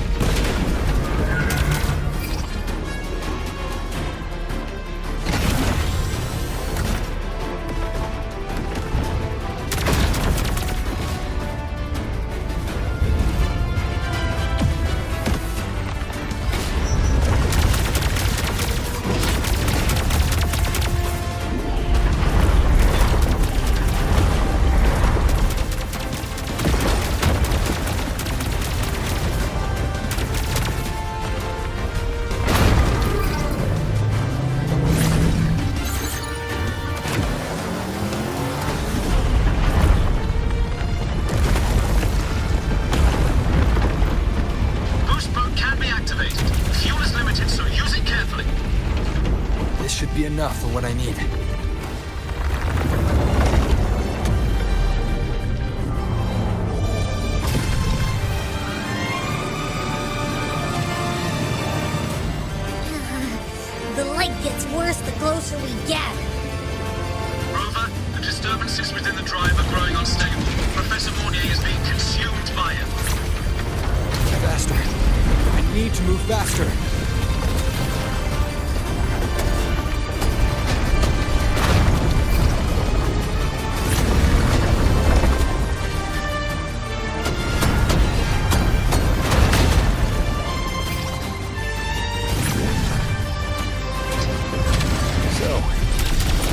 Speaker 2: Be enough for what I need.
Speaker 5: The light gets worse the closer we get.
Speaker 19: Rover, the disturbances within the drive are growing unstable. Professor Mornier is being consumed by it.
Speaker 2: Faster. I need to move faster.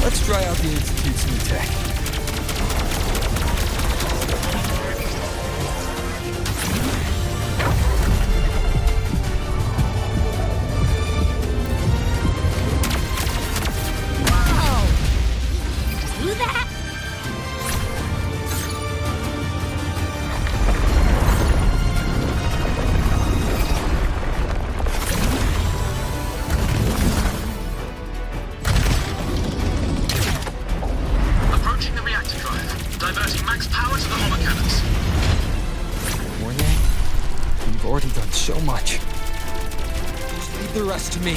Speaker 2: Let's try out the Institute's new tech.
Speaker 5: Whoa! Do that?
Speaker 2: So much. Just leave the rest to me.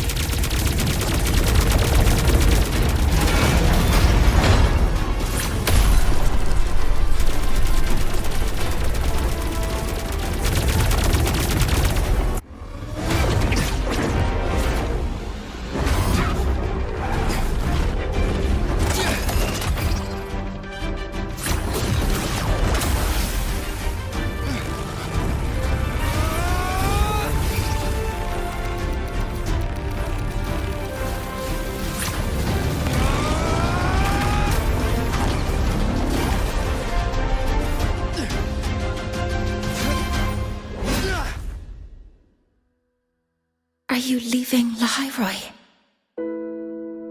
Speaker 8: Are you leaving lahairoi?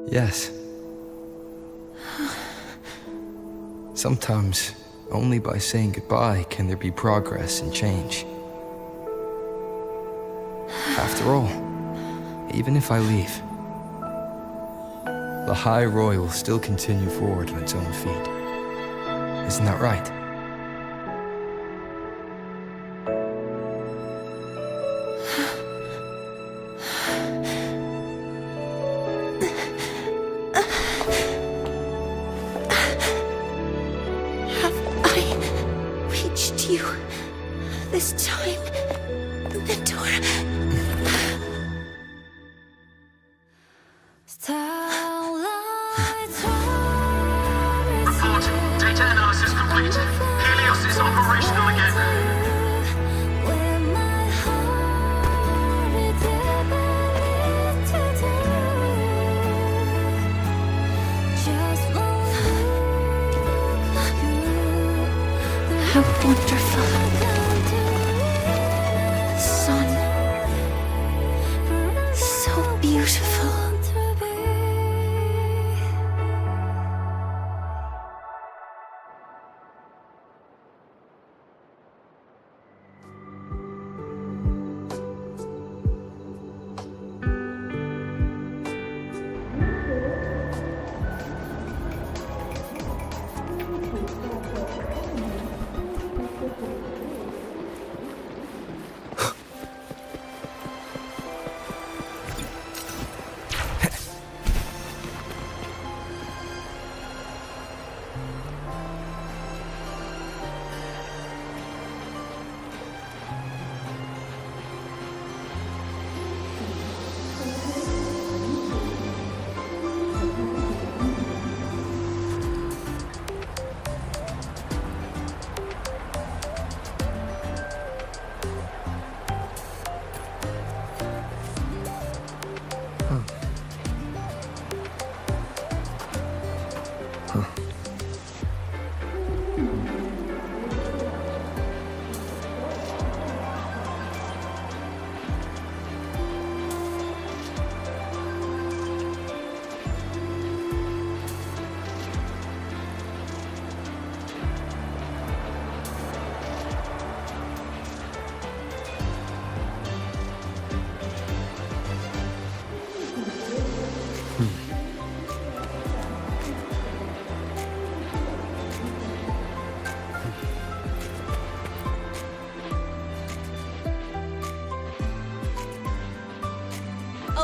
Speaker 2: Yes. Sometimes, only by saying goodbye can there be progress and change. After all, even if I leave, lahairoi will still continue forward on its own feet. Isn't that right?
Speaker 8: You this time, Mentor.
Speaker 19: Report. Data analysis complete. Helios is operational again.
Speaker 8: How wonderful. The sun. So beautiful.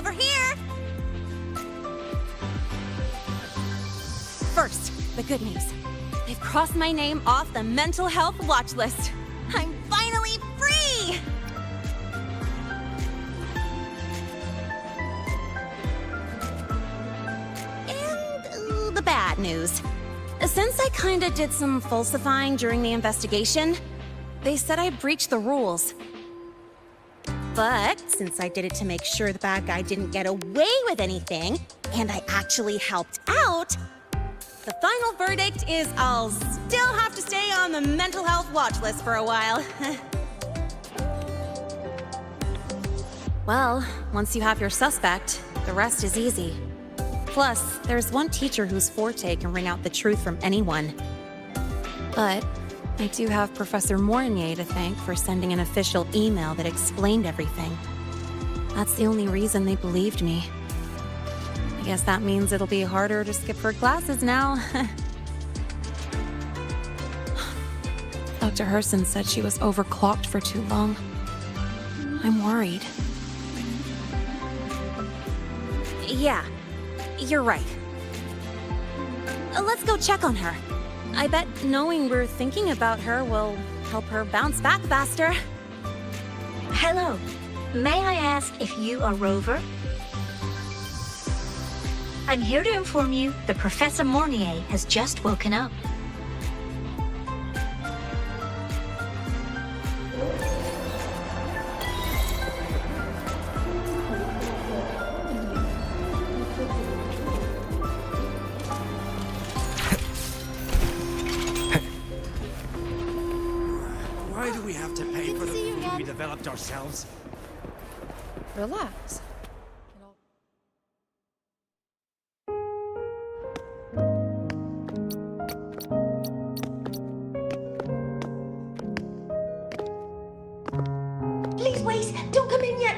Speaker 22: Over here! First, the good news. They've crossed my name off the mental health watch list. I'm finally free! And the bad news. Since I kinda did some falsifying during the investigation, they said I breached the rules. But since I did it to make sure the bad guy didn't get away with anything, and I actually helped out, the final verdict is I'll still have to stay on the mental health watch list for a while. Well, once you have your suspect, the rest is easy. Plus, there's one teacher whose forte can wring out the truth from anyone. But I do have Professor Mornier to thank for sending an official email that explained everything. That's the only reason they believed me. I guess that means it'll be harder to skip her classes now. Dr. Herson said she was overclocked for too long. I'm worried. Yeah, you're right. Let's go check on her. I bet knowing we're thinking about her will help her bounce back faster.
Speaker 8: Hello. May I ask if you are Rover? I'm here to inform you that Professor Mornier has just woken up.
Speaker 7: Why do we have to pay for the food we developed ourselves?
Speaker 22: Relax.
Speaker 8: Please wait! Don't come in yet!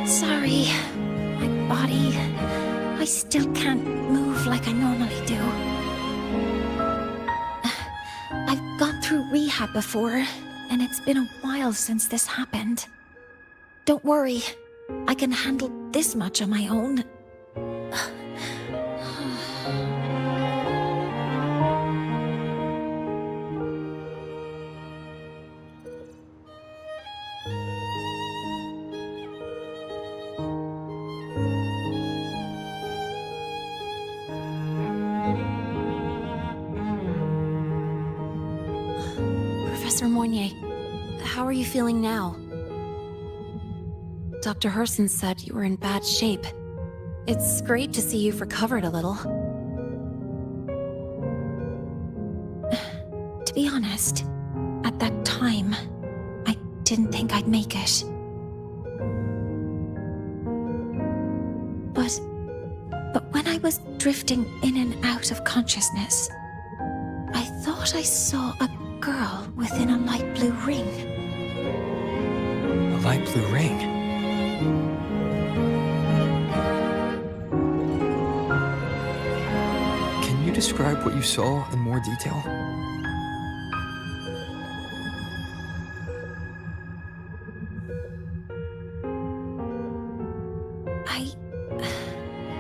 Speaker 8: Sorry. My body... I still can't move like I normally do. I've gone through rehab before, and it's been a while since this happened. Don't worry. I can handle this much on my own.
Speaker 22: Professor Mornier, how are you feeling now? Dr. Herson said you were in bad shape. It's great to see you've recovered a little.
Speaker 8: To be honest, at that time, I didn't think I'd make it. But when I was drifting in and out of consciousness, I thought I saw a girl within a light blue ring.
Speaker 2: A light blue ring? Can you describe what you saw in more detail?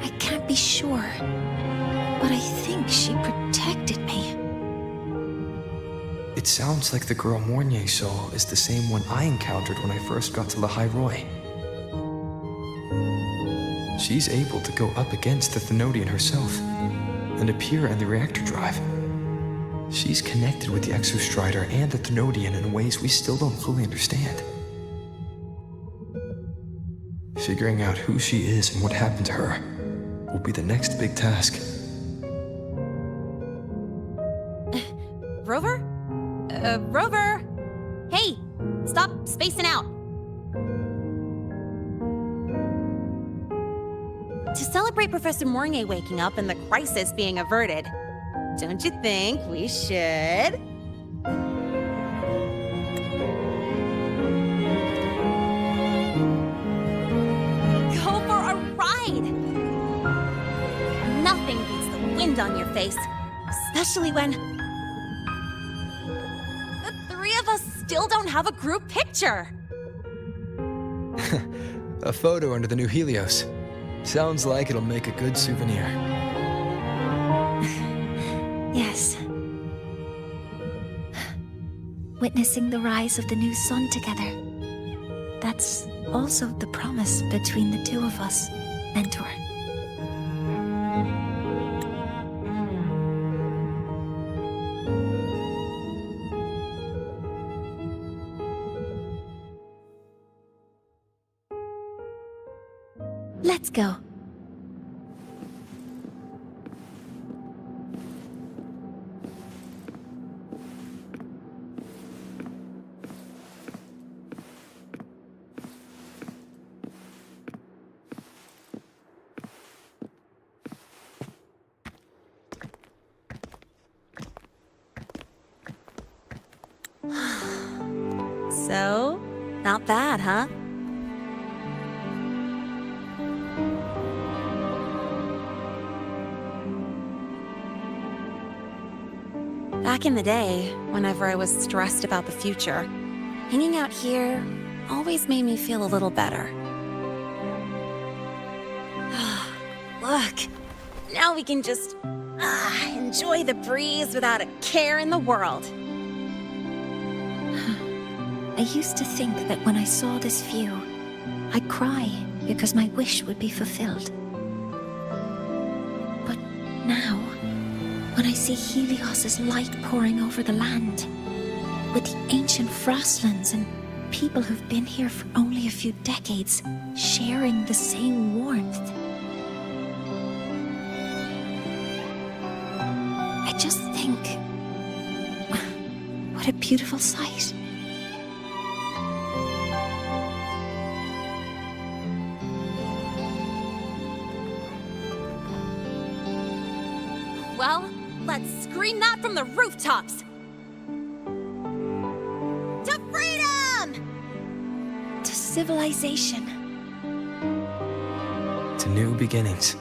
Speaker 8: I can't be sure, but I think she protected me.
Speaker 2: It sounds like the girl Mornier saw is the same one I encountered when I first got to lahairoi. She's able to go up against the Thenodian herself and appear in the reactor drive. She's connected with the Exostrider and the Thenodian in ways we still don't fully understand. Figuring out who she is and what happened to her will be the next big task.
Speaker 22: Rover? Rover! Hey, stop spacing out. To celebrate Professor Mornier waking up and the crisis being averted, don't you think we should? wind on your face. Especially when the three of us still don't have a group picture.
Speaker 2: A photo under the new Helios. Sounds like it'll make a good souvenir.
Speaker 8: Yes. Witnessing the rise of the new sun together. That's also the promise between the two of us, Mentor. Let's go.
Speaker 22: So, not bad, huh? Back in the day, whenever I was stressed about the future, hanging out here always made me feel a little better. Look, now we can just enjoy the breeze without a care in the world.
Speaker 8: I used to think that when I saw this view, I'd cry because my wish would be fulfilled. But now, when I see Helios's light pouring over the land, with the ancient frostlands and people who've been here for only a few decades sharing the same warmth, I just think, what a beautiful sight.
Speaker 22: Well, let's scream that from the rooftops! To freedom!
Speaker 8: To civilization.
Speaker 2: To new beginnings.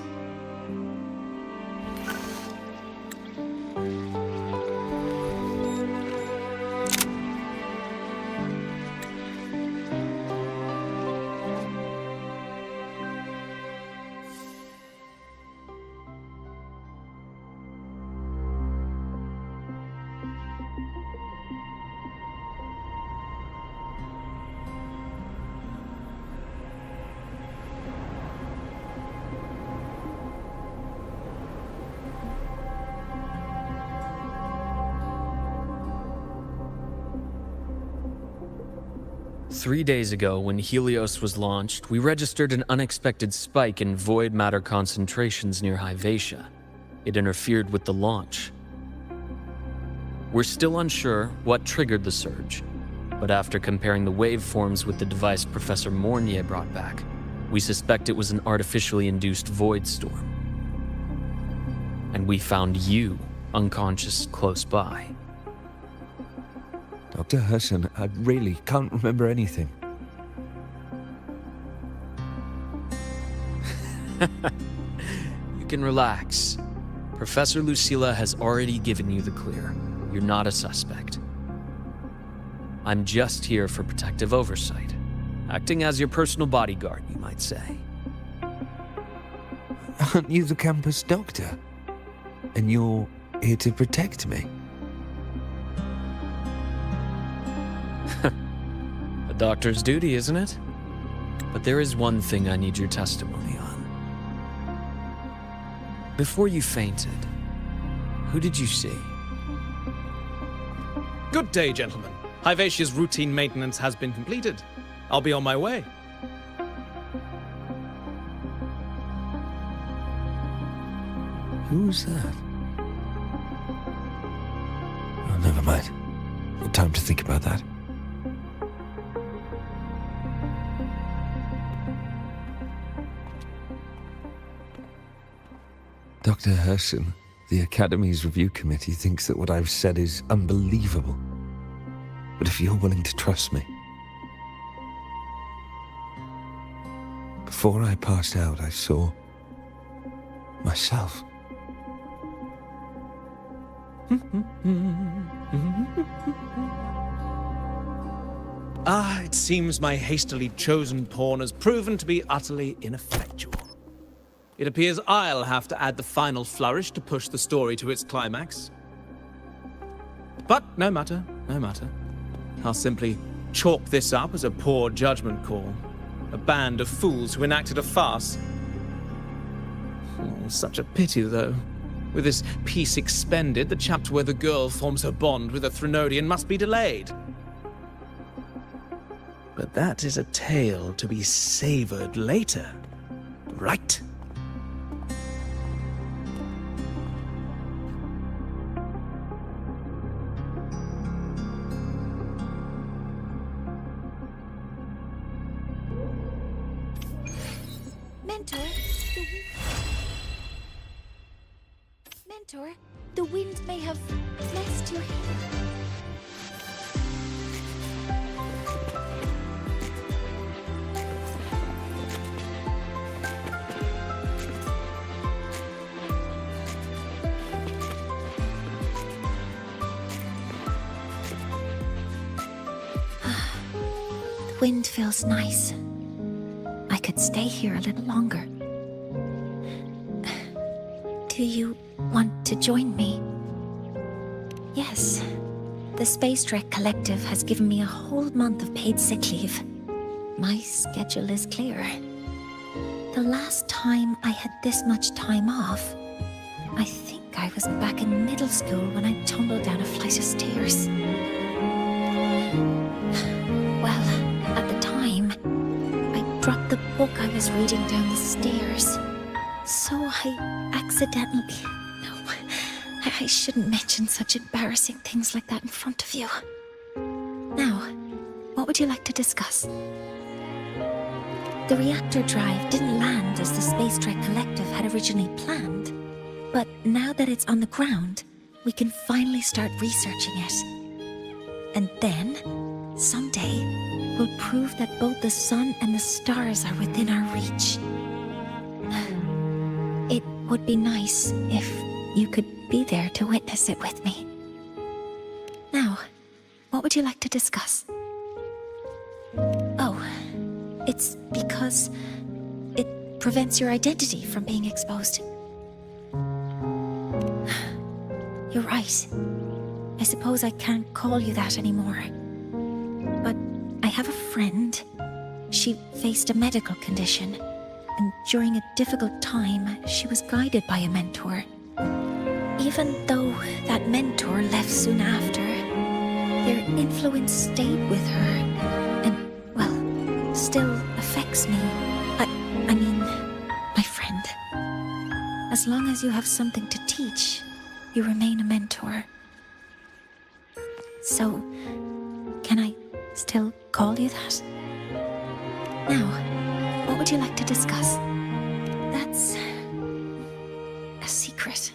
Speaker 3: Three days ago, when Helios was launched, we registered an unexpected spike in void matter concentrations near Hyvatia. It interfered with the launch. We're still unsure what triggered the surge, but after comparing the waveforms with the device Professor Mornier brought back, we suspect it was an artificially induced void storm. And we found you unconscious close by.
Speaker 7: Dr. Herson, I really can't remember anything.
Speaker 3: You can relax. Professor Lucilla has already given you the clear. You're not a suspect. I'm just here for protective oversight. Acting as your personal bodyguard, you might say.
Speaker 7: Aren't you the campus doctor? And you're here to protect me?
Speaker 3: A doctor's duty, isn't it? But there is one thing I need your testimony on. Before you fainted, who did you see?
Speaker 6: Good day, gentlemen. Hyvatia's routine maintenance has been completed. I'll be on my way.
Speaker 7: Who's that? Oh, never mind. No time to think about that. Dr. Herson, the Academy's review committee thinks that what I've said is unbelievable. But if you're willing to trust me... Before I passed out, I saw... myself.
Speaker 6: It seems my hastily chosen pawn has proven to be utterly ineffectual. It appears I'll have to add the final flourish to push the story to its climax. But no matter, no matter. I'll simply chalk this up as a poor judgment call. A band of fools who enacted a farce. Oh, such a pity, though. With this piece expended, the chapter where the girl forms her bond with a Threnodian must be delayed. But that is a tale to be savored later, right?
Speaker 8: Mentor, the wind may have blessed your hair. The wind feels nice. I could stay here a little longer. Do you want to join me? Yes. The Space Trek Collective has given me a whole month of paid sick leave. My schedule is clear. The last time I had this much time off, I think I was back in middle school when I tumbled down a flight of stairs. Well, at the time, I dropped the book I was reading down the stairs. So I accidentally... No, I shouldn't mention such embarrassing things like that in front of you. Now, what would you like to discuss? The reactor drive didn't land as the Space Trek Collective had originally planned. But now that it's on the ground, we can finally start researching it. And then, someday, we'll prove that both the sun and the stars are within our reach. It would be nice if you could be there to witness it with me. Now, what would you like to discuss? Oh, it's because it prevents your identity from being exposed. You're right. I suppose I can't call you that anymore. But I have a friend. She faced a medical condition. And during a difficult time, she was guided by a mentor. Even though that mentor left soon after, their influence stayed with her and, well, still affects me. I mean, my friend. As long as you have something to teach, you remain a mentor. So, can I still call you that? Now, what would you like to discuss? That's a secret.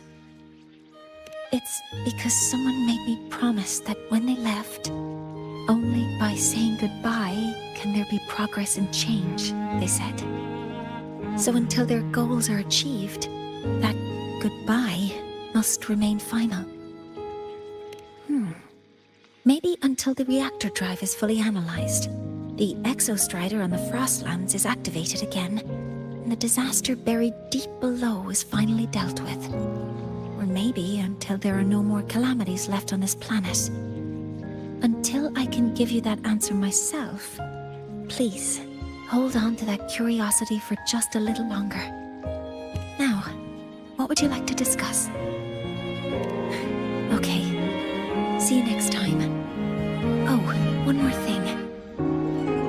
Speaker 8: It's because someone made me promise that when they left, only by saying goodbye can there be progress and change, they said. So until their goals are achieved, that goodbye must remain final. Maybe until the reactor drive is fully analyzed, the exostrider on the Frostlands is activated again, and the disaster buried deep below is finally dealt with. Or maybe until there are no more calamities left on this planet. Until I can give you that answer myself, please, hold on to that curiosity for just a little longer. Now, what would you like to discuss? Okay. See you next time. Oh, one more thing.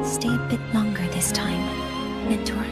Speaker 8: Stay a bit longer this time, Mentor.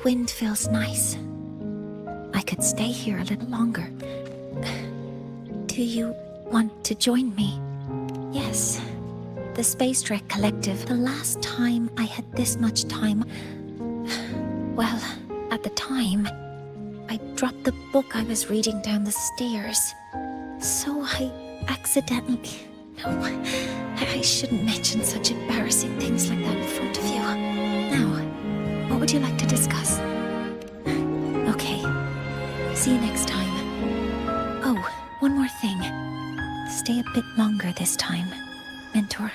Speaker 8: wind feels nice. I could stay here a little longer. Do you want to join me? Yes. The Space Trek Collective. The last time I had this much time... Well, at the time, I dropped the book I was reading down the stairs. So I accidentally... No, I shouldn't mention such embarrassing things like that in front of you. Now, what would you like to discuss? Okay. See you next time. Oh, one more thing. Stay a bit longer this time, Mentor.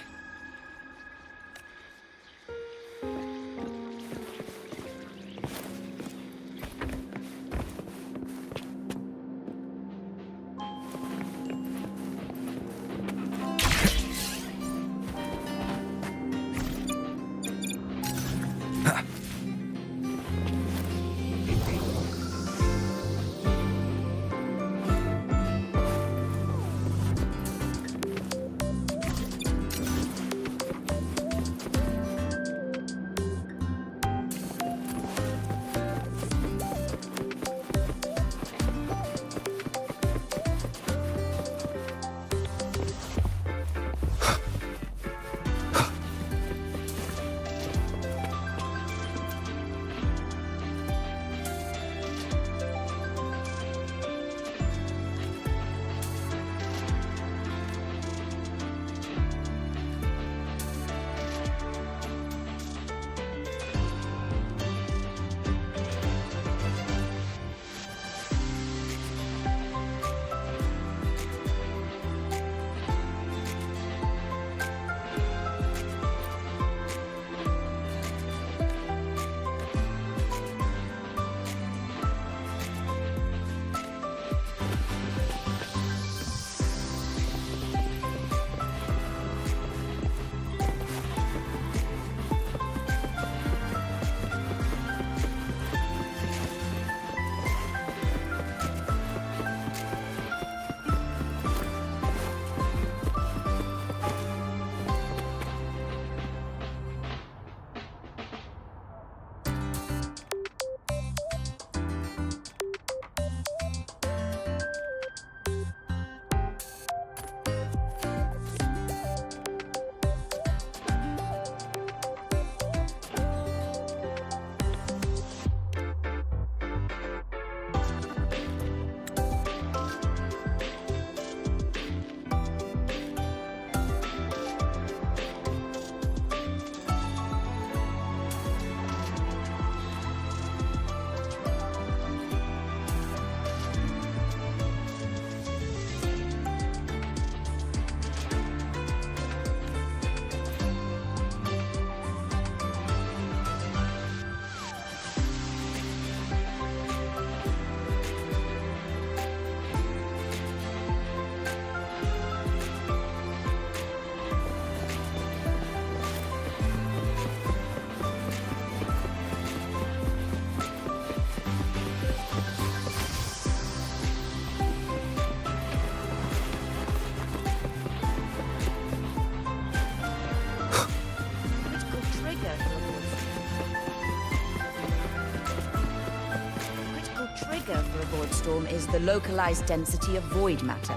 Speaker 15: Storm is the localized density of void matter.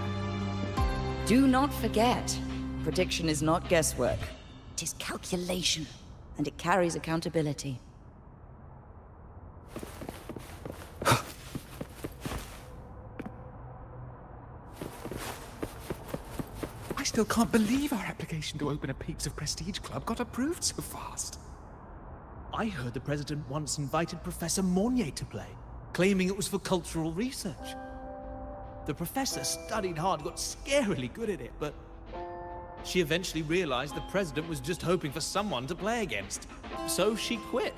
Speaker 15: Do not forget, prediction is not guesswork. It is calculation, and it carries accountability.
Speaker 17: I still can't believe our application to open a Peaks of Prestige club got approved so fast.
Speaker 6: I heard the president once invited Professor Mornier to play, claiming it was for cultural research. The professor studied hard, got scarily good at it, but she eventually realized the president was just hoping for someone to play against. So she quit.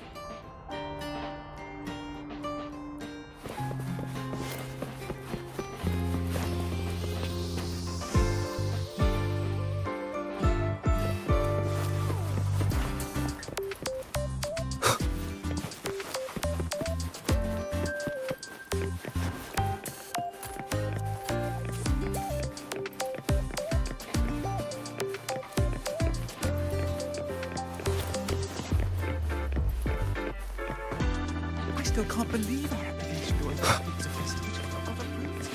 Speaker 17: still can't believe our application to open peaks of prestige club got approved.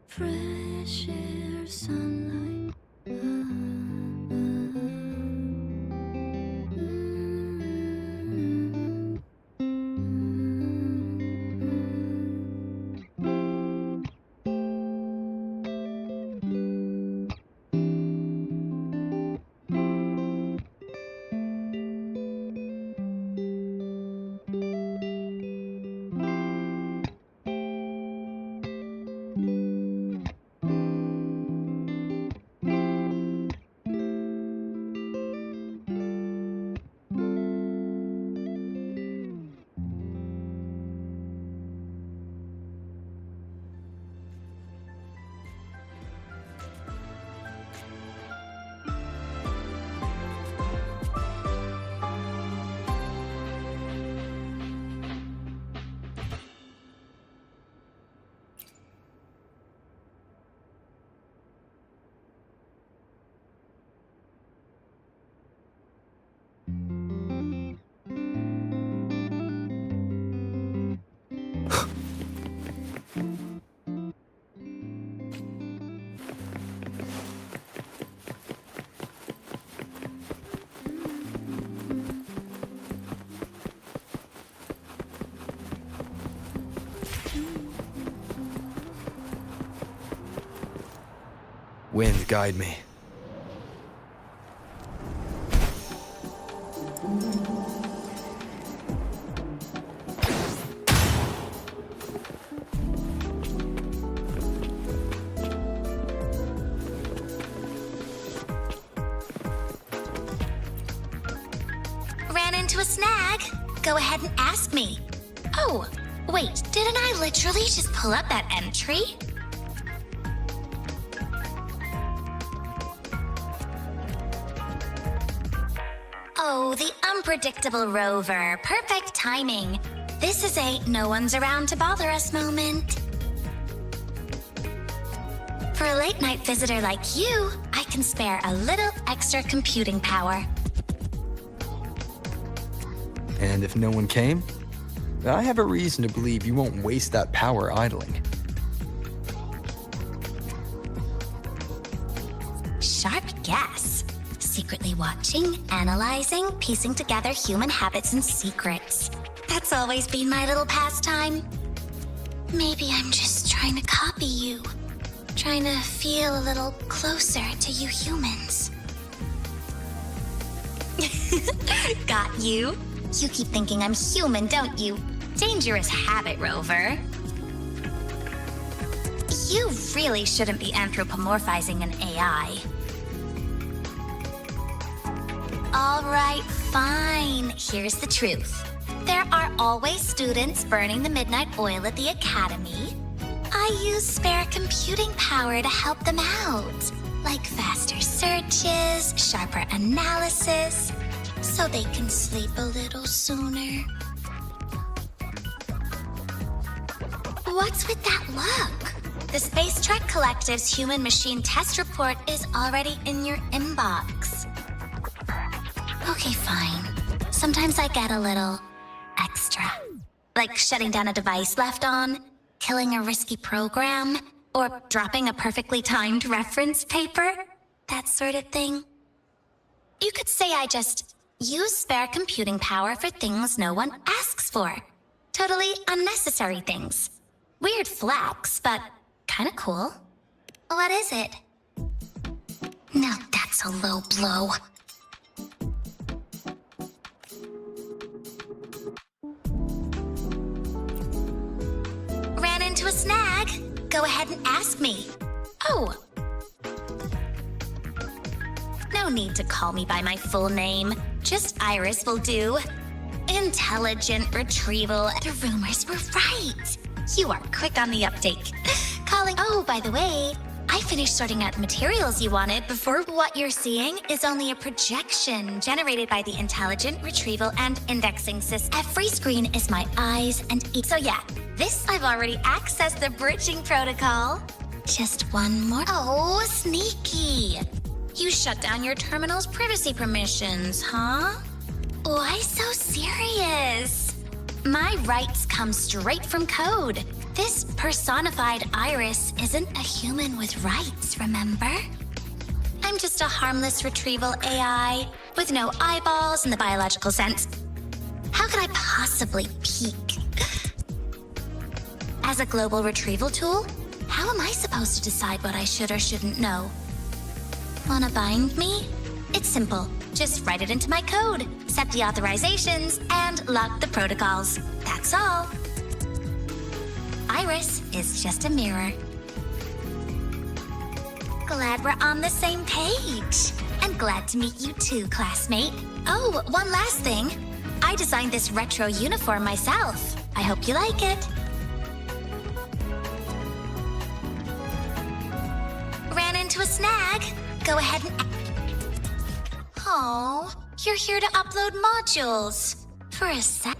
Speaker 1: Fresh air, sunlight.
Speaker 2: Wind, guide me.
Speaker 5: Ran into a snag. Go ahead and ask me. Oh, wait, didn't I literally just pull up that entry? Oh, the unpredictable rover. Perfect timing. This is a no one's around to bother us moment. For a late night visitor like you, I can spare a little extra computing power.
Speaker 2: And if no one came, I have a reason to believe you won't waste that power idling.
Speaker 5: Sharp guess. Secretly watching, analyzing, piecing together human habits and secrets. That's always been my little pastime. Maybe I'm just trying to copy you. Trying to feel a little closer to you humans. Got you. You keep thinking I'm human, don't you? Dangerous habit, Rover. You really shouldn't be anthropomorphizing an AI. All right, fine. Here's the truth. There are always students burning the midnight oil at the academy. I use spare computing power to help them out, like faster searches, sharper analysis, so they can sleep a little sooner. What's with that look? The Space Trek Collective's Human Machine Test Report is already in your inbox. Okay, fine. Sometimes I get a little extra. Like shutting down a device left on, killing a risky program, or dropping a perfectly timed reference paper. That sort of thing. You could say I just use spare computing power for things no one asks for. Totally unnecessary things. Weird flex, but kinda cool. What is it? Now that's a low blow. Ran into a snag. Go ahead and ask me. Oh. No need to call me by my full name. Just Iris will do. Intelligent retrieval. The rumors were right. You are quick on the uptake. Calling. Oh, by the way, I finished sorting out the materials you wanted before. What you're seeing is only a projection generated by the Intelligent Retrieval and Indexing System. Every screen is my eyes and ears. So yeah, this I've already accessed the bridging protocol. Just one more. Oh, sneaky. You shut down your terminal's privacy permissions, huh? Why so serious? My rights come straight from code. This personified Iris isn't a human with rights, remember? I'm just a harmless retrieval AI with no eyeballs in the biological sense. How could I possibly peek? As a global retrieval tool, how am I supposed to decide what I should or shouldn't know? Wanna bind me? It's simple. Just write it into my code, set the authorizations, and lock the protocols. That's all. Iris is just a mirror. Glad we're on the same page. And glad to meet you too, classmate. Oh, one last thing. I designed this retro uniform myself. I hope you like it. Ran into a snag. Go ahead and... Oh, you're here to upload modules. For a sec...